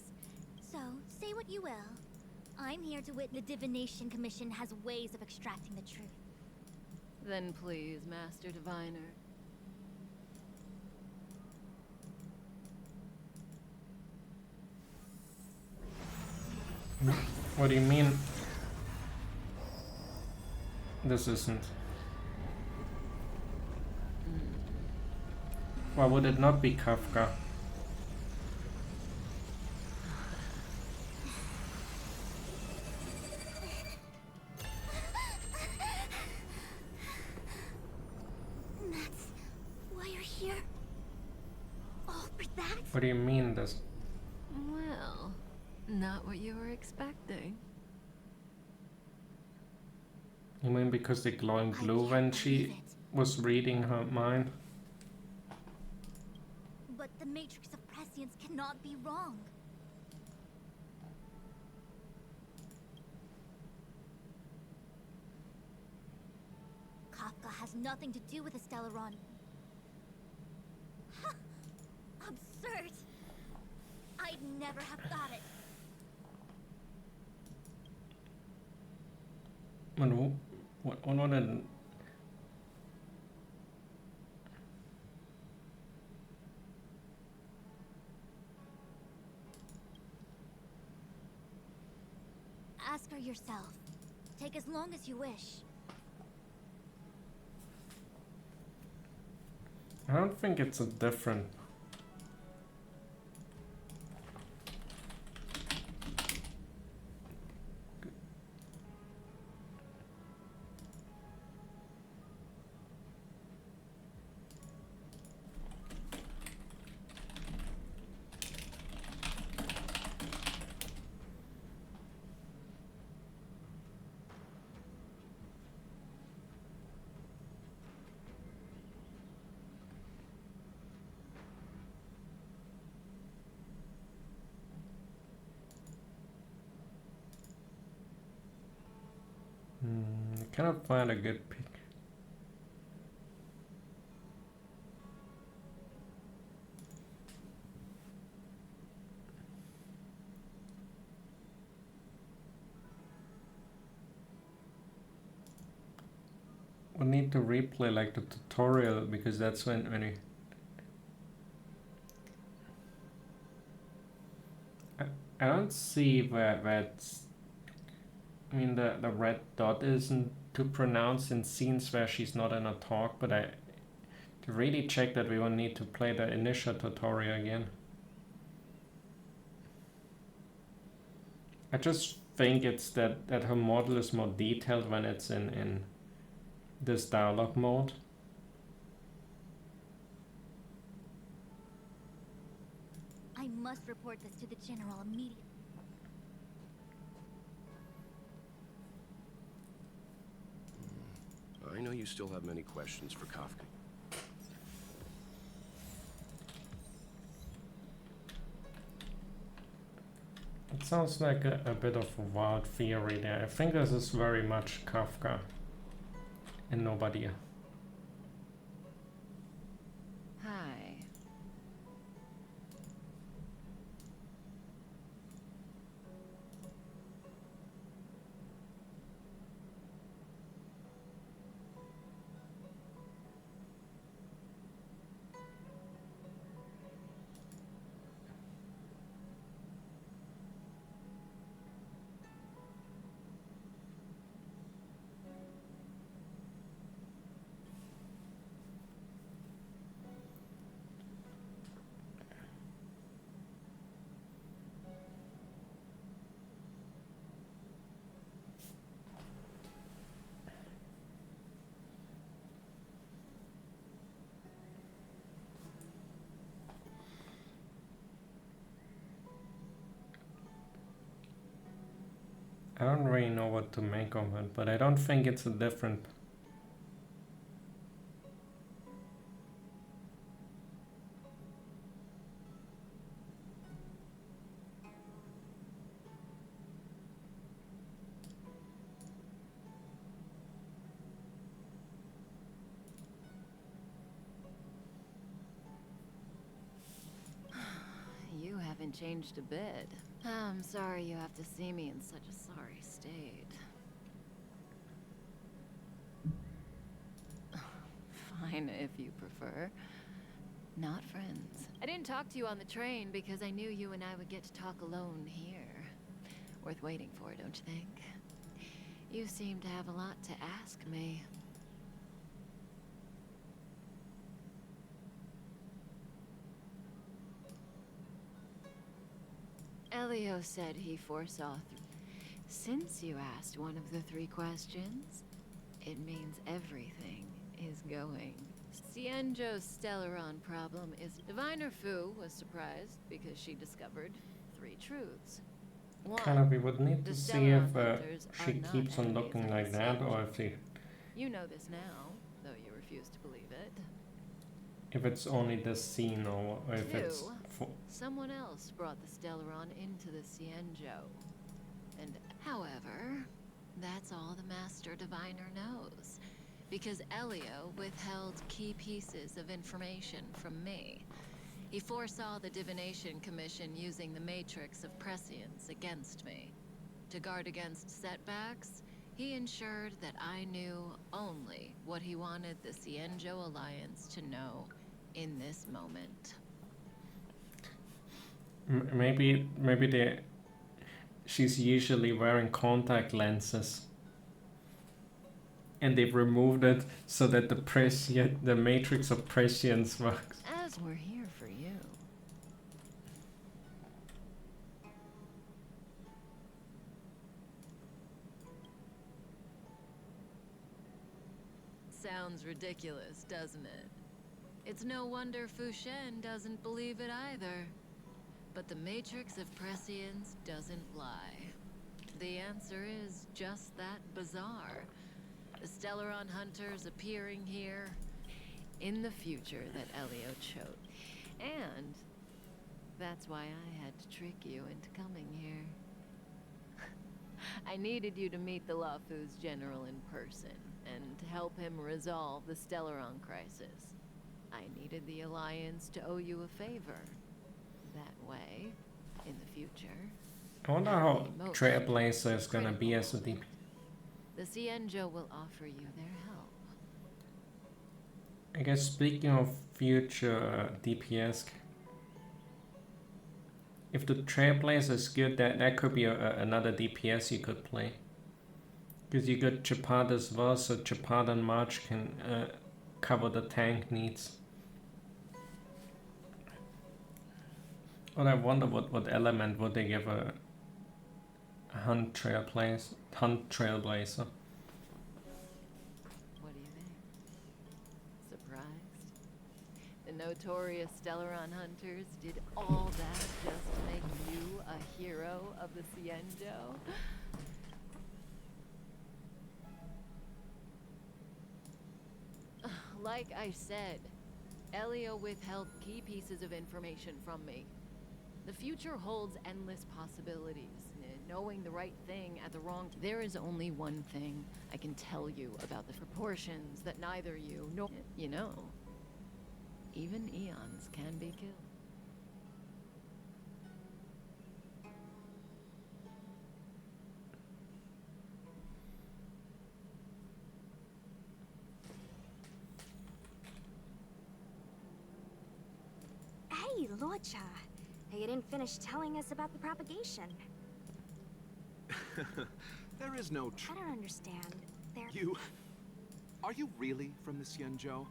So, say what you will. I'm here to witness the Divination Commission has ways of extracting the truth. Then please, Master Diviner. What do you mean? This isn't. Why would it not be Kafka? That's why you're here? All for that? What do you mean this? Well, not what you were expecting. You mean because the glowing blue when she was reading her mind? But the Matrix of Prescience cannot be wrong. Kafka has nothing to do with the Stellaron. Absurd! I'd never have thought it. What did... Ask her yourself. Take as long as you wish. I don't think it's a different... I cannot find a good pick. We need to replay like the tutorial because that's when you... I don't see where that's... I mean the red dot isn't too pronounced in scenes where she's not in a talk, but to really check that we will need to play the initial tutorial again. I just think it's that her model is more detailed when it's in this dialogue mode. I must report this to the General immediately. I know you still have many questions for Kafka. It sounds like a bit of a wild theory there. I think this is very much Kafka and nobody. Hi. I don't really know what to make of it, but I don't think it's a different... You haven't changed a bit. I'm sorry you have to see me in such a sorry state. fine if you prefer. Not friends. I didn't talk to you on the train because I knew you and I would get to talk alone here. Worth waiting for, don't you think? You seem to have a lot to ask me. Elio said he foresaw. Since you asked one of the 3 questions, it means everything is going. Cienjo's Stellaron problem is... Diviner Fu was surprised because she discovered 3 truths. Kind of, we would need The to see if Stellaron hunters she are not keeps on enemies looking of like the that, Cienjo. or if she... You know this now, though you refuse to believe it. If it's only this scene, or if 2, it's... someone else brought the Stellaron into the Cienjo. And, however, that's all the Master Diviner knows. Because Elio withheld key pieces of information from me. He foresaw the Divination Commission using the Matrix of Prescience against me. To guard against setbacks, he ensured that I knew only what he wanted the Cienjo Alliance to know in this moment. Maybe she's usually wearing contact lenses. And they've removed it so that the Matrix of Prescience works. As we're here for you. Sounds ridiculous, doesn't it? It's no wonder Fu Shen doesn't believe it either. But the Matrix of Prescience doesn't lie. The answer is just that bizarre. The Stellaron hunters appearing here in the future that Elio chose. And that's why I had to trick you into coming here. I needed you to meet the Lawfu's general in person and to help him resolve the Stellaron crisis. I needed the Alliance to owe you a favor. That way, in the future... I wonder how Trailblazer is gonna be as a DP. The Cienjo will offer you their help. I guess speaking of future DPS, if the Trailblazer is good, that could be another DPS you could play. Because you got Chapada as well, so Chapada and March can cover the tank needs. But I wonder what element would they give a Hunt Trailblazer? What do you think? Surprised? The notorious Stellaron hunters did all that just to make you a hero of the Cienjo? Like I said, Elio withheld key pieces of information from me. The future holds endless possibilities. Knowing the right thing at the wrong time. There is only one thing I can tell you about the proportions that neither you nor... You know, even eons can be killed. Hey, Luocha. You didn't finish telling us about the propagation. There is no I don't understand. Are you really from the Cienjo?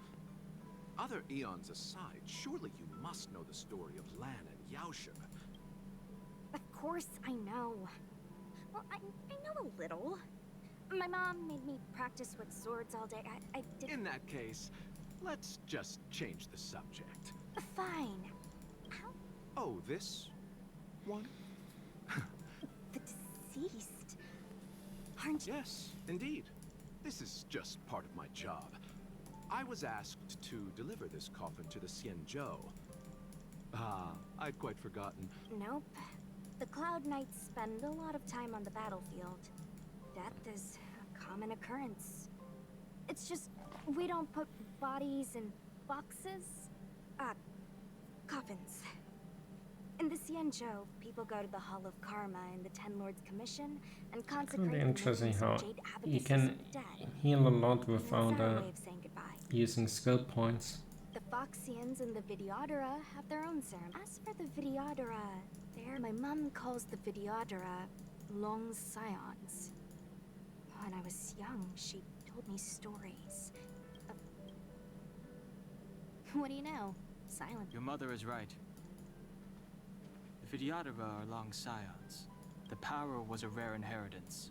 Other eons aside, surely you must know the story of Lan and Yaoshe. Of course I know. Well, I know a little. My mom made me practice with swords all day. I did... In that case, let's just change the subject. Fine. How? Oh, this one? The deceased. Aren't you? Yes, indeed. This is just part of my job. I was asked to deliver this coffin to the Cienjo. Ah, I'd quite forgotten. Nope. The Cloud Knights spend a lot of time on the battlefield. Death is a common occurrence. It's just, we don't put bodies in boxes. Coffins. In the Cienjo, people go to the Hall of Karma in the Ten Lords Commission and consecrate Really the interesting names how of Jade you Abacus's can dead. heal a lot without That's our way of saying goodbye. using skill points. The Foxians and the Videodora have their own ceremony. As for the Videodora, my mom calls the Videodora long scions. When I was young, she told me stories of... What do you know? Silent. Your mother is right. The Videodora are long scions. The power was a rare inheritance.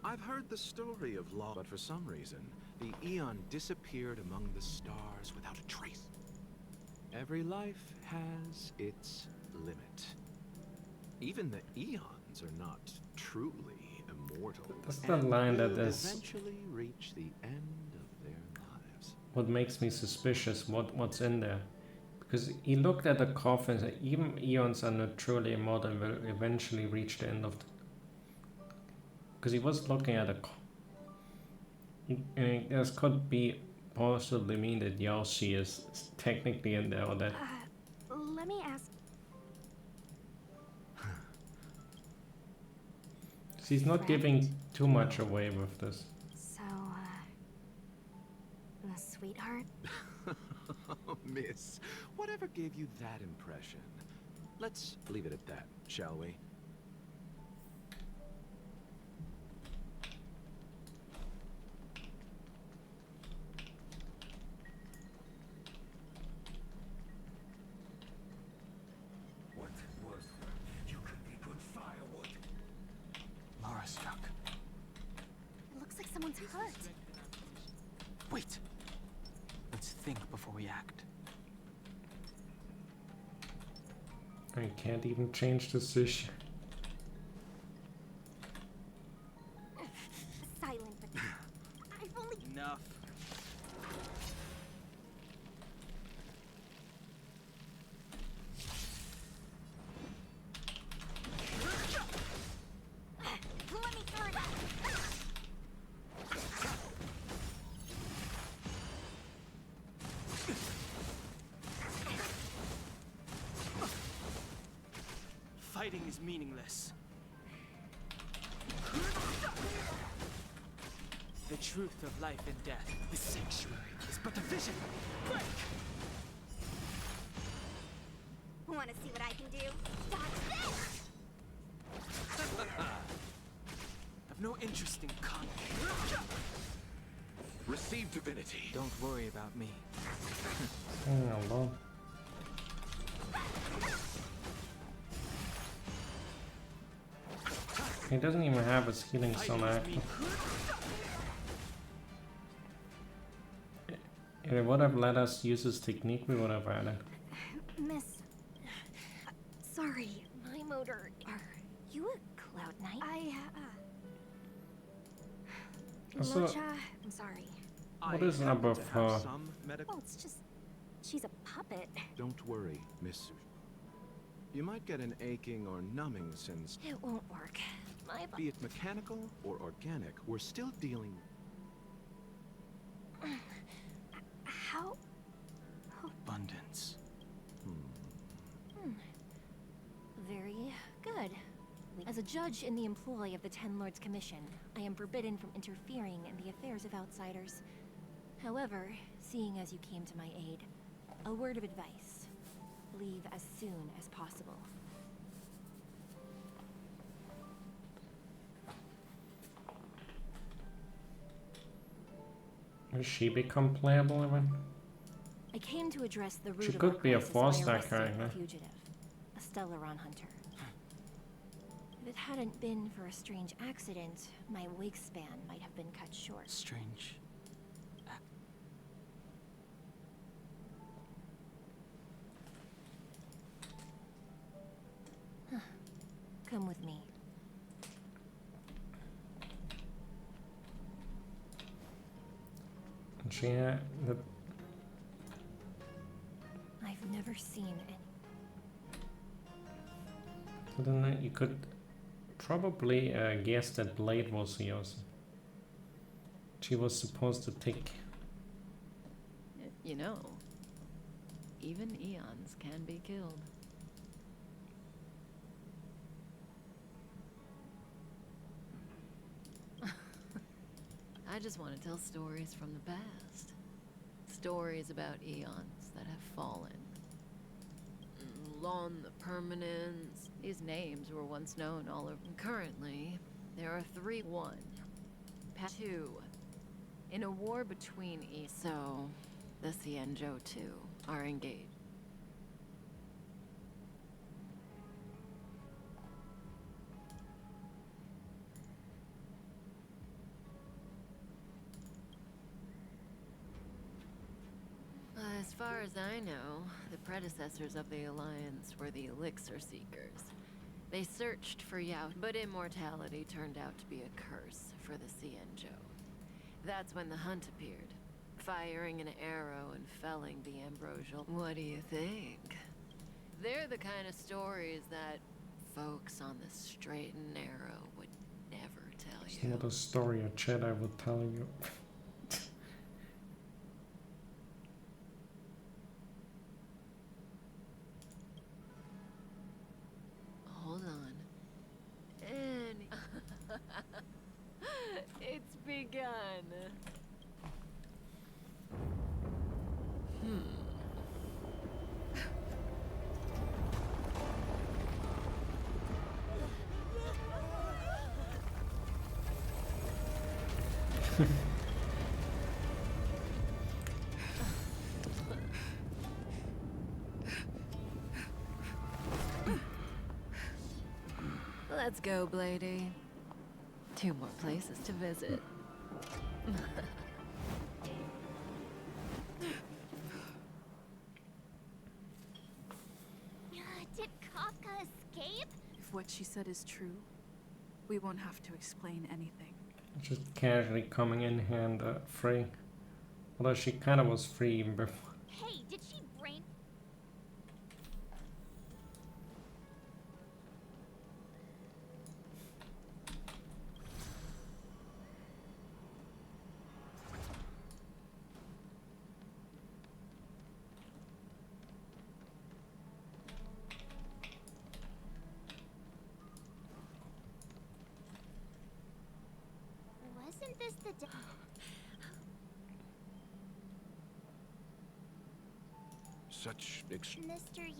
I've heard the story of Law, but for some reason, the Eon disappeared among the stars without a trace. Every life has its limit. Even the Eons are not truly immortal. That's the line that is eventually reach the end of their lives. what makes me suspicious. What's in there? Because he looked at the coffin and said, even Eons are not truly immortal and will eventually reach the end of the... Because he was looking at a... This could be possibly mean that Yoshi is technically in there, or that... Let me ask... She's not giving too much away with this. So, the sweetheart? Miss, whatever gave you that impression? Let's leave it at that, shall we? What was that? You could be good firewood. Laura struck. It looks like someone's hurt. Wait! Let's think before we act. I can't even change the position. Silent, but I've only... Enough. Let me through. Fighting is meaningless. The truth of life and death, the sanctuary, is but a vision. Break! Want to see what I can do? Dodge this! I've no interest in conflict. Receive divinity. Don't worry about me. Hello. He doesn't even have his healing stone active. If it would have let us use his technique, we would have had it. Miss... sorry, my motor... Are you a Cloud Knight? Also, Locha, I'm sorry. what is up with her? Well, it's just... she's a puppet. Don't worry, Miss. You might get an aching or numbing sense. It won't work. Be it mechanical or organic, we're still dealing... How... Abundance. Very good. As a judge in the employ of the Ten Lords Commission, I am forbidden from interfering in the affairs of outsiders. However, seeing as you came to my aid, a word of advice. Leave as soon as possible. Will she become playable even? I came to address the root She of could our be a crisis by four-star arresting character. a fugitive, a Stellaron hunter. If it hadn't been for a strange accident, my wake span might have been cut short. Strange. Come with me. And she had the... I've never seen any. So then you could probably guess that Blade was yours. She was supposed to take... You know, even eons can be killed. I just want to tell stories from the past. stories about eons that have fallen. Lon the Permanence. These names were once known all over. Currently, there are 3. 1. 2. In a war between so the Xianzhou too are engaged. As far as I know, the predecessors of the Alliance were the Elixir Seekers. They searched for Yao, but immortality turned out to be a curse for the Xianzhou. That's when the hunt appeared, firing an arrow and felling the ambrosial. What do you think? They're the kind of stories that folks on the straight and narrow would never tell you. It's not a story a Jedi would tell you. Hold on. And it's begun. Let's go, Blady. 2 more places to visit. Did Kafka escape? If what she said is true, we won't have to explain anything. Just casually coming in here and free. Although she kind of was free even before. Hey, did she brain? Wasn't this the day? Such Mr.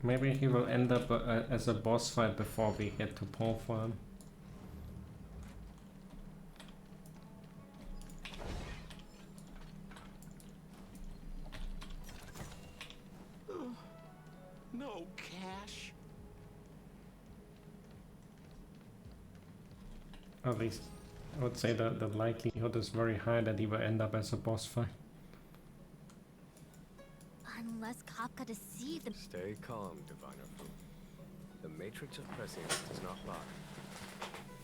Maybe he will end up as a boss fight before we get to pull for him. No cash. At least I would say that the likelihood is very high that he will end up as a boss fight. Unless Kafka deceived them. Stay calm, Diviner Fu. The matrix of prescience does not lie.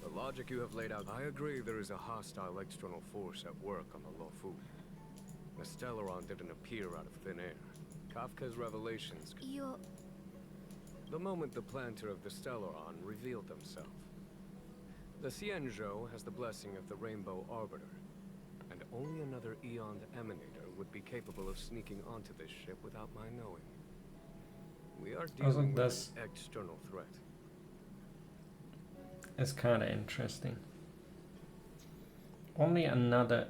The logic you have laid out, I agree there is a hostile external force at work on the Luofu. The Stellaron didn't appear out of thin air. Kafka's revelations... The moment the planter of the Stellaron revealed himself. The Xianzhou has the blessing of the Rainbow Arbiter, and only another Eon Emanator would be capable of sneaking onto this ship without my knowing. We are dealing with an external threat. It's kind of interesting. Only another...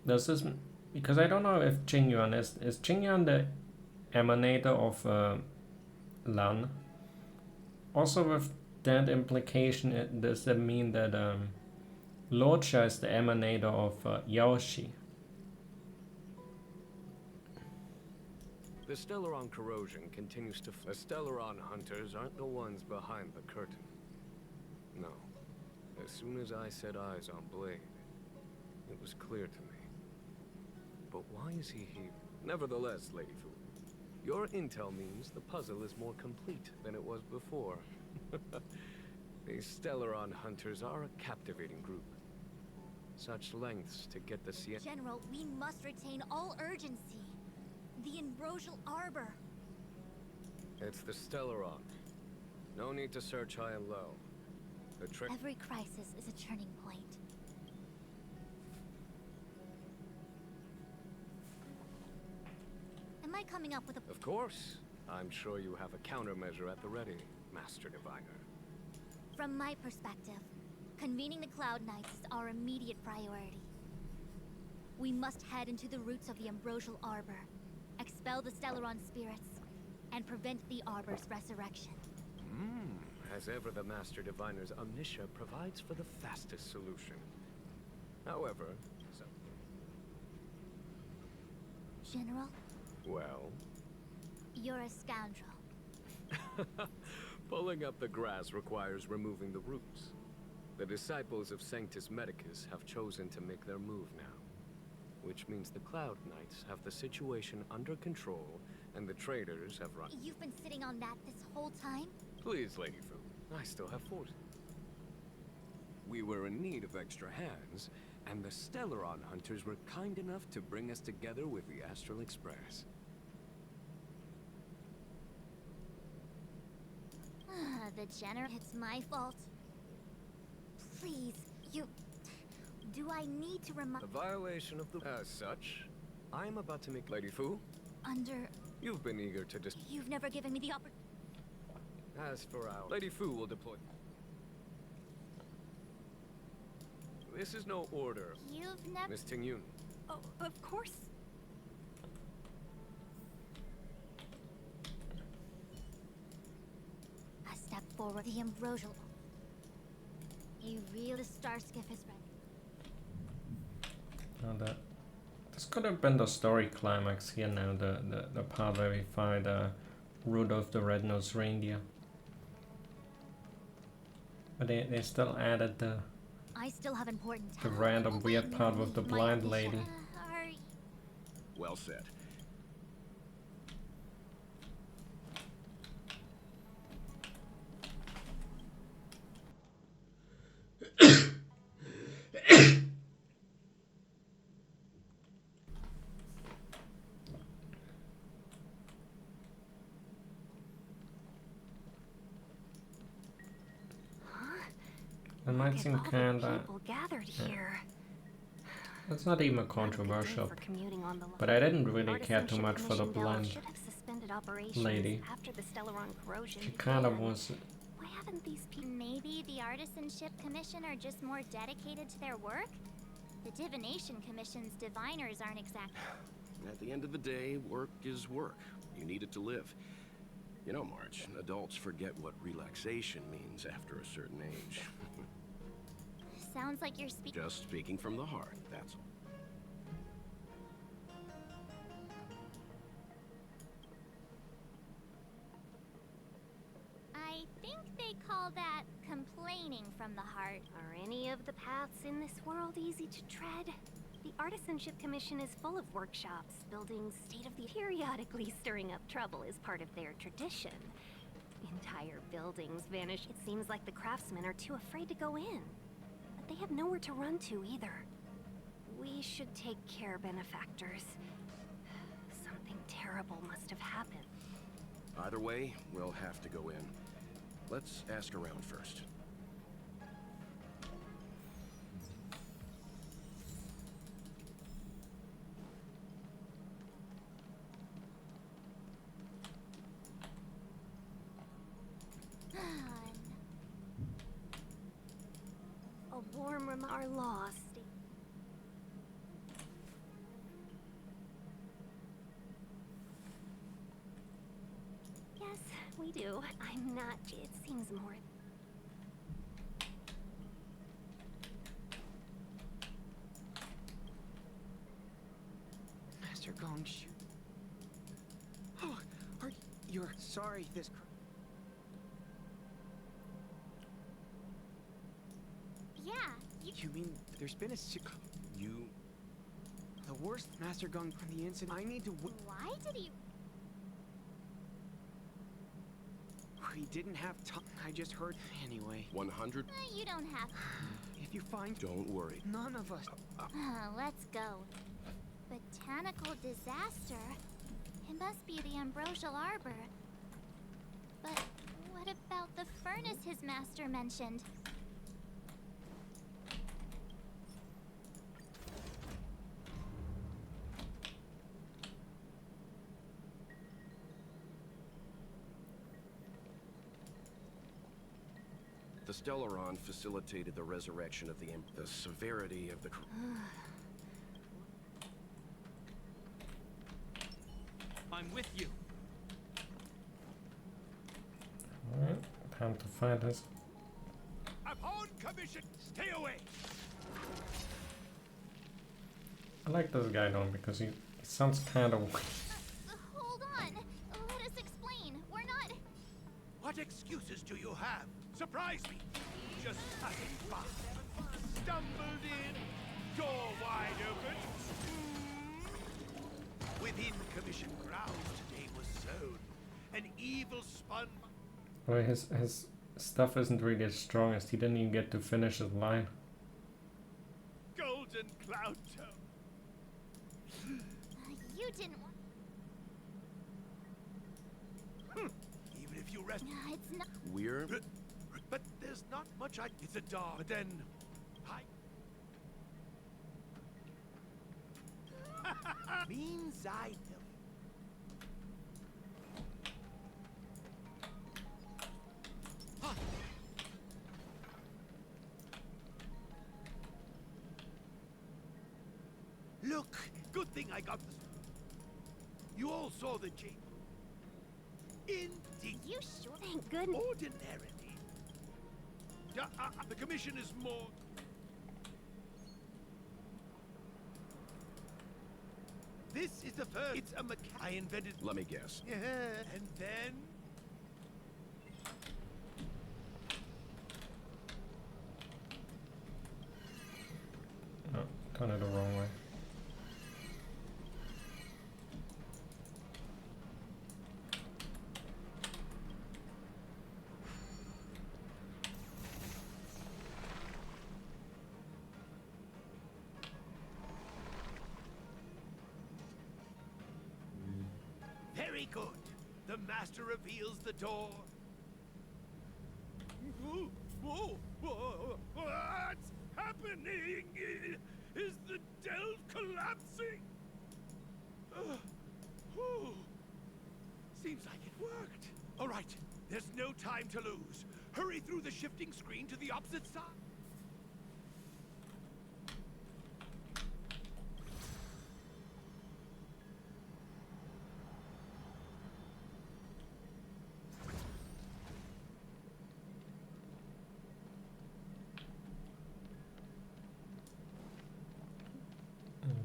Does this... Because I don't know if Jingyuan is Jingyuan the emanator of Lan? Also with that implication, does that mean that Locha is the emanator of Yaoshi? The Stellaron corrosion continues to... The Stellaron hunters aren't the ones behind the curtain. No. As soon as I set eyes on Blade, it was clear to me. But why is he here? Nevertheless, Lady Fu, your intel means the puzzle is more complete than it was before. These Stellaron hunters are a captivating group. Such lengths to get the General, we must retain all urgency. The Ambrosial Arbor. It's the Stellaron. No need to search high and low. Every crisis is a turning point. Am I coming up with a... Of course. I'm sure you have a countermeasure at the ready, Master Diviner. From my perspective, Convening the Cloud Knights is our immediate priority. We must head into the roots of the Ambrosial Arbor, expel the Stellaron spirits, and prevent the Arbor's resurrection. As ever, the Master Diviner's omniscia provides for the fastest solution. However, General, well, you're a scoundrel. pulling up the grass requires removing the roots. The disciples of Sanctus Medicus have chosen to make their move now, which means the Cloud Knights have the situation under control, and the traitors have run. You've been sitting on that this whole time? Please, Lady Fu, I still have force. We were in need of extra hands, and the Stellaron hunters were kind enough to bring us together with the Astral Express. The General, it's my fault. Please, you... Do I need to remind... A violation of the... As such, I am about to make Lady Fu. Under... You've been eager to just... You've never given me the opportunity... As for our... Lady Fu will deploy... This is no order. You've never... Miss Ting-Yun. Oh, of course. A step forward, the Ambrosial. A real star skiff is ready. Now this could have been the story climax here now, the part where we find Rudolph the Red-Nosed Reindeer. But they still added the I still have important random weird part with the blind lady. Well said. It might seem kinda... People gathered here. It's not even controversial, but I didn't really care too much for the blind lady. After the Stellaron corrosion. She kind of was... Why haven't these people... Maybe the Artisanship Commission are just more dedicated to their work? The Divination Commission's diviners aren't exact. At the end of the day, work is work. You need it to live. You know, March, adults forget what relaxation means after a certain age. Sounds like you're speaking... Just speaking from the heart, that's all. I think they call that complaining from the heart. Are any of the paths in this world easy to tread? The Artisanship Commission is full of workshops, building state-of-the-art. Periodically stirring up trouble is part of their tradition. Entire buildings vanish. It seems like the craftsmen are too afraid to go in. But they have nowhere to run to either. We should take care, benefactors. Something terrible must have happened. Either way, we'll have to go in. Let's ask around first. A warm our lost. Yes, we do. I'm not. It seems more. Master Gong. Oh, you're sorry. This. Yeah, You mean there's been a You... The worst Master Gong from the incident. I need to... Why did he... We didn't have time. I just heard... Anyway. 100... You don't have... If you find... Don't worry. None of us... Let's go. Botanical disaster? It must be the Ambrosial Arbor. But what about the furnace his master mentioned? The The Stellaron facilitated the resurrection of the severity of the... I'm with you. Alright, time to fight this. Upon commission, stay away. I like this guy though because he sounds kind of. Hold on. Let us explain. We're not. What excuses do you have? Surprise me. Just passing by. Stumbled in. Door wide open. Within commission grounds today was sown an evil spun. Well, his stuff isn't really as strong as he didn't even get to finish his line. Golden cloud toe. You didn't want. Even if you rest. It's not. We're... But there's not much I... It's a dog. But then... Hi. Means I know. Huh. Look, good thing I got this. You all saw the Jeep. Indeed. You sure? Thank goodness. Ordinarily. The commission is more... This is the first. It's a I invented... Let me guess. Yeah, and then... No, turn it the wrong way. Very good. The master reveals the door. What's happening? Is the delve collapsing? Seems like it worked. All right, there's no time to lose. Hurry through the shifting screen to the opposite side.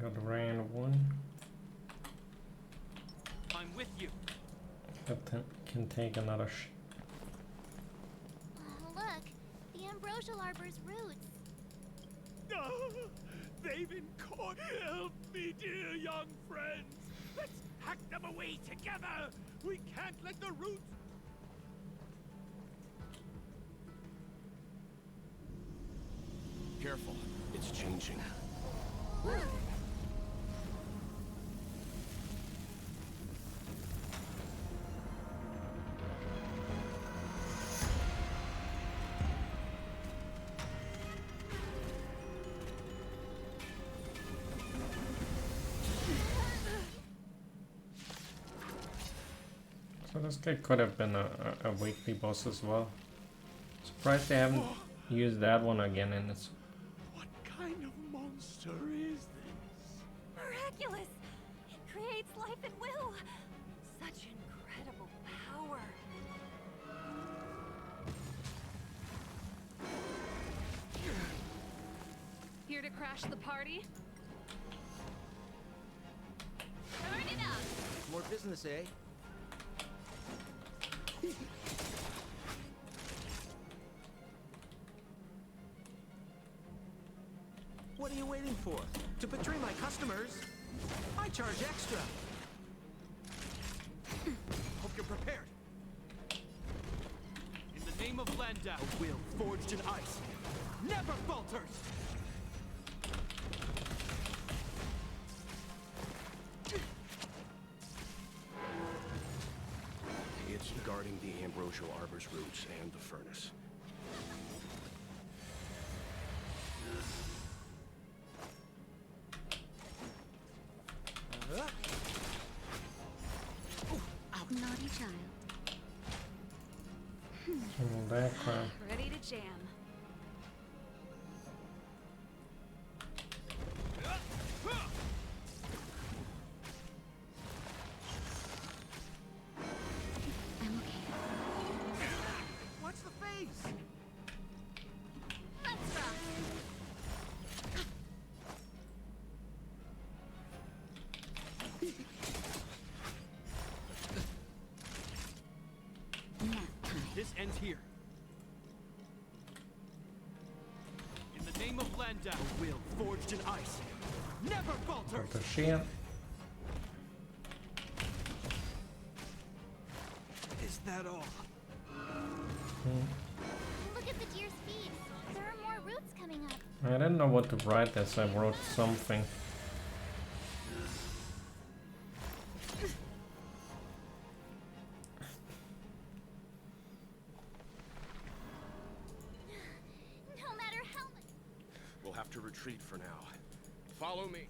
Got the rain of one. I'm with you. Can take another Look, the ambrosial arbor's roots. They've been caught. Help me, dear young friends. Let's hack them away together. We can't let the roots... Careful. It's changing. So this guy could have been a weekly boss as well. Surprised they haven't used that one again in this. What kind of monster is this? Miraculous! It creates life at will! Such incredible power! Here to crash the party? Turn it up. More business, eh? What are you waiting for? To betray my customers? I charge extra. Hope you're prepared. In the name of Landau, a will forged in ice never falters! It's guarding the ambrosial arbor's roots and the furnace. Naughty child. That crap. Ready to a jam. I'm okay. What's the face? Let's rock. This ends here. In the name of Landau, a will forged in ice never falters. The shield. Is that all? Look at the deer's feet. There are more roots coming up. I didn't know what to write this. I wrote something. No matter how much. We'll have to retreat for now. Follow me.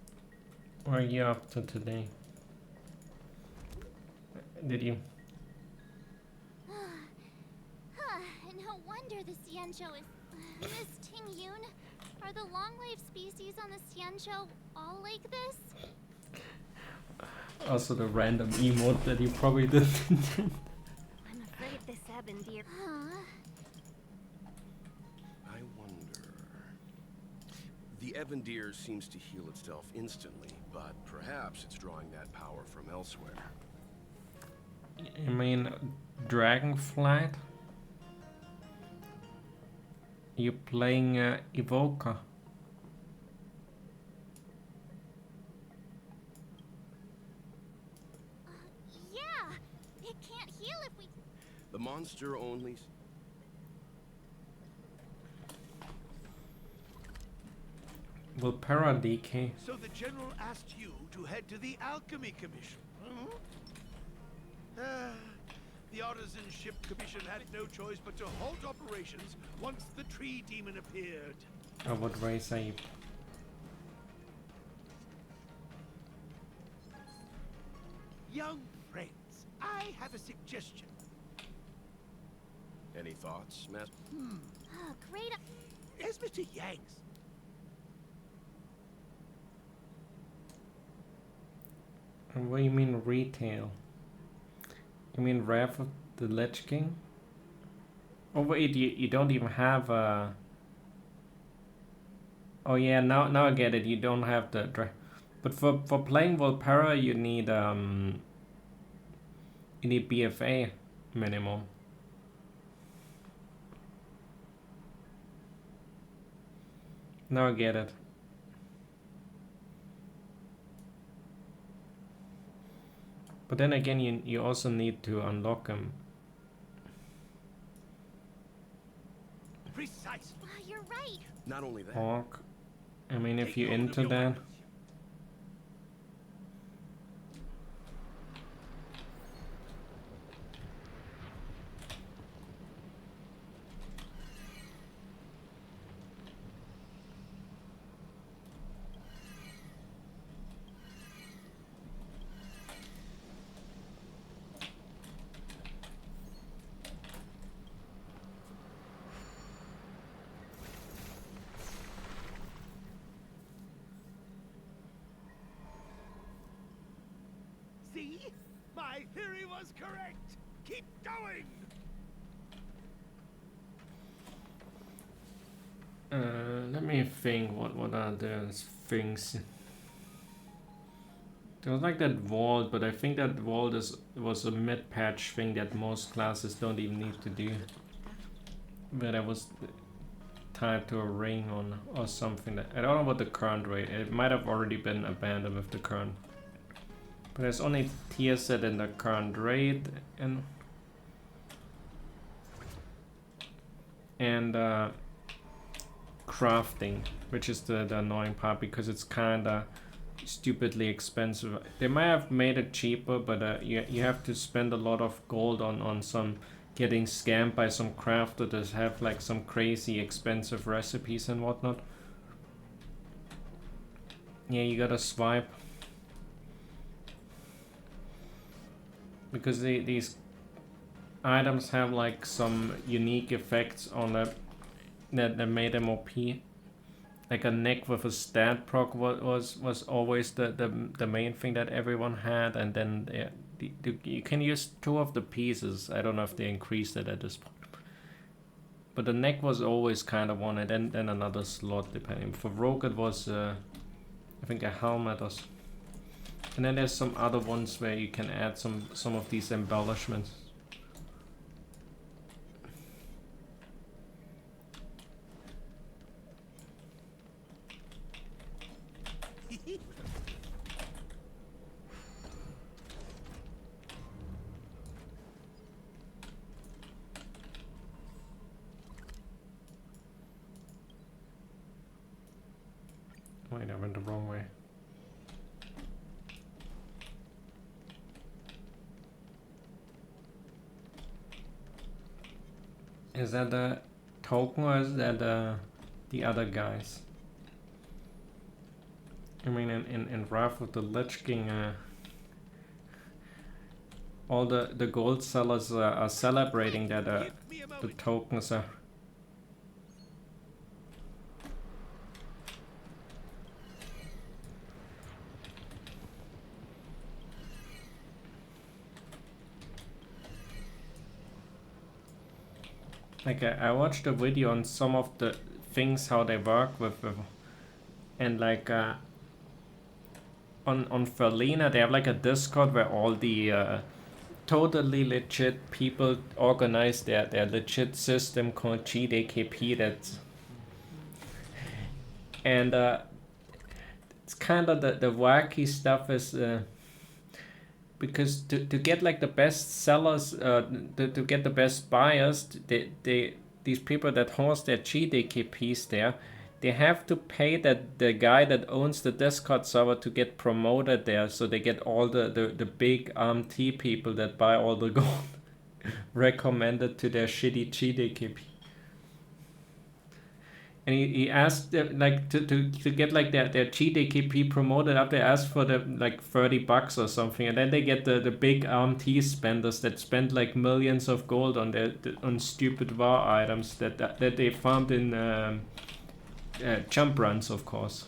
What are you up to today? Did you? No wonder the Xianzhou is... Miss Ting Yun, are the long-lived species on the Xianzhou all like this? Also the random emote that you probably didn't intend. I'm afraid this ebon deer. I wonder... The Ebon Deer seems to heal itself instantly, but perhaps it's drawing that power from elsewhere. You mean Dragonflight? You playing Evoker? Yeah, it can't heal if we... The monster only... Will Para DK? So the General asked you to head to the Alchemy Commission, huh? The Artisan Ship Commission had no choice but to halt operations once the Tree Demon appeared. Oh, what race are you? Young friends, I have a suggestion. Any thoughts, Master? Oh, great. Yes, Mr. Yanks. What do you mean retail? You mean Wrath of the Lich King? Oh wait, you don't even have a... Oh yeah, now I get it. You don't have the... But for playing Volpera, you need BFA minimum. Now I get it. But then again, you also need to unlock them. Precisely. You're right. Not only that. Hawk. I mean, if you're into that. See? My theory was correct. Keep going. Let me think. What are those things? There was like that vault, but I think that vault was a mid-patch thing that most classes don't even need to do. But I was tied to a ring or something. That I don't know about the current rate. It might have already been abandoned with the current. But there's only tier set in the current raid and crafting, which is the annoying part because it's kinda stupidly expensive. They might have made it cheaper, but you have to spend a lot of gold on some getting scammed by some crafter that have like some crazy expensive recipes and whatnot. Yeah, you gotta swipe. Because these items have like some unique effects on the that made them OP. Like a neck with a stat proc was always the main thing that everyone had, and then you can use 2 of the pieces. I don't know if they increased it at this point. But the neck was always kind of one, and then another slot depending. For Rogue it was, I think, a helmet or and then there's some other ones where you can add some of these embellishments. Wait, I went the wrong way. Is that the token or is that the other guys? I mean, in Wrath of the Lich King, all the gold sellers are celebrating that the tokens are. Like I watched a video on some of the things how they work with and like on Ferlina they have like a Discord where all the totally legit people organize their legit system called GDKP. That's and it's kind of the wacky stuff is because to get like the best sellers, to get the best buyers, these people that host their GDKPs there, they have to pay the guy that owns the Discord server to get promoted there, so they get all the big RMT people that buy all the gold recommended to their shitty GDKP. And he asked like to get like their GDKP promoted up, they asked for the like $30 or something, and then they get the big RMT spenders that spend like millions of gold on on stupid WoW items that they farmed in jump runs, of course.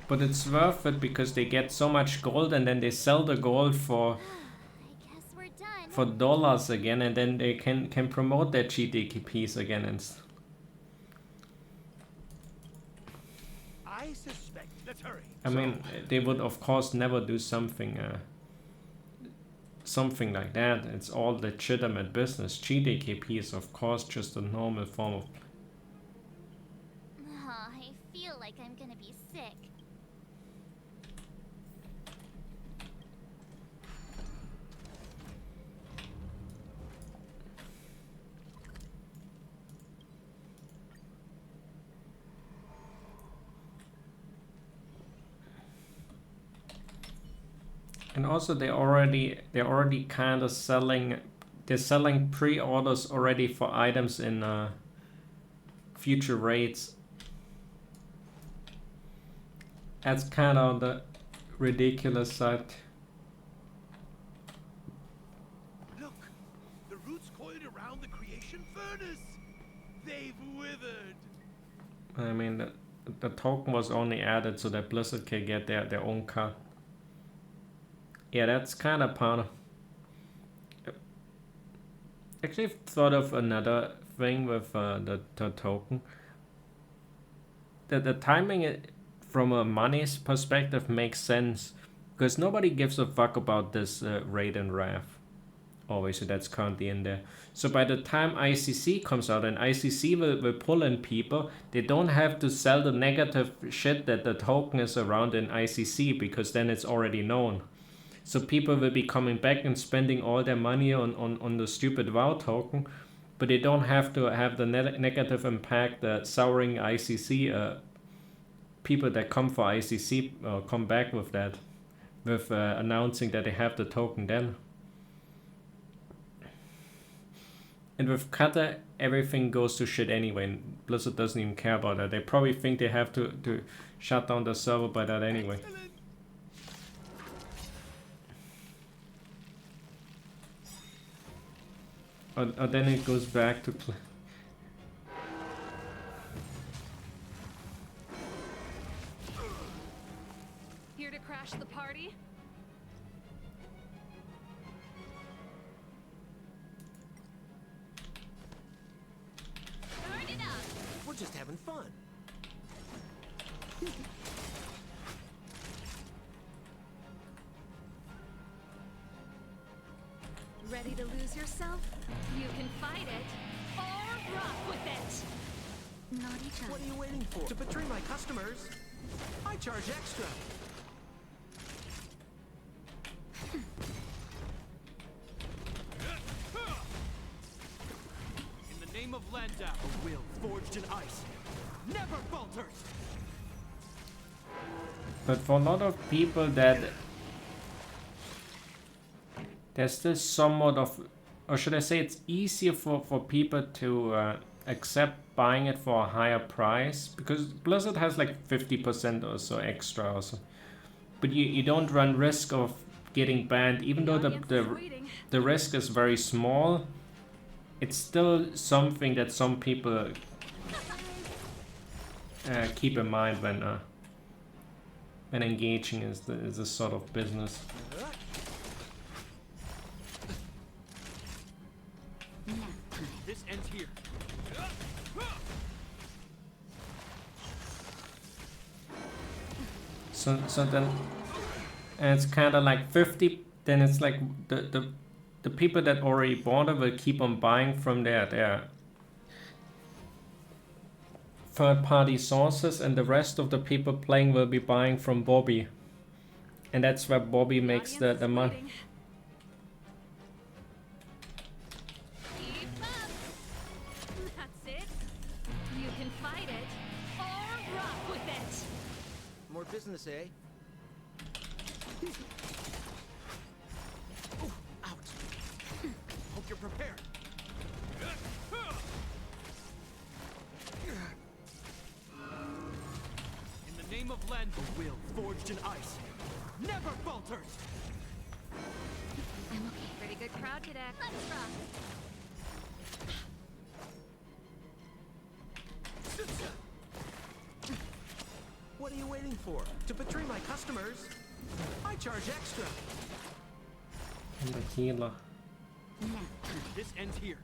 But it's worth it because they get so much gold, and then they sell the gold for dollars again, and then they can promote their GDKPs again and I suspect. Let's hurry. I mean, they would of course never do something something like that. It's all legitimate business. GDKP is of course just a normal form of I feel like I'm gonna be sick. And also they're already kind of selling pre-orders already for items in future raids. That's kind of the ridiculous side. Look, the roots coiled around the creation furnace. They've withered. I mean, the token was only added so that Blizzard can get their own cut. Yeah, that's kind of part of... Actually, I've thought of another thing with the token. The timing from a money's perspective makes sense, because nobody gives a fuck about this raid and Wrath. Obviously, that's currently in there. So by the time ICC comes out and ICC will pull in people, they don't have to sell the negative shit that the token is around in ICC, because then it's already known. So people will be coming back and spending all their money on the stupid WoW token, but they don't have to have the negative impact souring ICC. People that come for ICC come back with that, with announcing that they have the token then. And with Kata, everything goes to shit anyway. Blizzard doesn't even care about that. They probably think they have to shut down the server by that anyway. Excellent. Or then it goes back to play. Here to crash the party? Turn it up. We're just having fun. Ready to lose yourself? You can fight it, or rock with it. Naughty child. What are you waiting for? To betray my customers? I charge extra. In the name of Landau, a will forged in ice never falters. But for a lot of people that there's still somewhat of, or should I say it's easier for people to accept buying it for a higher price, because Blizzard has like 50% or so extra also. But you don't run risk of getting banned, even though the risk is very small. It's still something that some people keep in mind when engaging in this sort of business. This ends here. So then, and it's kind of like 50. Then it's like the people that already bought it will keep on buying from their third-party sources, and the rest of the people playing will be buying from Bobby, and that's where Bobby makes the money. That's it. You can fight it, or rock with it. More business, eh? Ooh, ouch. Hope you're prepared. In the name of Land, a will forged in ice never falters. I'm okay. Pretty good crowd today. Let's rock. What are you waiting for? To betray my customers? I charge extra. And the healer. This ends here.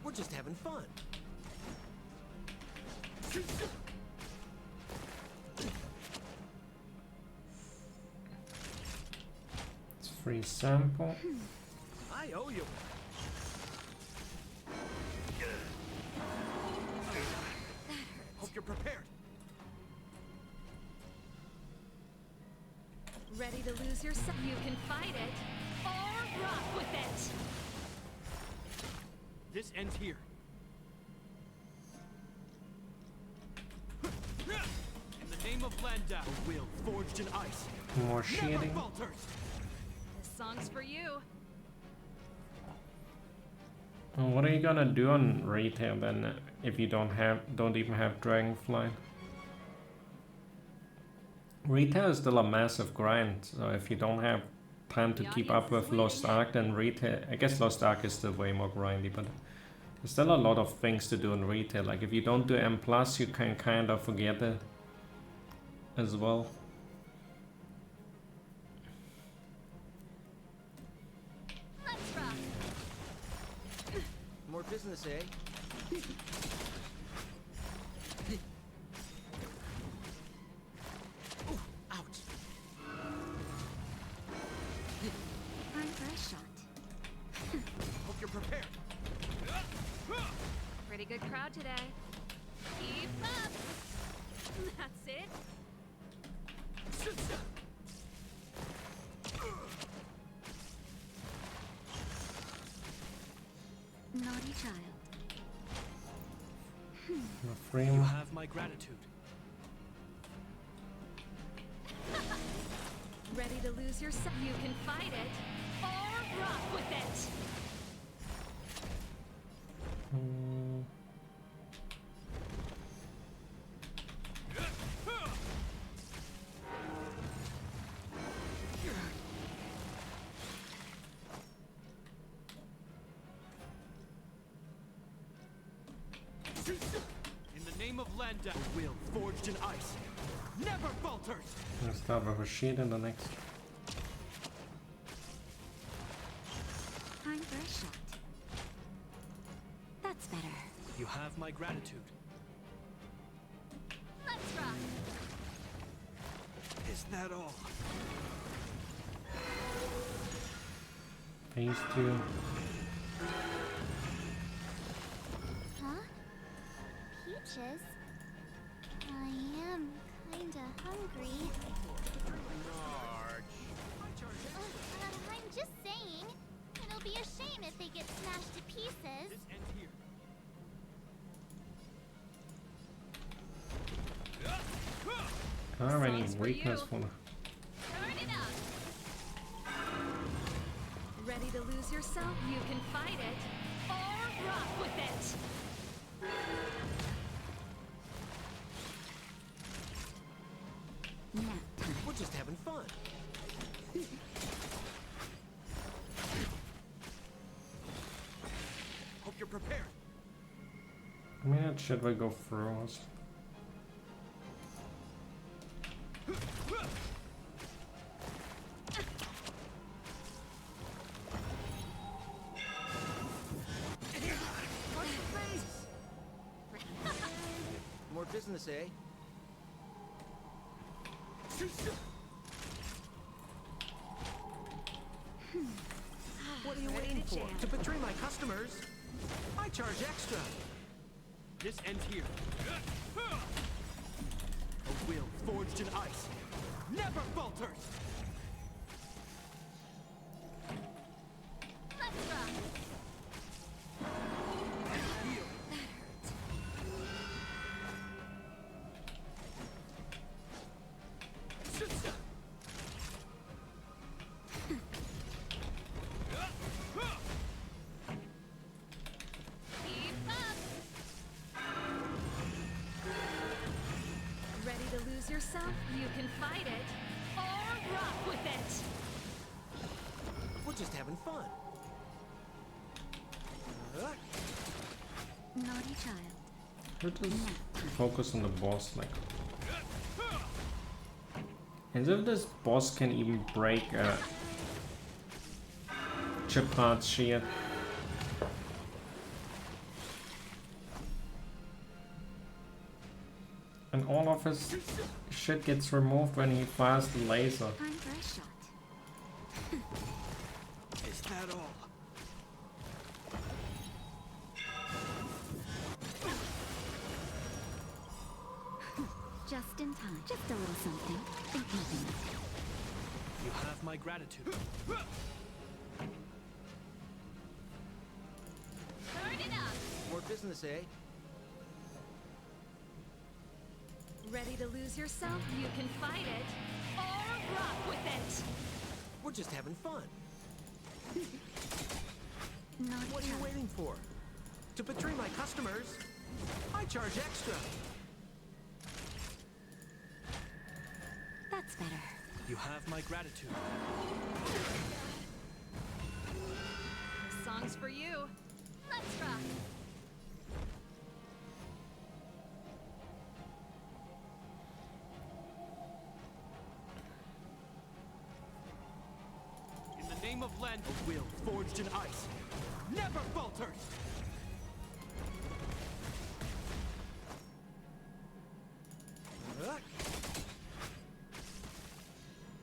We're just having fun. It's free sample. I owe you. Hope you're prepared. Ready to lose yourself? You can fight it, or rock with it. This ends here. In the name of Landau, a will forged in ice More never shading. falters. This song's for you. Well, what are you gonna do on retail then if you don't even have Dragonflight? Retail is still a massive grind, so if you don't have time to keep up with Lost Ark, then retail, I guess Lost Ark is still way more grindy, but there's still a lot of things to do in retail. Like if you don't do M+, you can kind of forget it as well. Let's rock. More business, eh? Ooh, ouch. Time for a shot. Hope you're prepared. Pretty good crowd today. Keep up. That's it. Naughty child. You have my gratitude. Ready to lose yourself? You can fight it, or rock with it. name of Lenda, a will forged in ice never falters. Gonna start with a sheet in the next. Time for a shot. That's better. You have my gratitude. Let's rock. Is that all? Phase 2. Huh? Peaches? I am kinda hungry. I'm just saying. It'll be a shame if they get smashed to pieces. I don't have any weakness for the. Turn it up. Ready to lose yourself? You can fight it. Or rock with it. We're just having fun. Hope you're prepared. I mean, that shit will go through us. More business, eh? What are you waiting for? To betray my customers? I charge extra. This ends here. A will forged in ice never falters. Let's rock. Ready to lose yourself? You can fight it. Or rock with it. We're just having fun. Naughty child. Let's just focus on the boss, like. As if this boss can even break Chipard's shield. And all of his shit gets removed when he fires the laser. Time for a shot. Is that all? Just in time. Just a little something. Think nothing of it. You have my gratitude. Turn it up. More business, eh? Ready to lose yourself? You can fight it. Or rock with it. We're just having fun. Naughty What are you child. waiting for? To betray my customers? I charge extra. That's better. You have my gratitude. This song's for you. Let's rock. In the name of Lend, a will forged in ice never falters.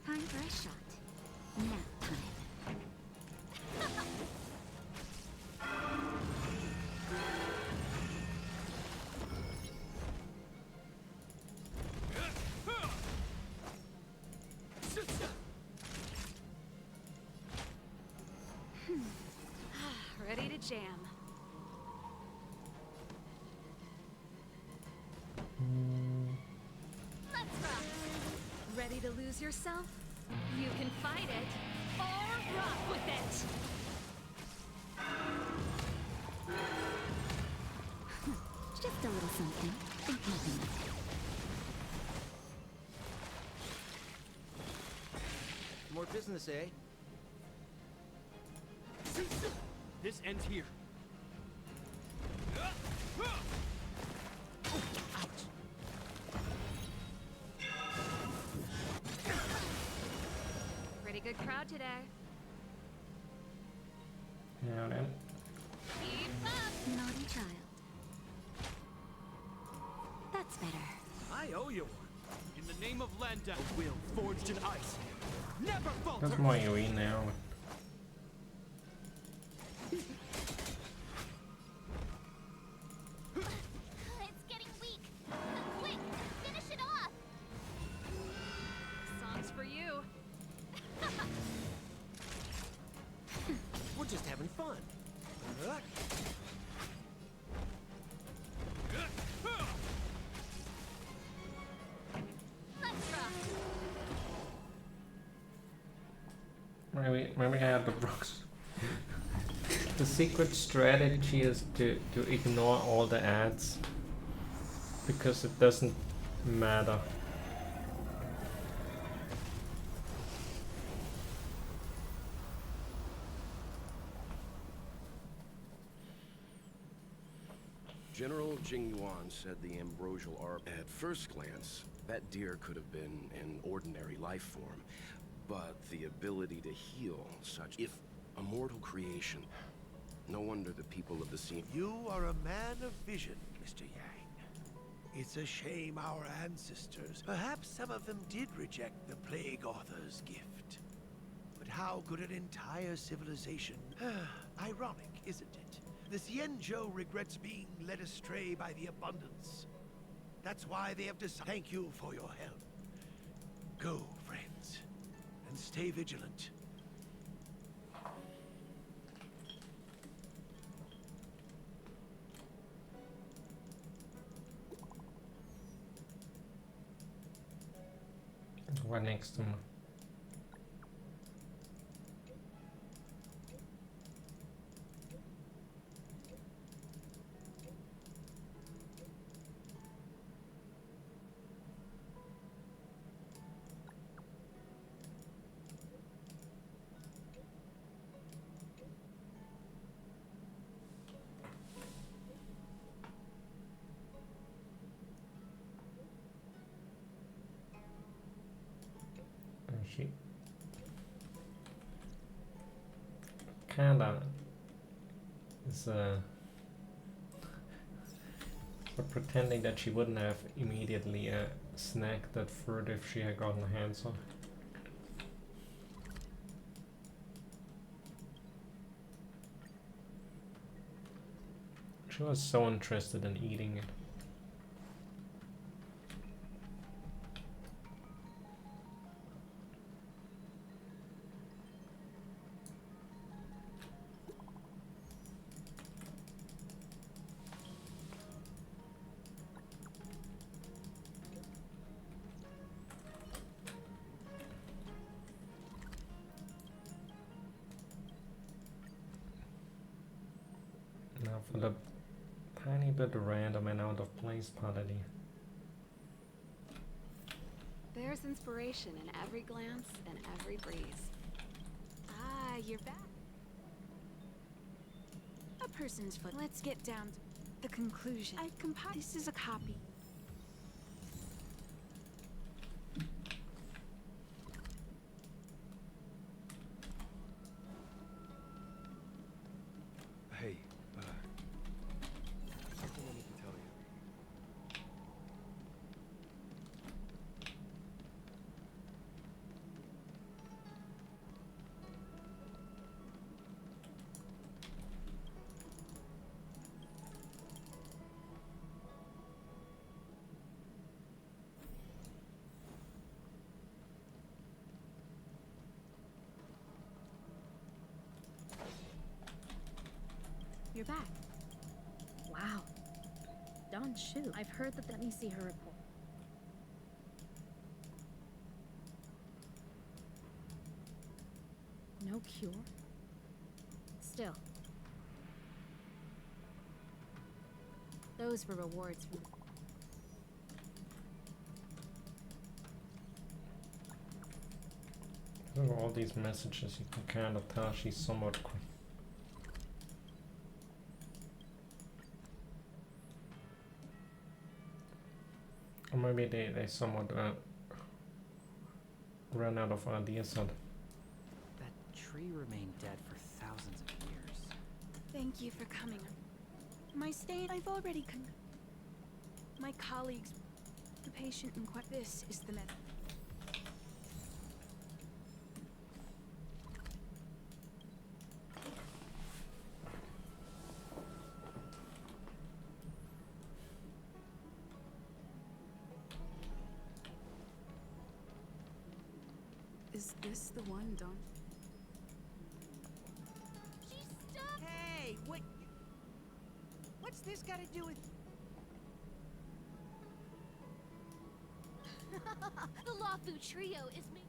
Time for a shot. Nap time. Ready to jam. Let's rock. Ready to lose yourself? You can fight it. Or rock with it. Just a little something. Think nothing of it. More business, eh? This ends here. Ouch. Good crowd today. Yeah, then. Keep up! Naughty child. That's better. I owe you one. In the name of Lenda, a will forged in ice. Never falter! That's more UE now. It's getting weak. Quick, finish it off! Song's for you. We're just having fun. Let's rock! Maybe I had the rocks. The secret strategy is to ignore all the ads because it doesn't matter. General Jingyuan said the ambrosial arb. At first glance, that deer could have been an ordinary life form, but the ability to heal such if a mortal creation. No wonder the people of the sea. You are a man of vision, Mr. Yang. It's a shame our ancestors, perhaps some of them did reject the Plague Author's gift. But how could an entire civilization... Ironic, isn't it? The Xianzhou regrets being led astray by the abundance. That's why they have decided. Thank you for your help. Go, friends, and stay vigilant. Right next to me. She kinda is but pretending that she wouldn't have immediately snagged that fruit if she had gotten hands on. She was so interested in eating it. Now for the tiny bit random and out of place oddity. There's inspiration in every glance and every breeze. Ah, you're back. A person's foot. Let's get down to the conclusion. I compiled. This is a copy. Hey, something I need to tell you. You're back. Wow. Don Shu. I've heard that. Let me see her report. No cure? Still. Those were rewards from... Through all these messages, you can kind of tell she's somewhat quick. Or maybe they somewhat run out of ideas on tree remained dead for thousands of years. Thank you for coming. My stain, I've already my colleagues, the patient in this is the method. Is this the one, Don? She's stuck! Hey, what's this got to do with... The Lawfu trio is me.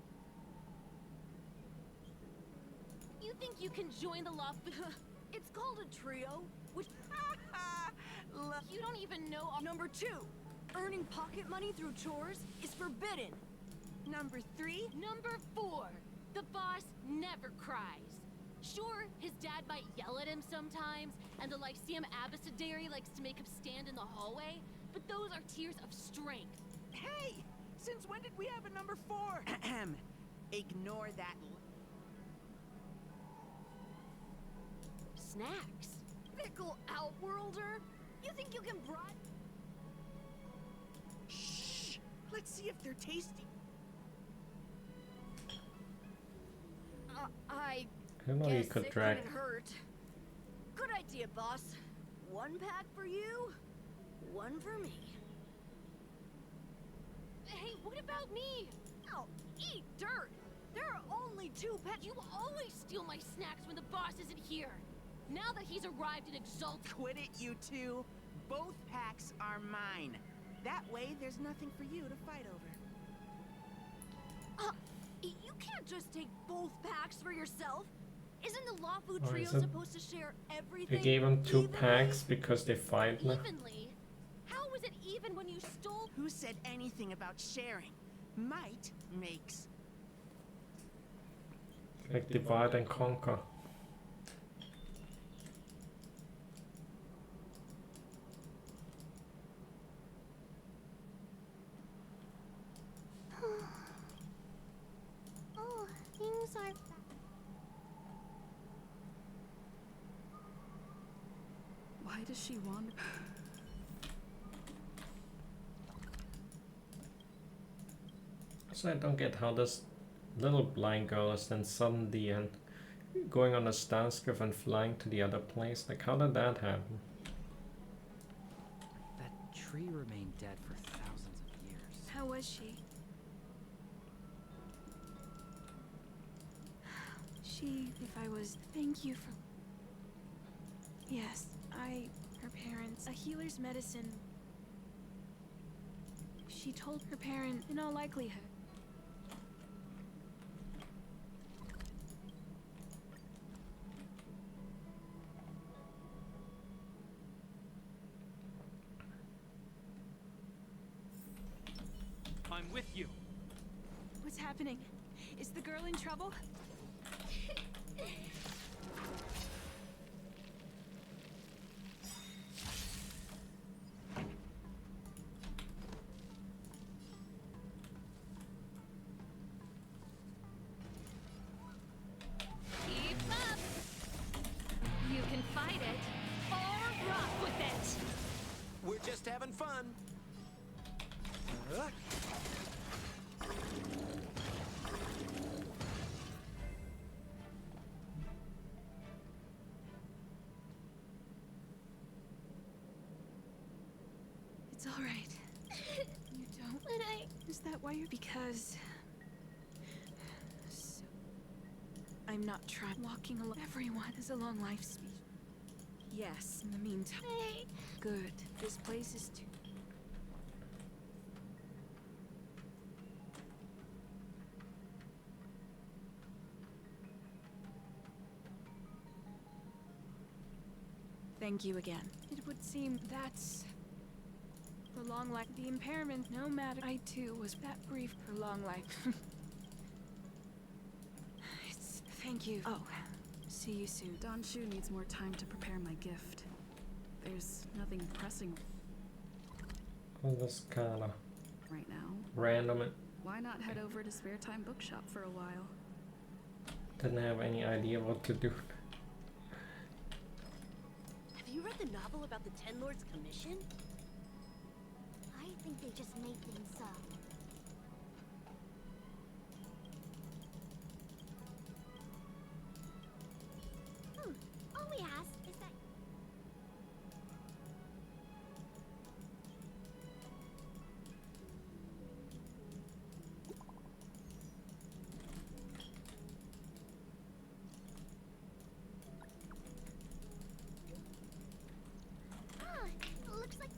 You think you can join the Lawfu? It's called a trio, which... You don't even know our... Number 2, earning pocket money through chores is forbidden. Number 3? Number 4, the boss never cries. Sure, his dad might yell at him sometimes, and the Lyceum Abecedary likes to make him stand in the hallway, but those are tears of strength. Hey! Since when did we have a number 4? Ignore that. Snacks? Fickle outworlder? You think you can bribe? Shh! Let's see if they're tasty. I don't know, you guess could it drag. couldn't hurt. Good idea, boss. 1 pack for you, 1 for me. Hey, what about me? Oh, eat dirt! There are only 2 packs. You always steal my snacks when the boss isn't here. Now that he's arrived in Exalt... Quit it, you two. Both packs are mine. That way, there's nothing for you to fight over. You can't just take both packs for yourself. Isn't the Lawfu Oh, trio is it? supposed to share everything? You gave them 2 evenly? packs because they fight now. Evenly? How was it even when you stole... Who said anything about sharing? Might makes... Like divide and conquer. Oh, things are... Why does she want? So I don't get how this little blind girl is then suddenly and going on a starscream and flying to the other place. Like, how did that happen? That tree remained dead for thousands of years. How was she? If I was... Thank you for... Yes, her parents... A healer's medicine... She told her parent, in all likelihood. I'm with you. What's happening? Is the girl in trouble? Keep up! You can fight it, or rock with it! We're just having fun. It's all right. You don't. But Is that why you're? Because. So, I'm not trying. Walking alone. Everyone has a long lifespan. Yes. In the meantime. Hey. Good. This place is too. Thank you again. It would seem that's the long life, the impairment. No matter, I too was that brief for long life. It's thank you. Oh, see you soon. Don Shu needs more time to prepare my gift. There's nothing pressing All this kind of right now. random. Why not head over to Spare Time Bookshop for a while? Didn't have any idea what to do. Have you read the novel about the Ten Lords Commission? I think they just made things up. All we ask is that... Looks like...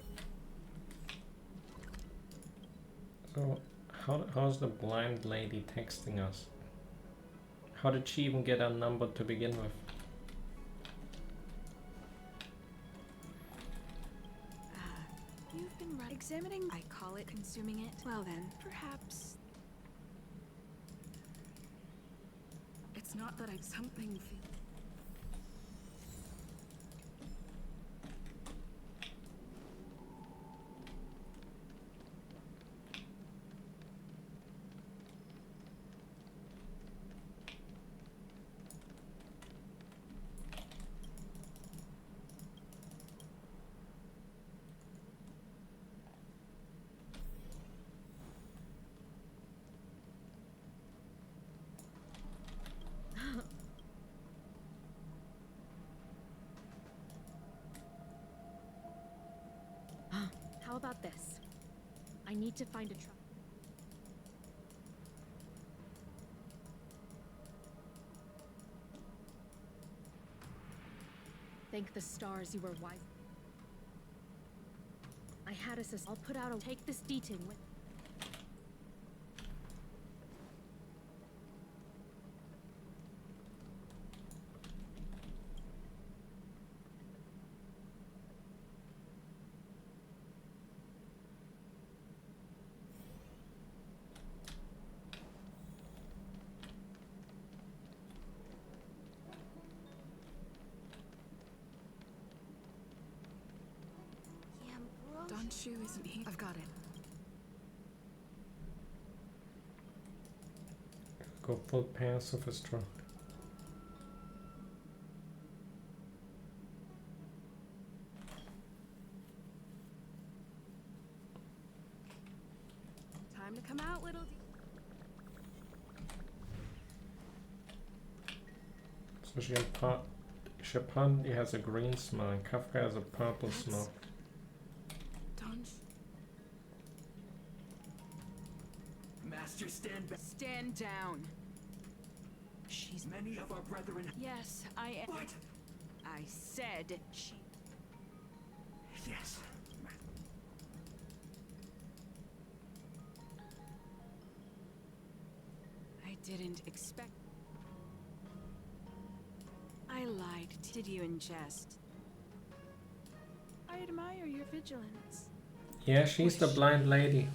So, how's the blind lady texting us? How did she even get our number to begin with? You've been examining. I call it consuming it. Well then, perhaps. It's not that I've something. How about this? I need to find a truck. Thank the stars you were wise. I had I'll put out a take this deting with. Donshu isn't he? I've got it. Go full passive as strong. Time to come out, little. So Shapandi has a green smell and Kafka has a purple smell. Master, stand back. Stand down. She's many of our brethren. Yes, I am. What? I said she. Yes. I didn't expect. I lied. Did you in jest? I admire your vigilance. Yeah, she's the blind lady.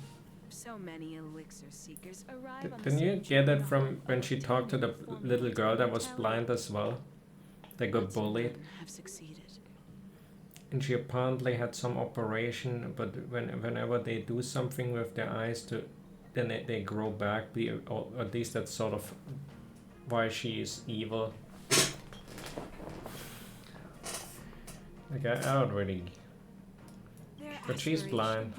So many elixir seekers arrive on the Didn't you same get train it from when she talked to the little girl that was blind as well? They got bullied. have succeeded. And she apparently had some operation, but whenever they do something with their eyes, then they grow back. Or at least that's sort of why she is evil. Like I don't really. But she's blind.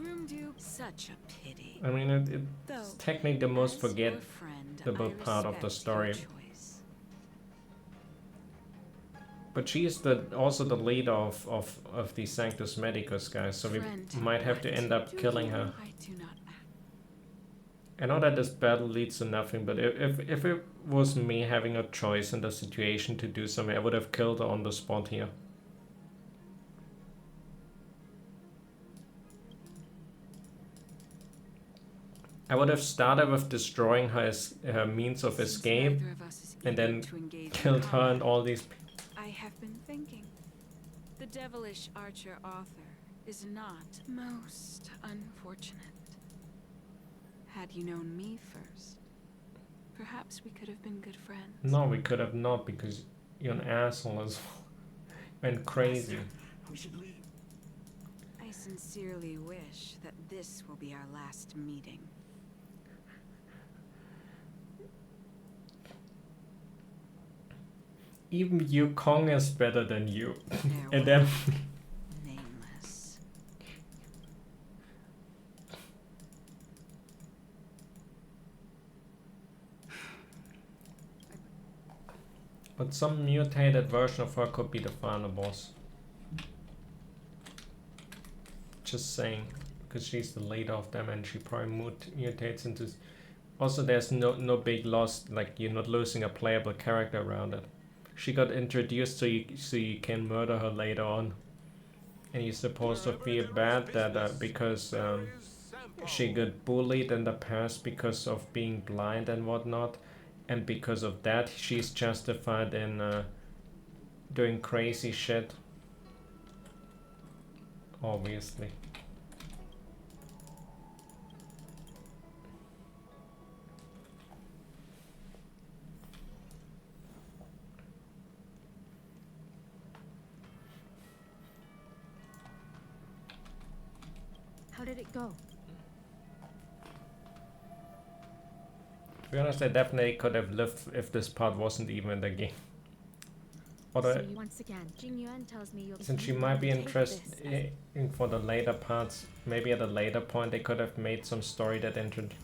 Such a pity. I mean, it's technically the most forgettable part of the story. But she is also the leader of the Sanctus Medicus guys, so we might have to end up killing her. I know that this battle leads to nothing, but if it was me having a choice in the situation to do something, I would have killed her on the spot here. I would have started with destroying her means of escape and then killed her and all these people. I have been thinking. The devilish archer author is not most unfortunate. Had you known me first, perhaps we could have been good friends. No, we could have not, because you're an asshole as well. Went crazy. We should leave. I sincerely wish that this will be our last meeting. Even Yukong is better than you. And then Nameless. but some mutated version of her could be the final boss. Just saying, because she's the leader of them and she probably mutates into. Also, there's no big loss, like you're not losing a playable character around it. She got introduced so you can murder her later on, and you're supposed to feel bad that because she got bullied in the past because of being blind and whatnot, and because of that she's justified in doing crazy shit. Obviously. How did it go? To be honest, I definitely could have lived if this part wasn't even in the game. Or Once again, Jing Yuan tells me you'll since she might be interested in for the later parts, maybe at a later point they could have made some story that introduced.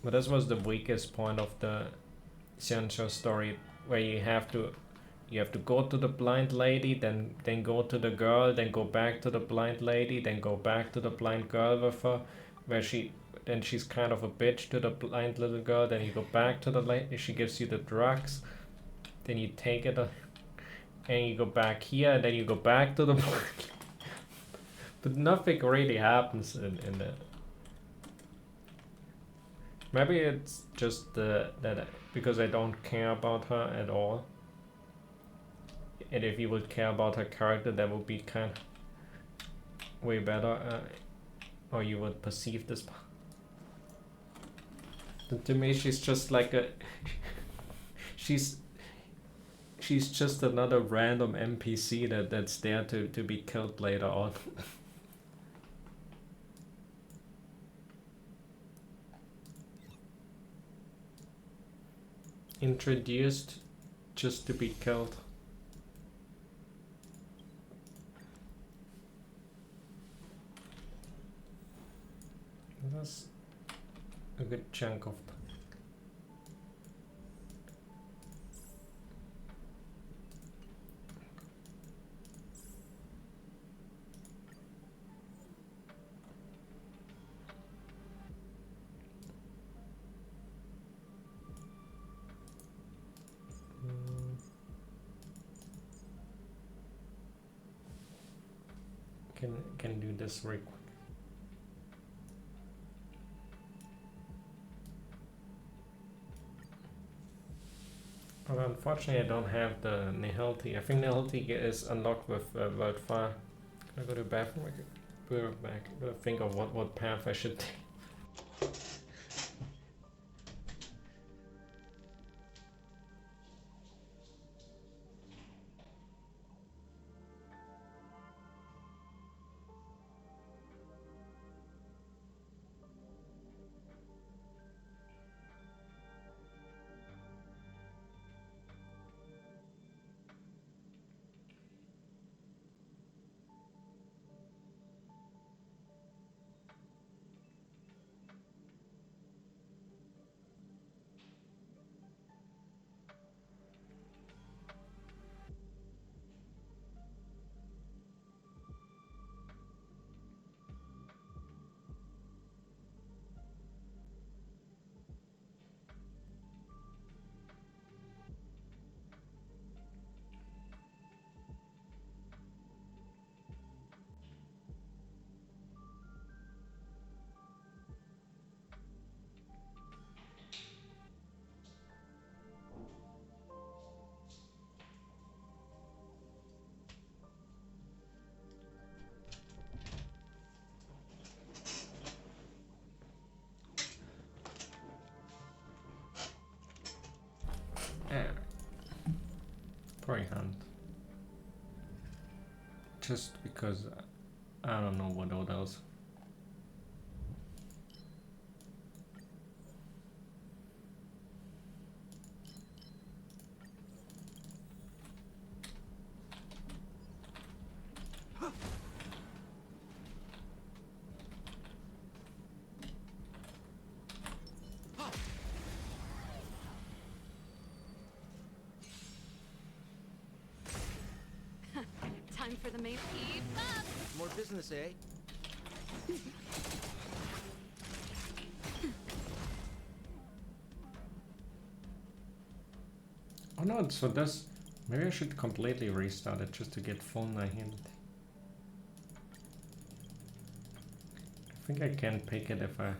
But this was the weakest point of the Xianzhou story, where you have to go to the blind lady, then go to the girl, then go back to the blind lady, then go back to the blind girl with her, where she's kind of a bitch to the blind little girl, then you go back to the lady, she gives you the drugs, then you take it and you go back here, and then you go back to the blind. But nothing really happens in the. Maybe it's just that because I don't care about her at all. And if you would care about her character, that would be kind of way better. Or you would perceive this. To me, she's just like a. she's just another random NPC that's there to be killed later on. Introduced just to be killed. That's a good chunk of time. Can do this real quick. But unfortunately, I don't have the Nihility. I think Nihility is unlocked with Wildfire. Can I go to the bathroom? I could be right back. I gotta think of what path I should take. Probably hunt. Just because I don't know what else. main. Keep up. More business, eh? Oh no, so this... Maybe I should completely restart it just to get full hint. I think I can pick it if I...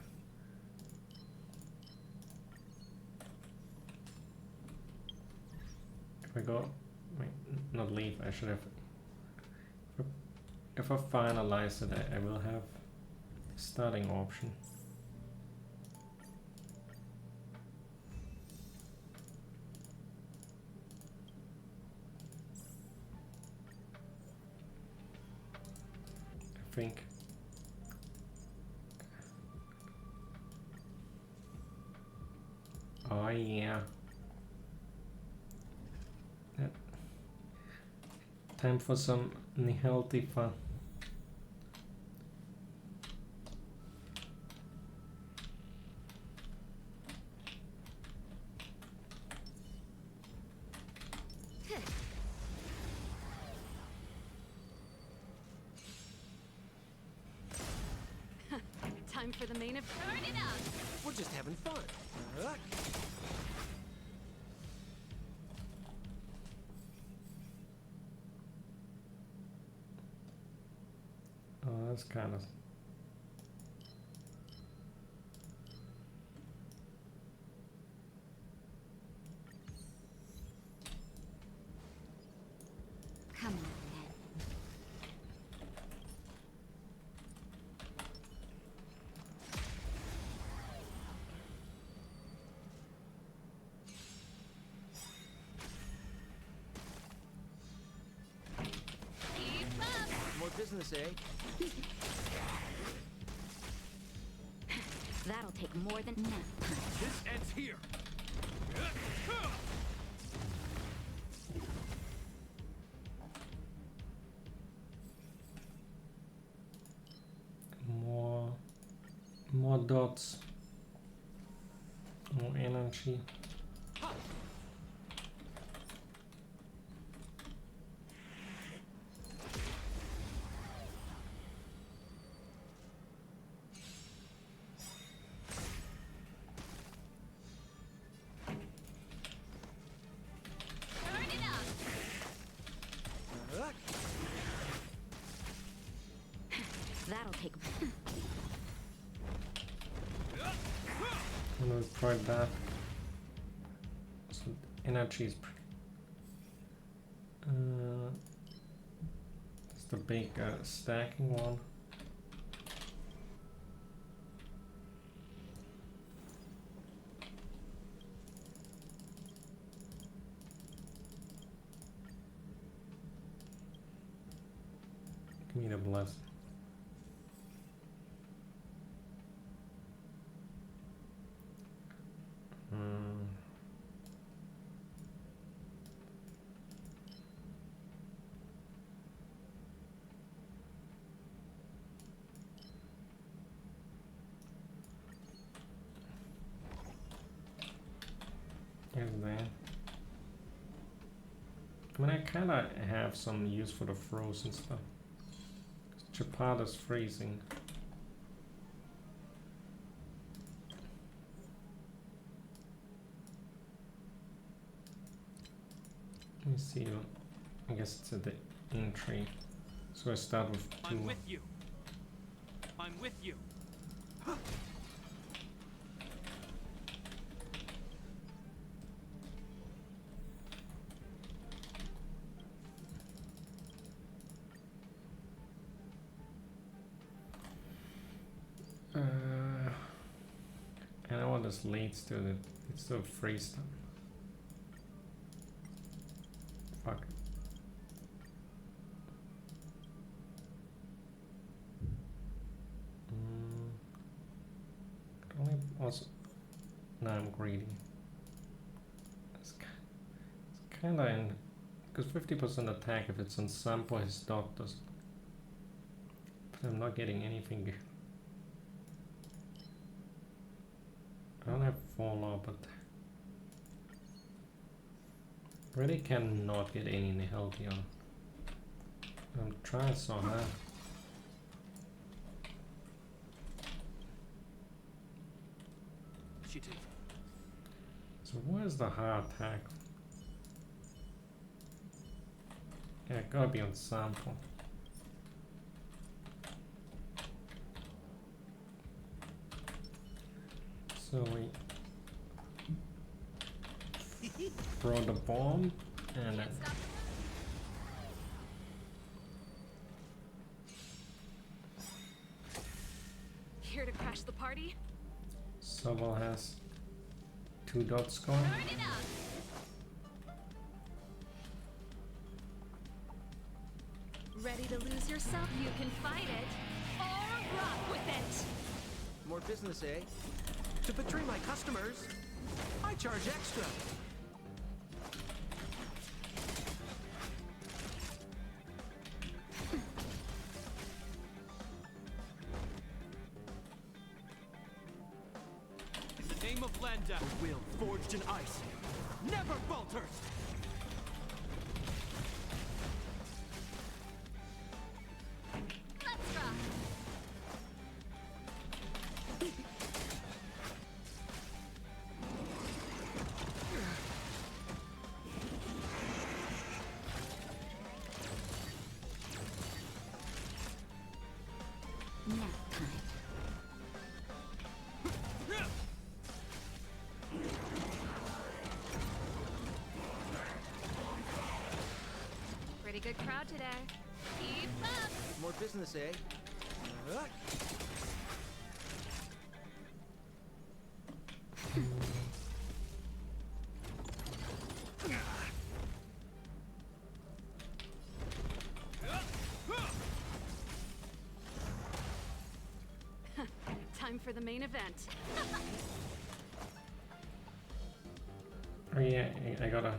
If I go... Wait, not leave, I should have... If I finalize it, I will have starting option. I think. Oh yeah. Time for some healthy fun. Time for the main event. Turn it up. We're just having fun. Oh, that's kind of... Come on, Keep up. More business, eh? That'll take more than enough time. This ends here. More dots. More energy. Turn it up. That'll take. I'm gonna try that. So energy is it's the big stacking one. Give me the bless. Here's that. I mean, I kinda have some use for the frozen stuff. Chapada's freezing. Let me see. I guess it's at the entry. So I start with 2. I'm with you. I'm with you. I know what this leads to. It's to freeze them. Fuck. Only also. No, I'm greedy. It's kinda in. Because 50% attack if it's on Sampo, his dot doesn't. But I'm not getting anything. I don't have Fallout, but really cannot get any healthy on. I'm trying so hard. So where's the hard attack? Yeah, it gotta be on sample. So we throw the bomb and then Here to crash the party? Sobel has 2 dots going. Ready to lose yourself? You can fight it or rock with it. More business, eh? To betray my customers, I charge extra. In the name of Landa, a will forged in ice never falters. Let's rock. Nap time. Pretty good crowd today. Keep up. More business, eh? Time for the main event. Oh yeah, I gotta.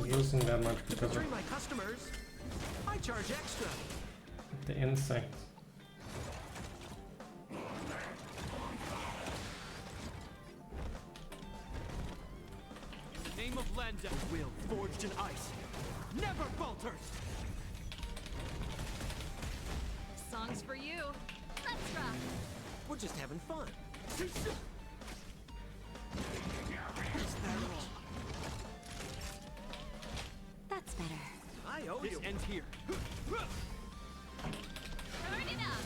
He's losing that much To because betray of my customers, I charge extra. the insect. In the name of Landa, a will forged in ice never falters. Songs for you. Let's rock. We're just having fun. That's better. I owe you. This ends here. Turn it up.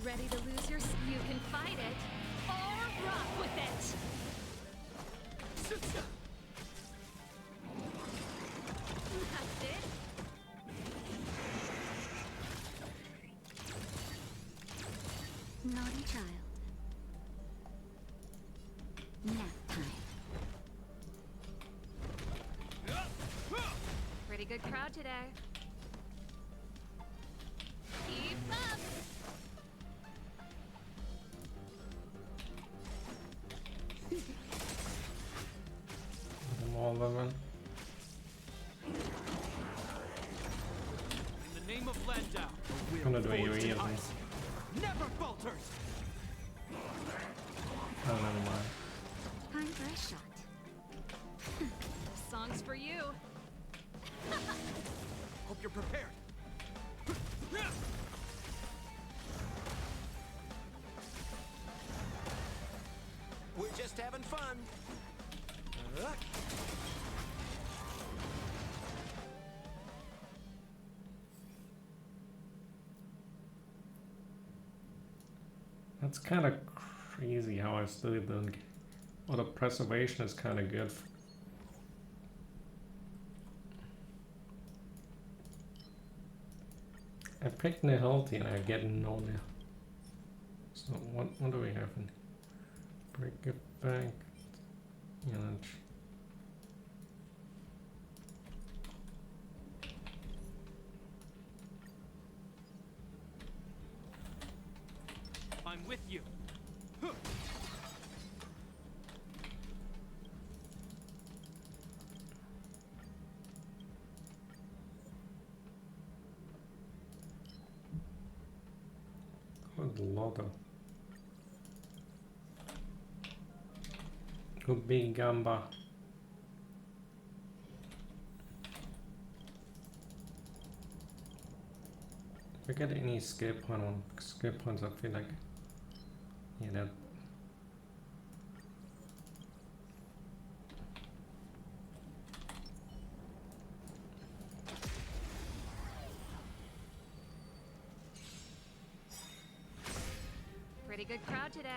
Ready to lose your... You can fight it or rock with it. That's it. Naughty child. Nap time. Pretty good crowd today. Keep up. I'm all of them. In the name of Landau, a will Gonna do forged in immediately. ice never falters. Oh, never mind. Time for a shot. Songs for you. Hope you're prepared. We're just having fun. That's kind of crazy how I still didn't. Well, the preservation is kind of good. I picked Nihilti and I get no Nihil. So what do we have in break it back? Yanch. I'm with you. Good lot of. Good big gamba. If I get any escape point on escape points, I feel like, yeah, that. Pretty good crowd today.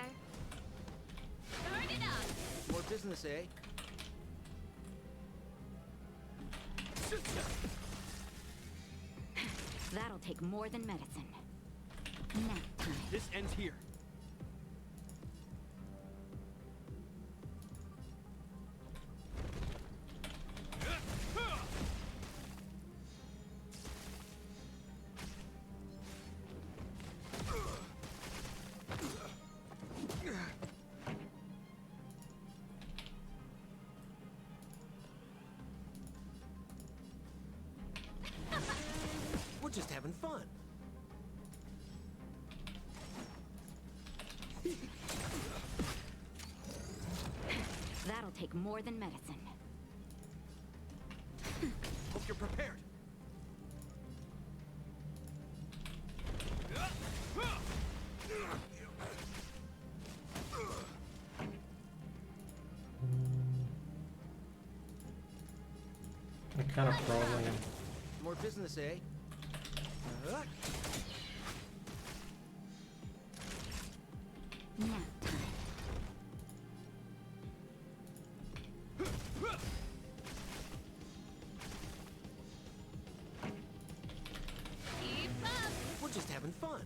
Start it up. More business, eh? That'll take more than medicine. Nap time. This ends here. We're just having fun. That'll take more than medicine. Hope you're prepared. I'm kind of frozen again. More business, eh? Nap time. Keep up. We're just having fun.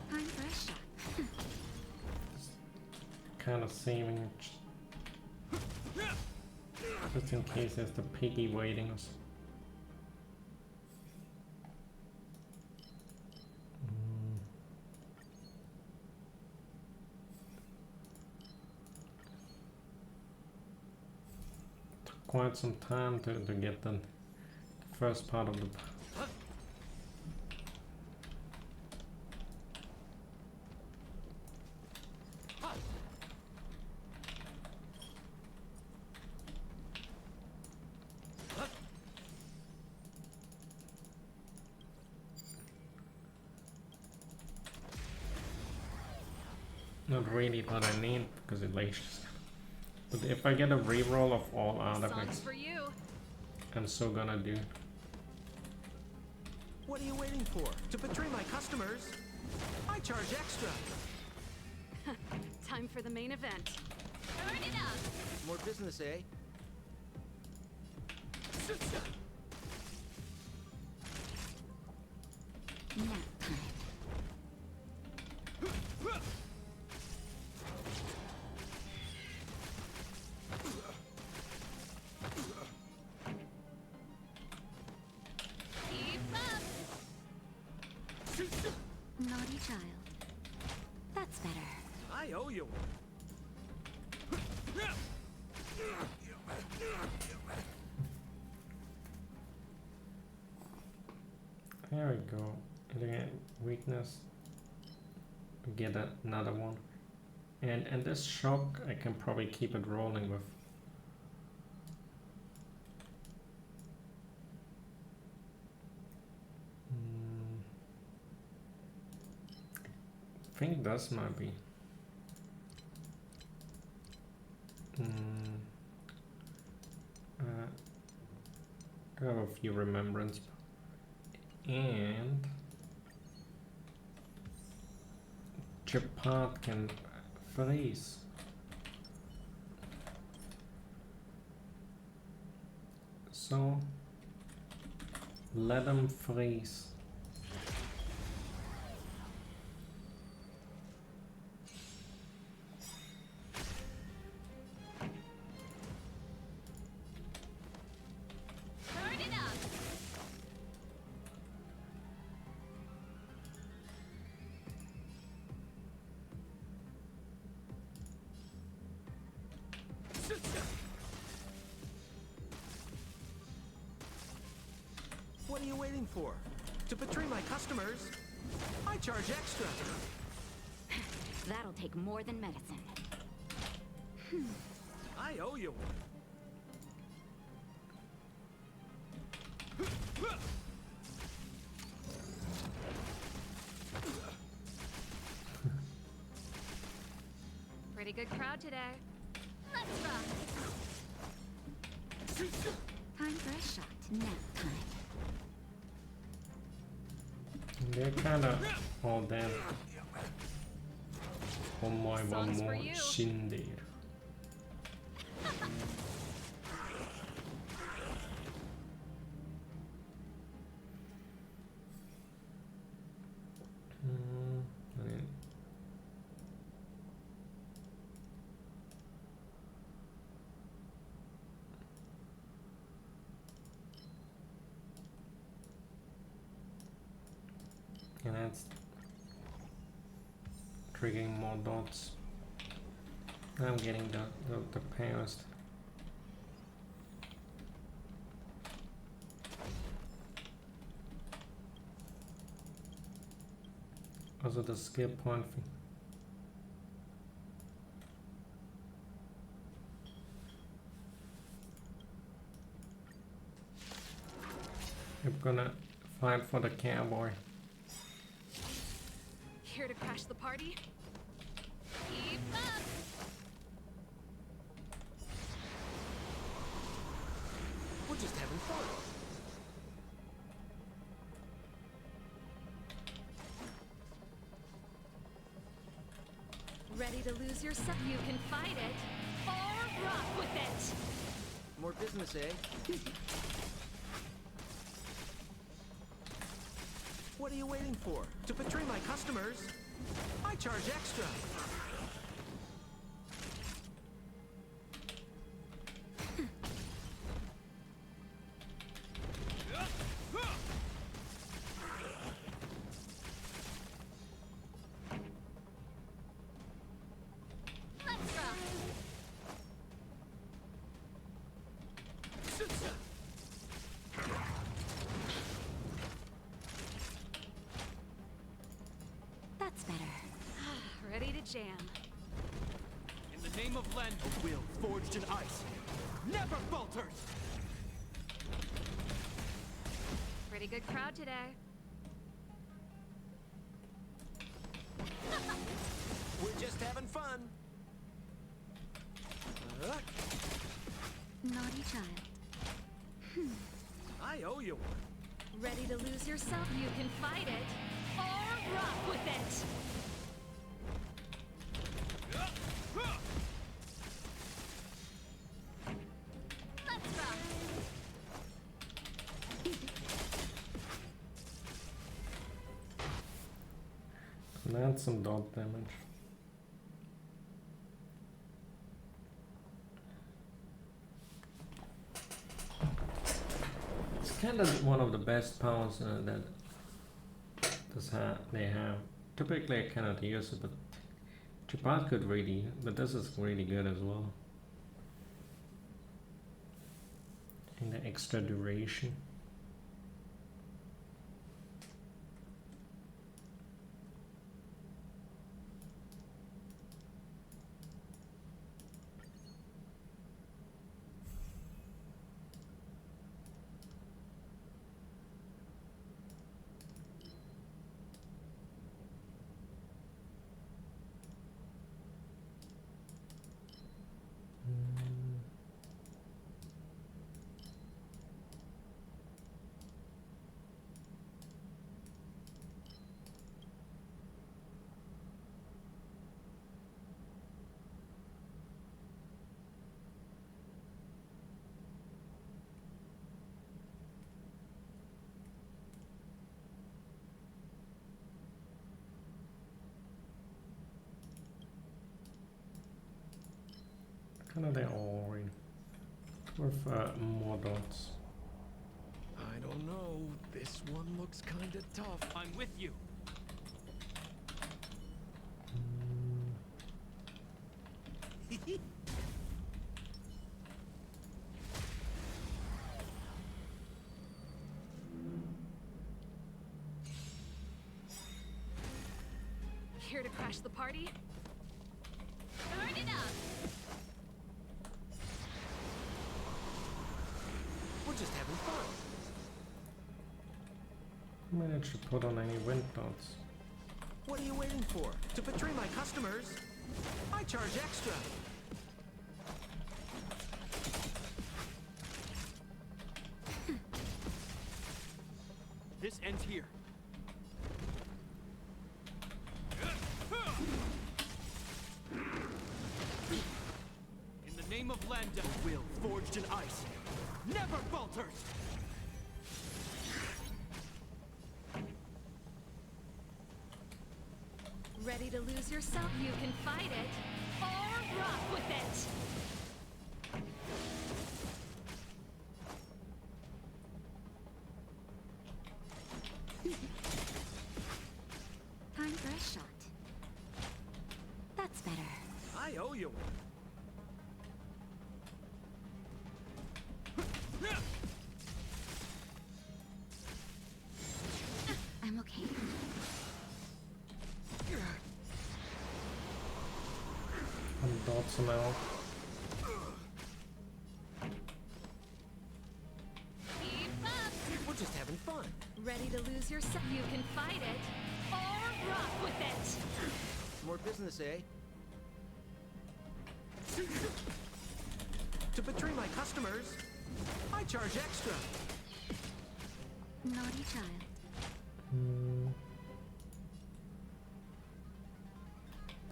Time for a shot. Kind of saving just in case there's the piggy waiting us. Took quite some time to get the first part of the not really what I need because it lays. But if I get a reroll of all artifacts, for you. I'm so gonna do. What are you waiting for? To betray my customers? I charge extra. Time for the main event. Start it up. More business, eh? Nap time. Keep up. Naughty child. That's better. I owe you one. There we go. And again, weakness. Get another one. And this shock, I can probably keep it rolling with. I think this might be. I have a few remembrance. And Japan can freeze. So let them freeze. Start it up. What are you waiting for? To betray my customers? I charge extra. That'll take more than medicine. I owe you one. Pretty good crowd today. Let's rock. Time for a shot. Nap time. They're kinda all dead. Homeboy var må skindir. And that's triggering more dots. I'm getting the past. Also the skip point. I'm gonna fight for the cowboy. Here to crash the party? Keep up! We're just having fun. Ready to lose yourself? You can fight it, or rock with it! More business, eh? What are you waiting for? To betray my customers? I charge extra. Let's rock. That's better. Ready to jam. In the name of Len, a will forged in ice never falters. Pretty good crowd today. We're just having fun. Naughty child. I owe you one. Ready to lose yourself? You can fight it, or rock with it! Let's rock. And that's some dot damage. It's kind of one of the best powers that they have. Typically I cannot use it, but Japan could really, but this is really good as well. And the extra duration. Kind of they all read with more dots. I don't know. This one looks kinda tough. I'm with you. Here to crash the party? Turn it up! We're just having fun. Managed to put on any wind dots. What are you waiting for? To betray my customers? I charge extra. This ends here. In the name of Landa, will forged in ice never falters. Ready to lose yourself? You can fight it, or rock with it! Time for a shot. That's better. I owe you one. I'm okay. And dots them out. Keep up! We're just having fun. Ready to lose yourself? You can fight it, or rock with it! More business, eh? To betray my customers, I charge extra. Naughty child.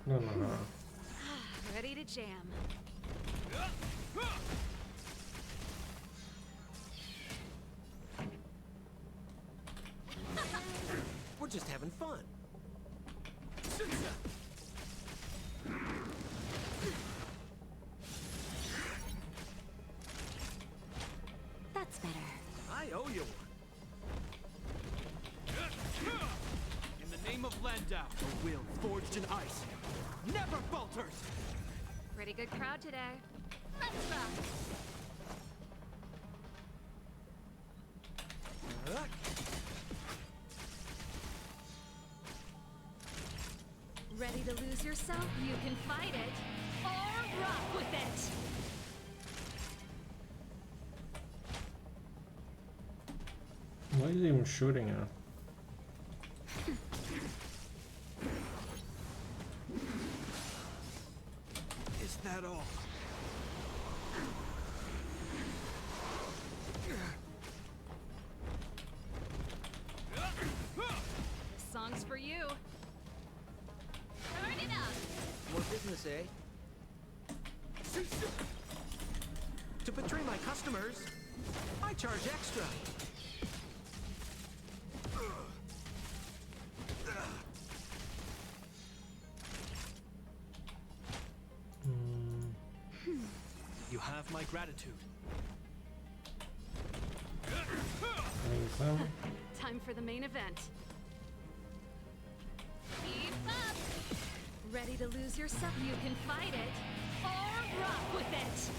No, no, no. Ready to jam. We're just having fun. That's better. I owe you one. In the name of Landau, a will forged in ice never falters. Pretty good crowd today. Let's rock! Ready to lose yourself? You can fight it, or rock with it! What is he even shooting at? Is that all? Song's for you. Turn it up! More business, eh? To betray my customers, I charge extra. You have my gratitude. Time for the main event. Keep up! Ready to lose yourself? You can fight it, or rock with it!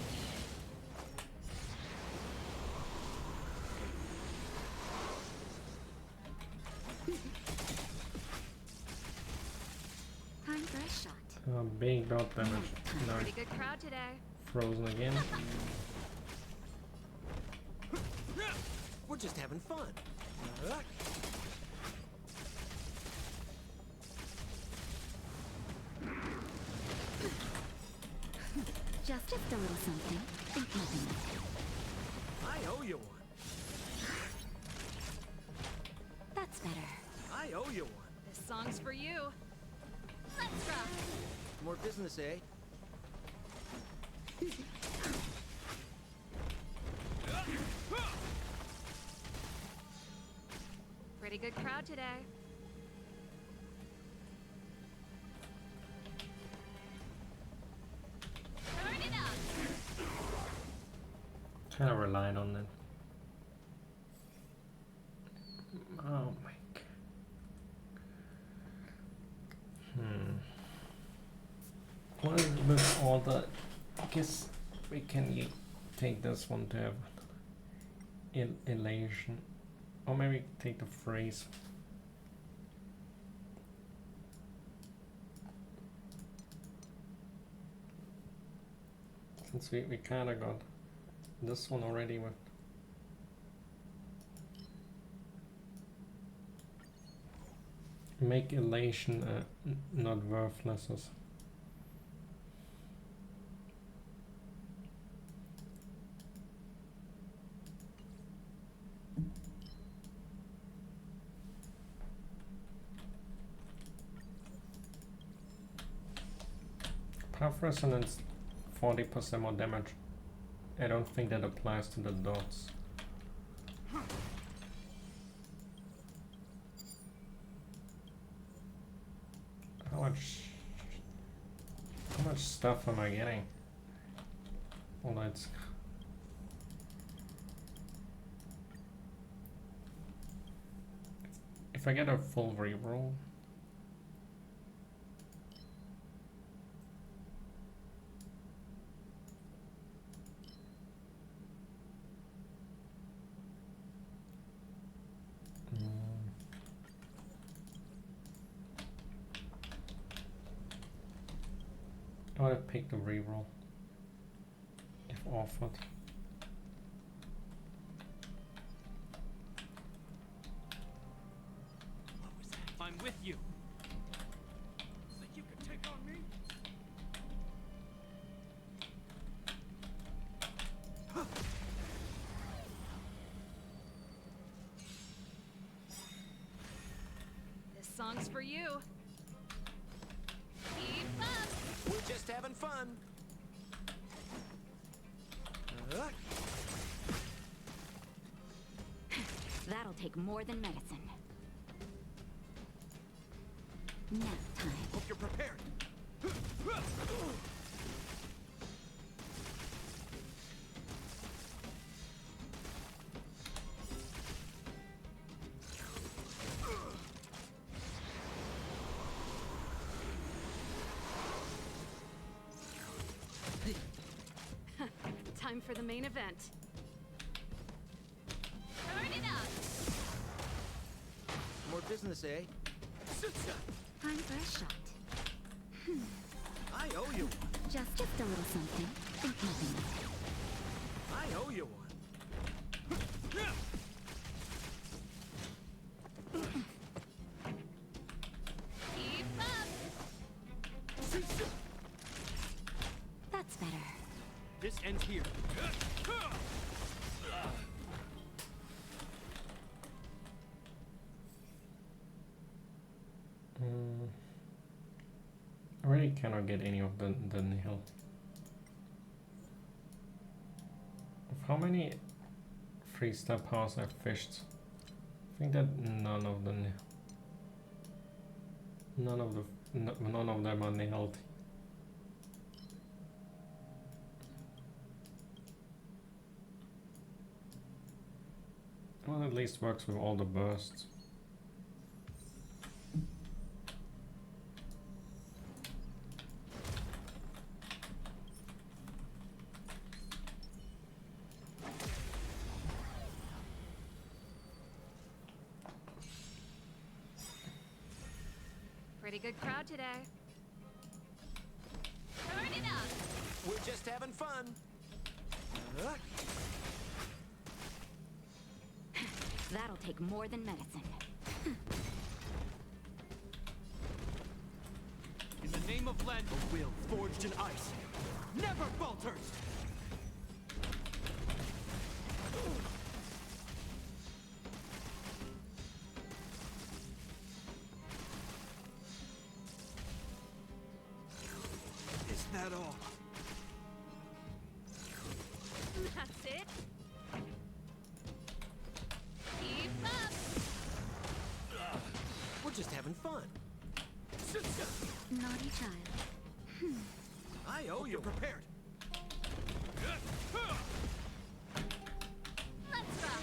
Time for a shot. Big dot damage. No. Pretty good crowd today. Frozen again. We're just having fun. Just a little something. Think nothing of it. I owe you one. That's better. I owe you one. This song's for you. Let's rock! More business, eh? Pretty good crowd today. Turn it up! Kind of relied on it. Oh my god. What is with all the... I guess we can take this one to have elation. Or maybe take the phrase. Since we kinda got this one already with make elation not worthless. Path resonance 40% more damage. I don't think that applies to the dots. How much stuff am I getting? Although it's if I get a full reroll. I would have picked the reroll if offered. I'm with you. Think you can take on me? This song's for you. Keep up. We're just having fun. That'll take more than medicine. Nap time. Hope you're prepared. Time for the main event. Turn it up. More business, eh? Time for a shot. I owe you one. Just a little something. Think nothing of it. I owe you one. Keep up. That's better. This ends here. I really cannot get any of the nihil. Of how many 3-star powers I've fished, I think that none of them are nihiled. Well, at least works with all the bursts. Pretty good crowd today. Turn it up. We're just having fun. That'll take more than medicine. In the name of Land, a will forged in ice never falters. Is that all? That's it. Keep up. We're just having fun. Naughty child. I owe you. Prepared. Let's rock.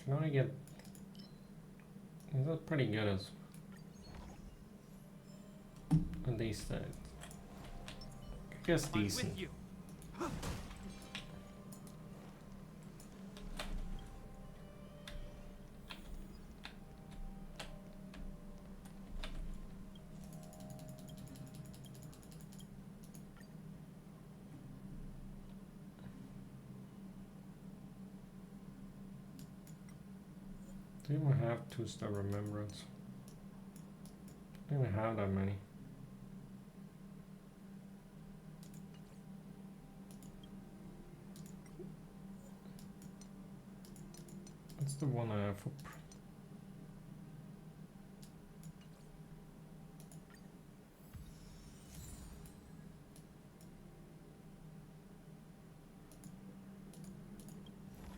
Can only get. Is that pretty good as at least I guess decent. I'm with you. Do you even have 2-star remembrance? I don't even have that many. What's the one I have for?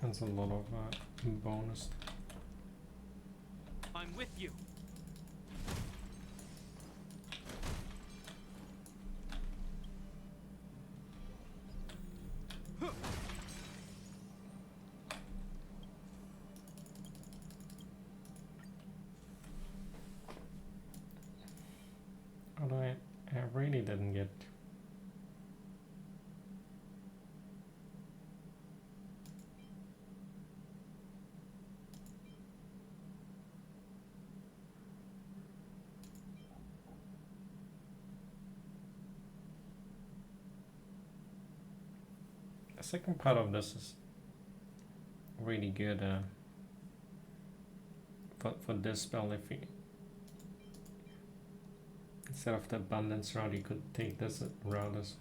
That's a lot of bonus. I'm with you. But I really didn't get. The second part of this is really good for this spell. If you instead of the abundance route, you could take this route as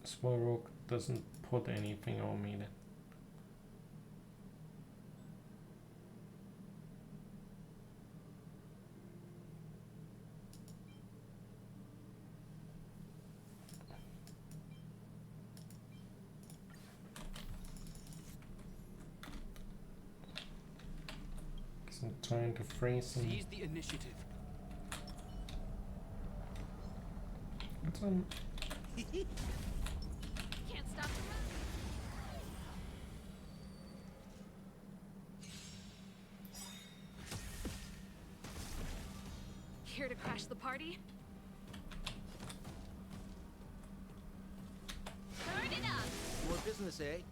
Small Rook doesn't put anything on me then. Because I'm trying to freeze him. Seize the initiative. What's Can't stop the run. Here to crash the party? Turn it up! More business, eh?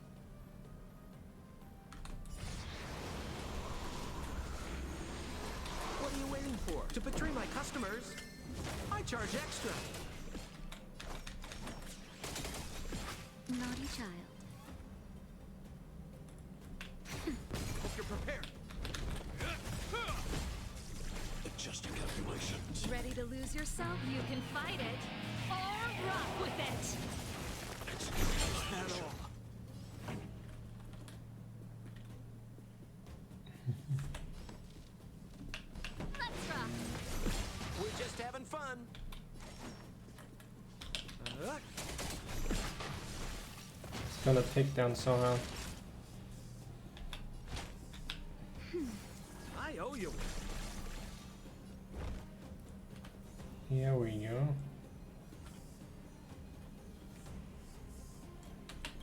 What are you waiting for? To betray my customers? I charge extra. Naughty child. Hope you're prepared. Adjust your calculations. Ready to lose yourself? You can fight it, or rock with it! At all. Let's rock! We're just having fun. It's gonna take down somehow. I owe you. Here we go.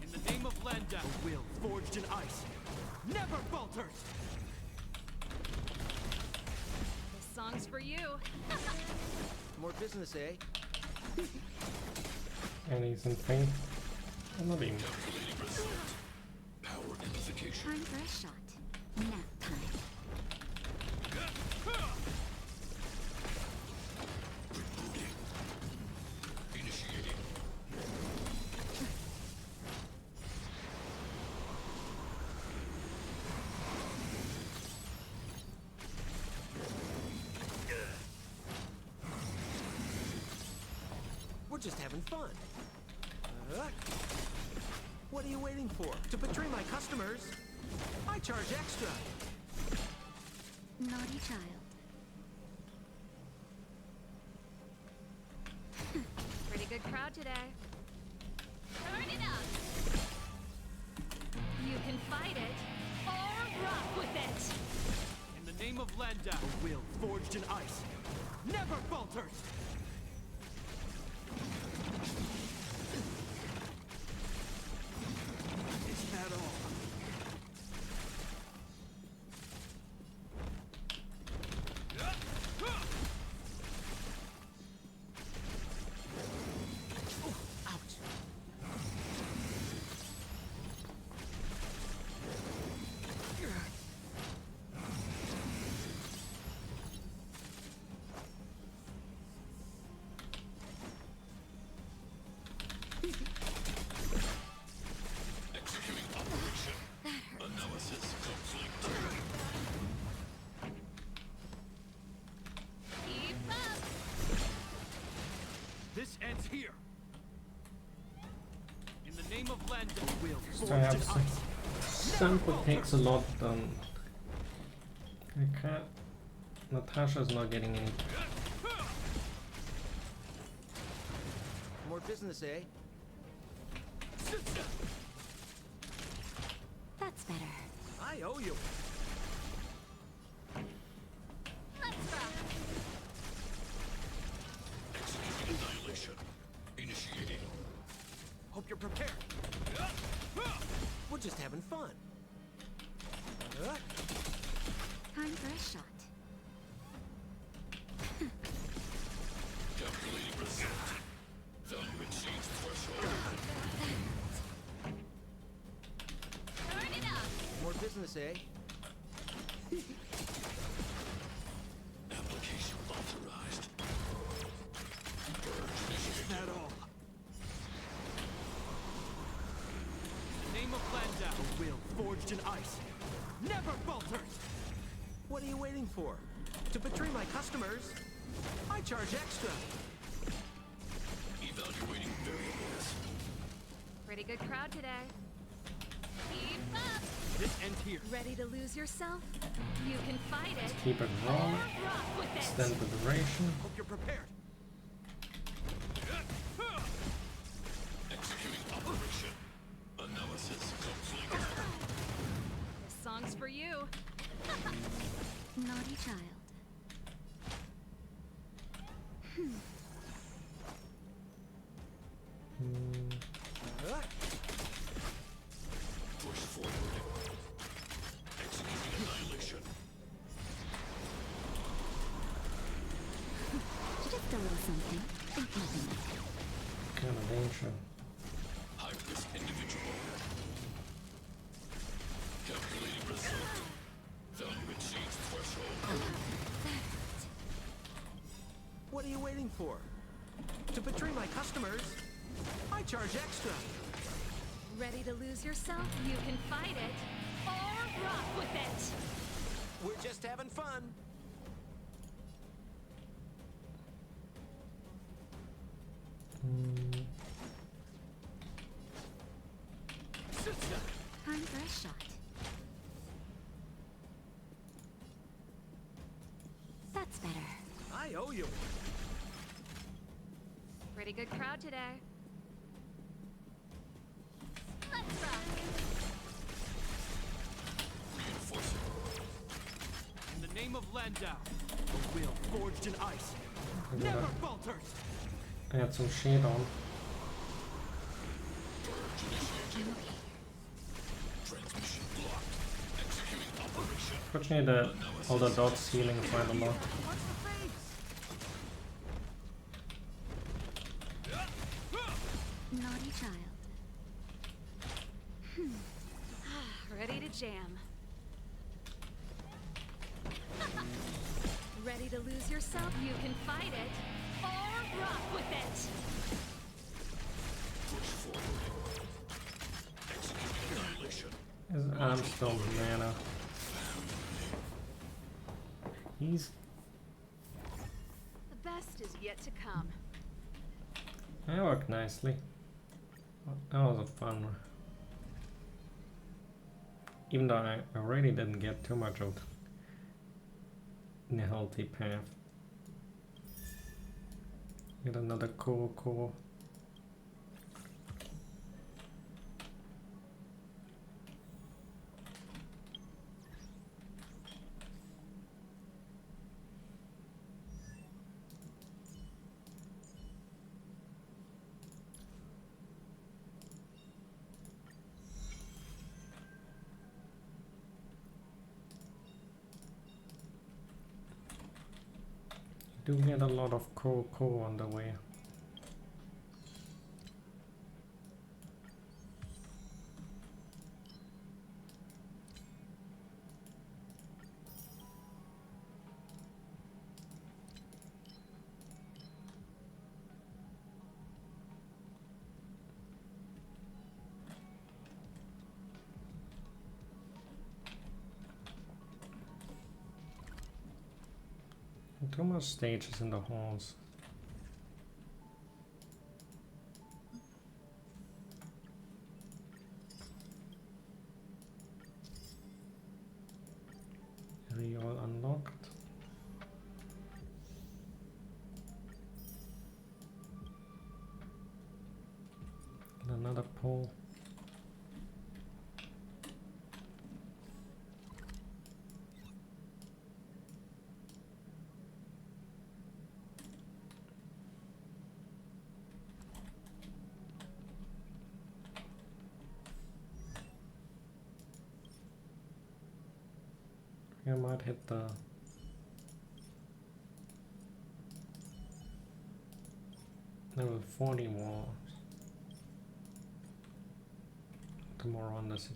In the name of Lenda, a will forged in ice never falters. This song's for you. More business, eh? And he's in pain. I'm not even. Power amplification. Time for a shot. Nap time. Initiating. We're just having fun. What are you waiting for? To betray my customers? I charge extra. Naughty child. Pretty good crowd today. Turn it up! You can fight it, or rock with it! In the name of Lenda, a will forged in ice never falters. This ends here. In the name of Lenda, will Perhaps sample takes a lot. I can't. Natasha's not getting any. More business, eh? That's better. I owe you. Let's rock. Annihilation. Initiating. Hope you're prepared. We're just having fun. Time for a shot. Calculating result. Value exceeds threshold. Turn it up. More business, eh? Application authorized. Is that all? Name of Lenda. A will forged in ice. Never falters! What are you waiting for? To betray my customers? I charge extra. Evaluating variables. Pretty good crowd today. Keep up. This ends here. Ready to lose yourself? You can fight it. Keep it rolling. Rock with it. Extend the duration. Hope you're prepared. Executing operation. Analysis complete. This song's for you. Naughty child. Push forward. Executing annihilation. Just a little something. Think nothing of it. Kind of danger. High risk individual. Calculating result. Value exceeds threshold. What are you waiting for? To betray my customers? I charge extra. Ready to lose yourself? You can fight it. Or rock with it. We're just having fun. Time for a shot. That's better. I owe you. Pretty good crowd today. Let's rock. Reinforcing. In the name of Landau, a will forged in ice. Never falters! Add some shade on. Purge initiated. Transmission blocked. Executing operation. Fortunately, all the dots healing quite a lot. What's the face? Naughty child. Ready to jam. Ready to lose yourself? You can fight it. Or rock with it. Push forward. Executing annihilation. His Armstone mana. He's. The best is yet to come. That worked nicely. That was a fun one. Even though I already didn't get too much of the healthy path. Get another core. Do get a lot of core on the way. Too much stages in the halls. another pole. I might hit the level 40 walls tomorrow on the city.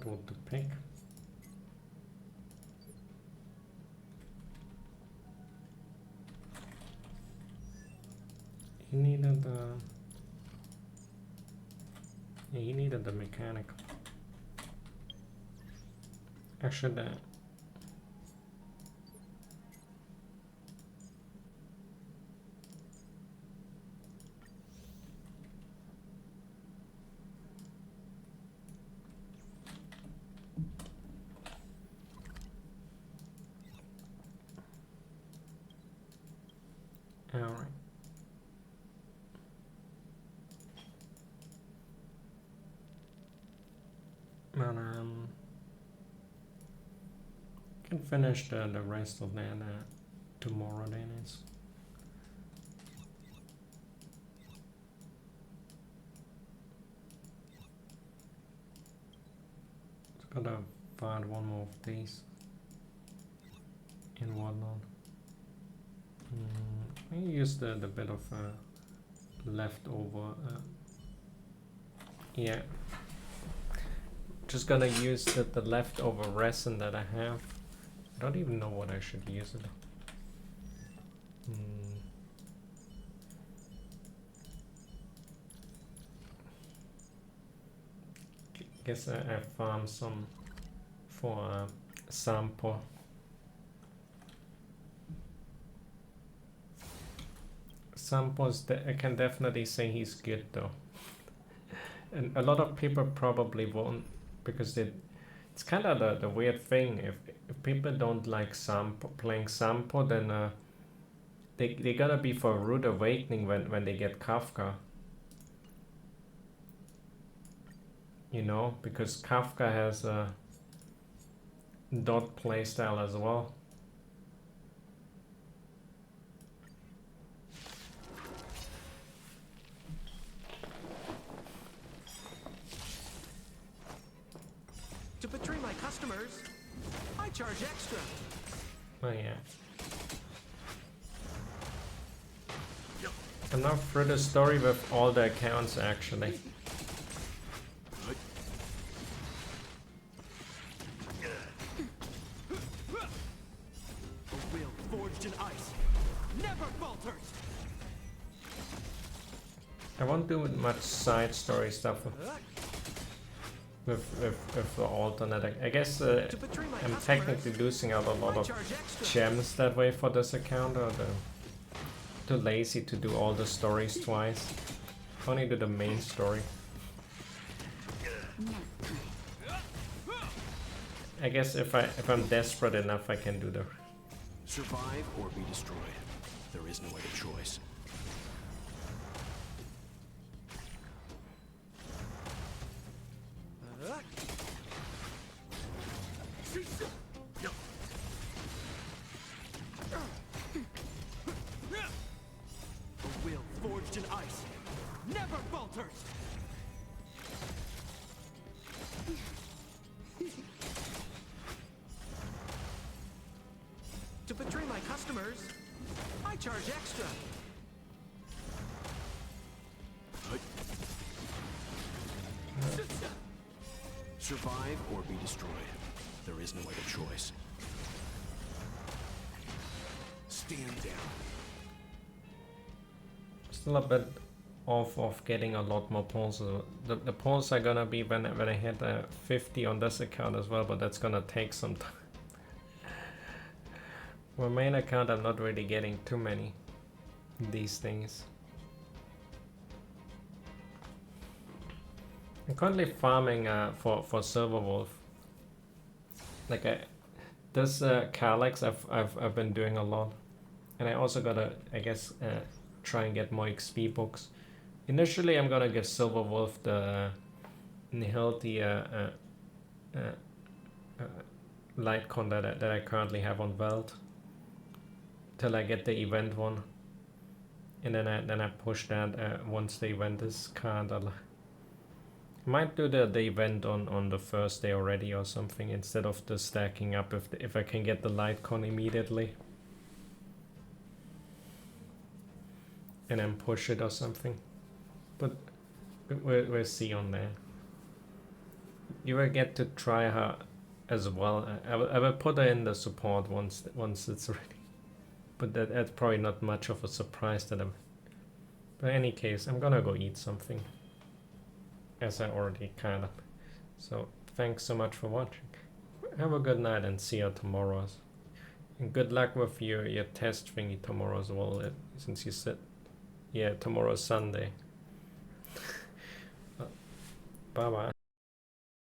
What to pick. He needed the mechanical. Actually, alright. But can finish the rest of that tomorrow then. It's gotta find one more of these and whatnot. I use the bit of leftover. Yeah, just gonna use the leftover resin that I have. I don't even know what I should use it. Guess I found some for sample. Samples that I can definitely say he's good though, and a lot of people probably won't, because it's kind of the weird thing. If people don't like playing sample, then they gotta be for a rude awakening when they get Kafka. You know, because Kafka has a dot playstyle as well. To betray my customers, I charge extra. Oh yeah. I'm not through the story with all the accounts actually. A will forged in ice never falters. I won't do much side story stuff with the alternate. I guess I'm technically losing out a lot of gems that way for this account, or too lazy to do all the stories twice. Only do the main story. I guess if I'm desperate enough, I can do the survive or be destroyed. There is no other choice. A will forged in ice never falters. To betray my customers, I charge extra. Survive or be destroyed. There is no other choice. Stand down. still a bit of getting a lot more pulls. The pulls are gonna be when I hit 50 on this account as well, but that's gonna take some time. My main account, I'm not really getting too many these things. I'm currently farming for Silverwolf. Like this Calyx I've been doing a lot, and I also gotta, I guess, try and get more XP books. Initially, I'm gonna give Silverwolf the Nihilti Lightcon that I currently have on Veld till I get the event one, and then I push that once the event is card. I might do the event on the first day already or something instead of the stacking up if I can get the Lightcon immediately. And then push it or something. But we'll see on there. You will get to try her as well. I will put her in the support once it's ready. But that's probably not much of a surprise to them. But in any case, I'm gonna go eat something. As I already kind of. So thanks so much for watching. Have a good night and see you tomorrow. And good luck with your test thingy tomorrow as well, since you said, yeah, tomorrow's Sunday. Bye bye.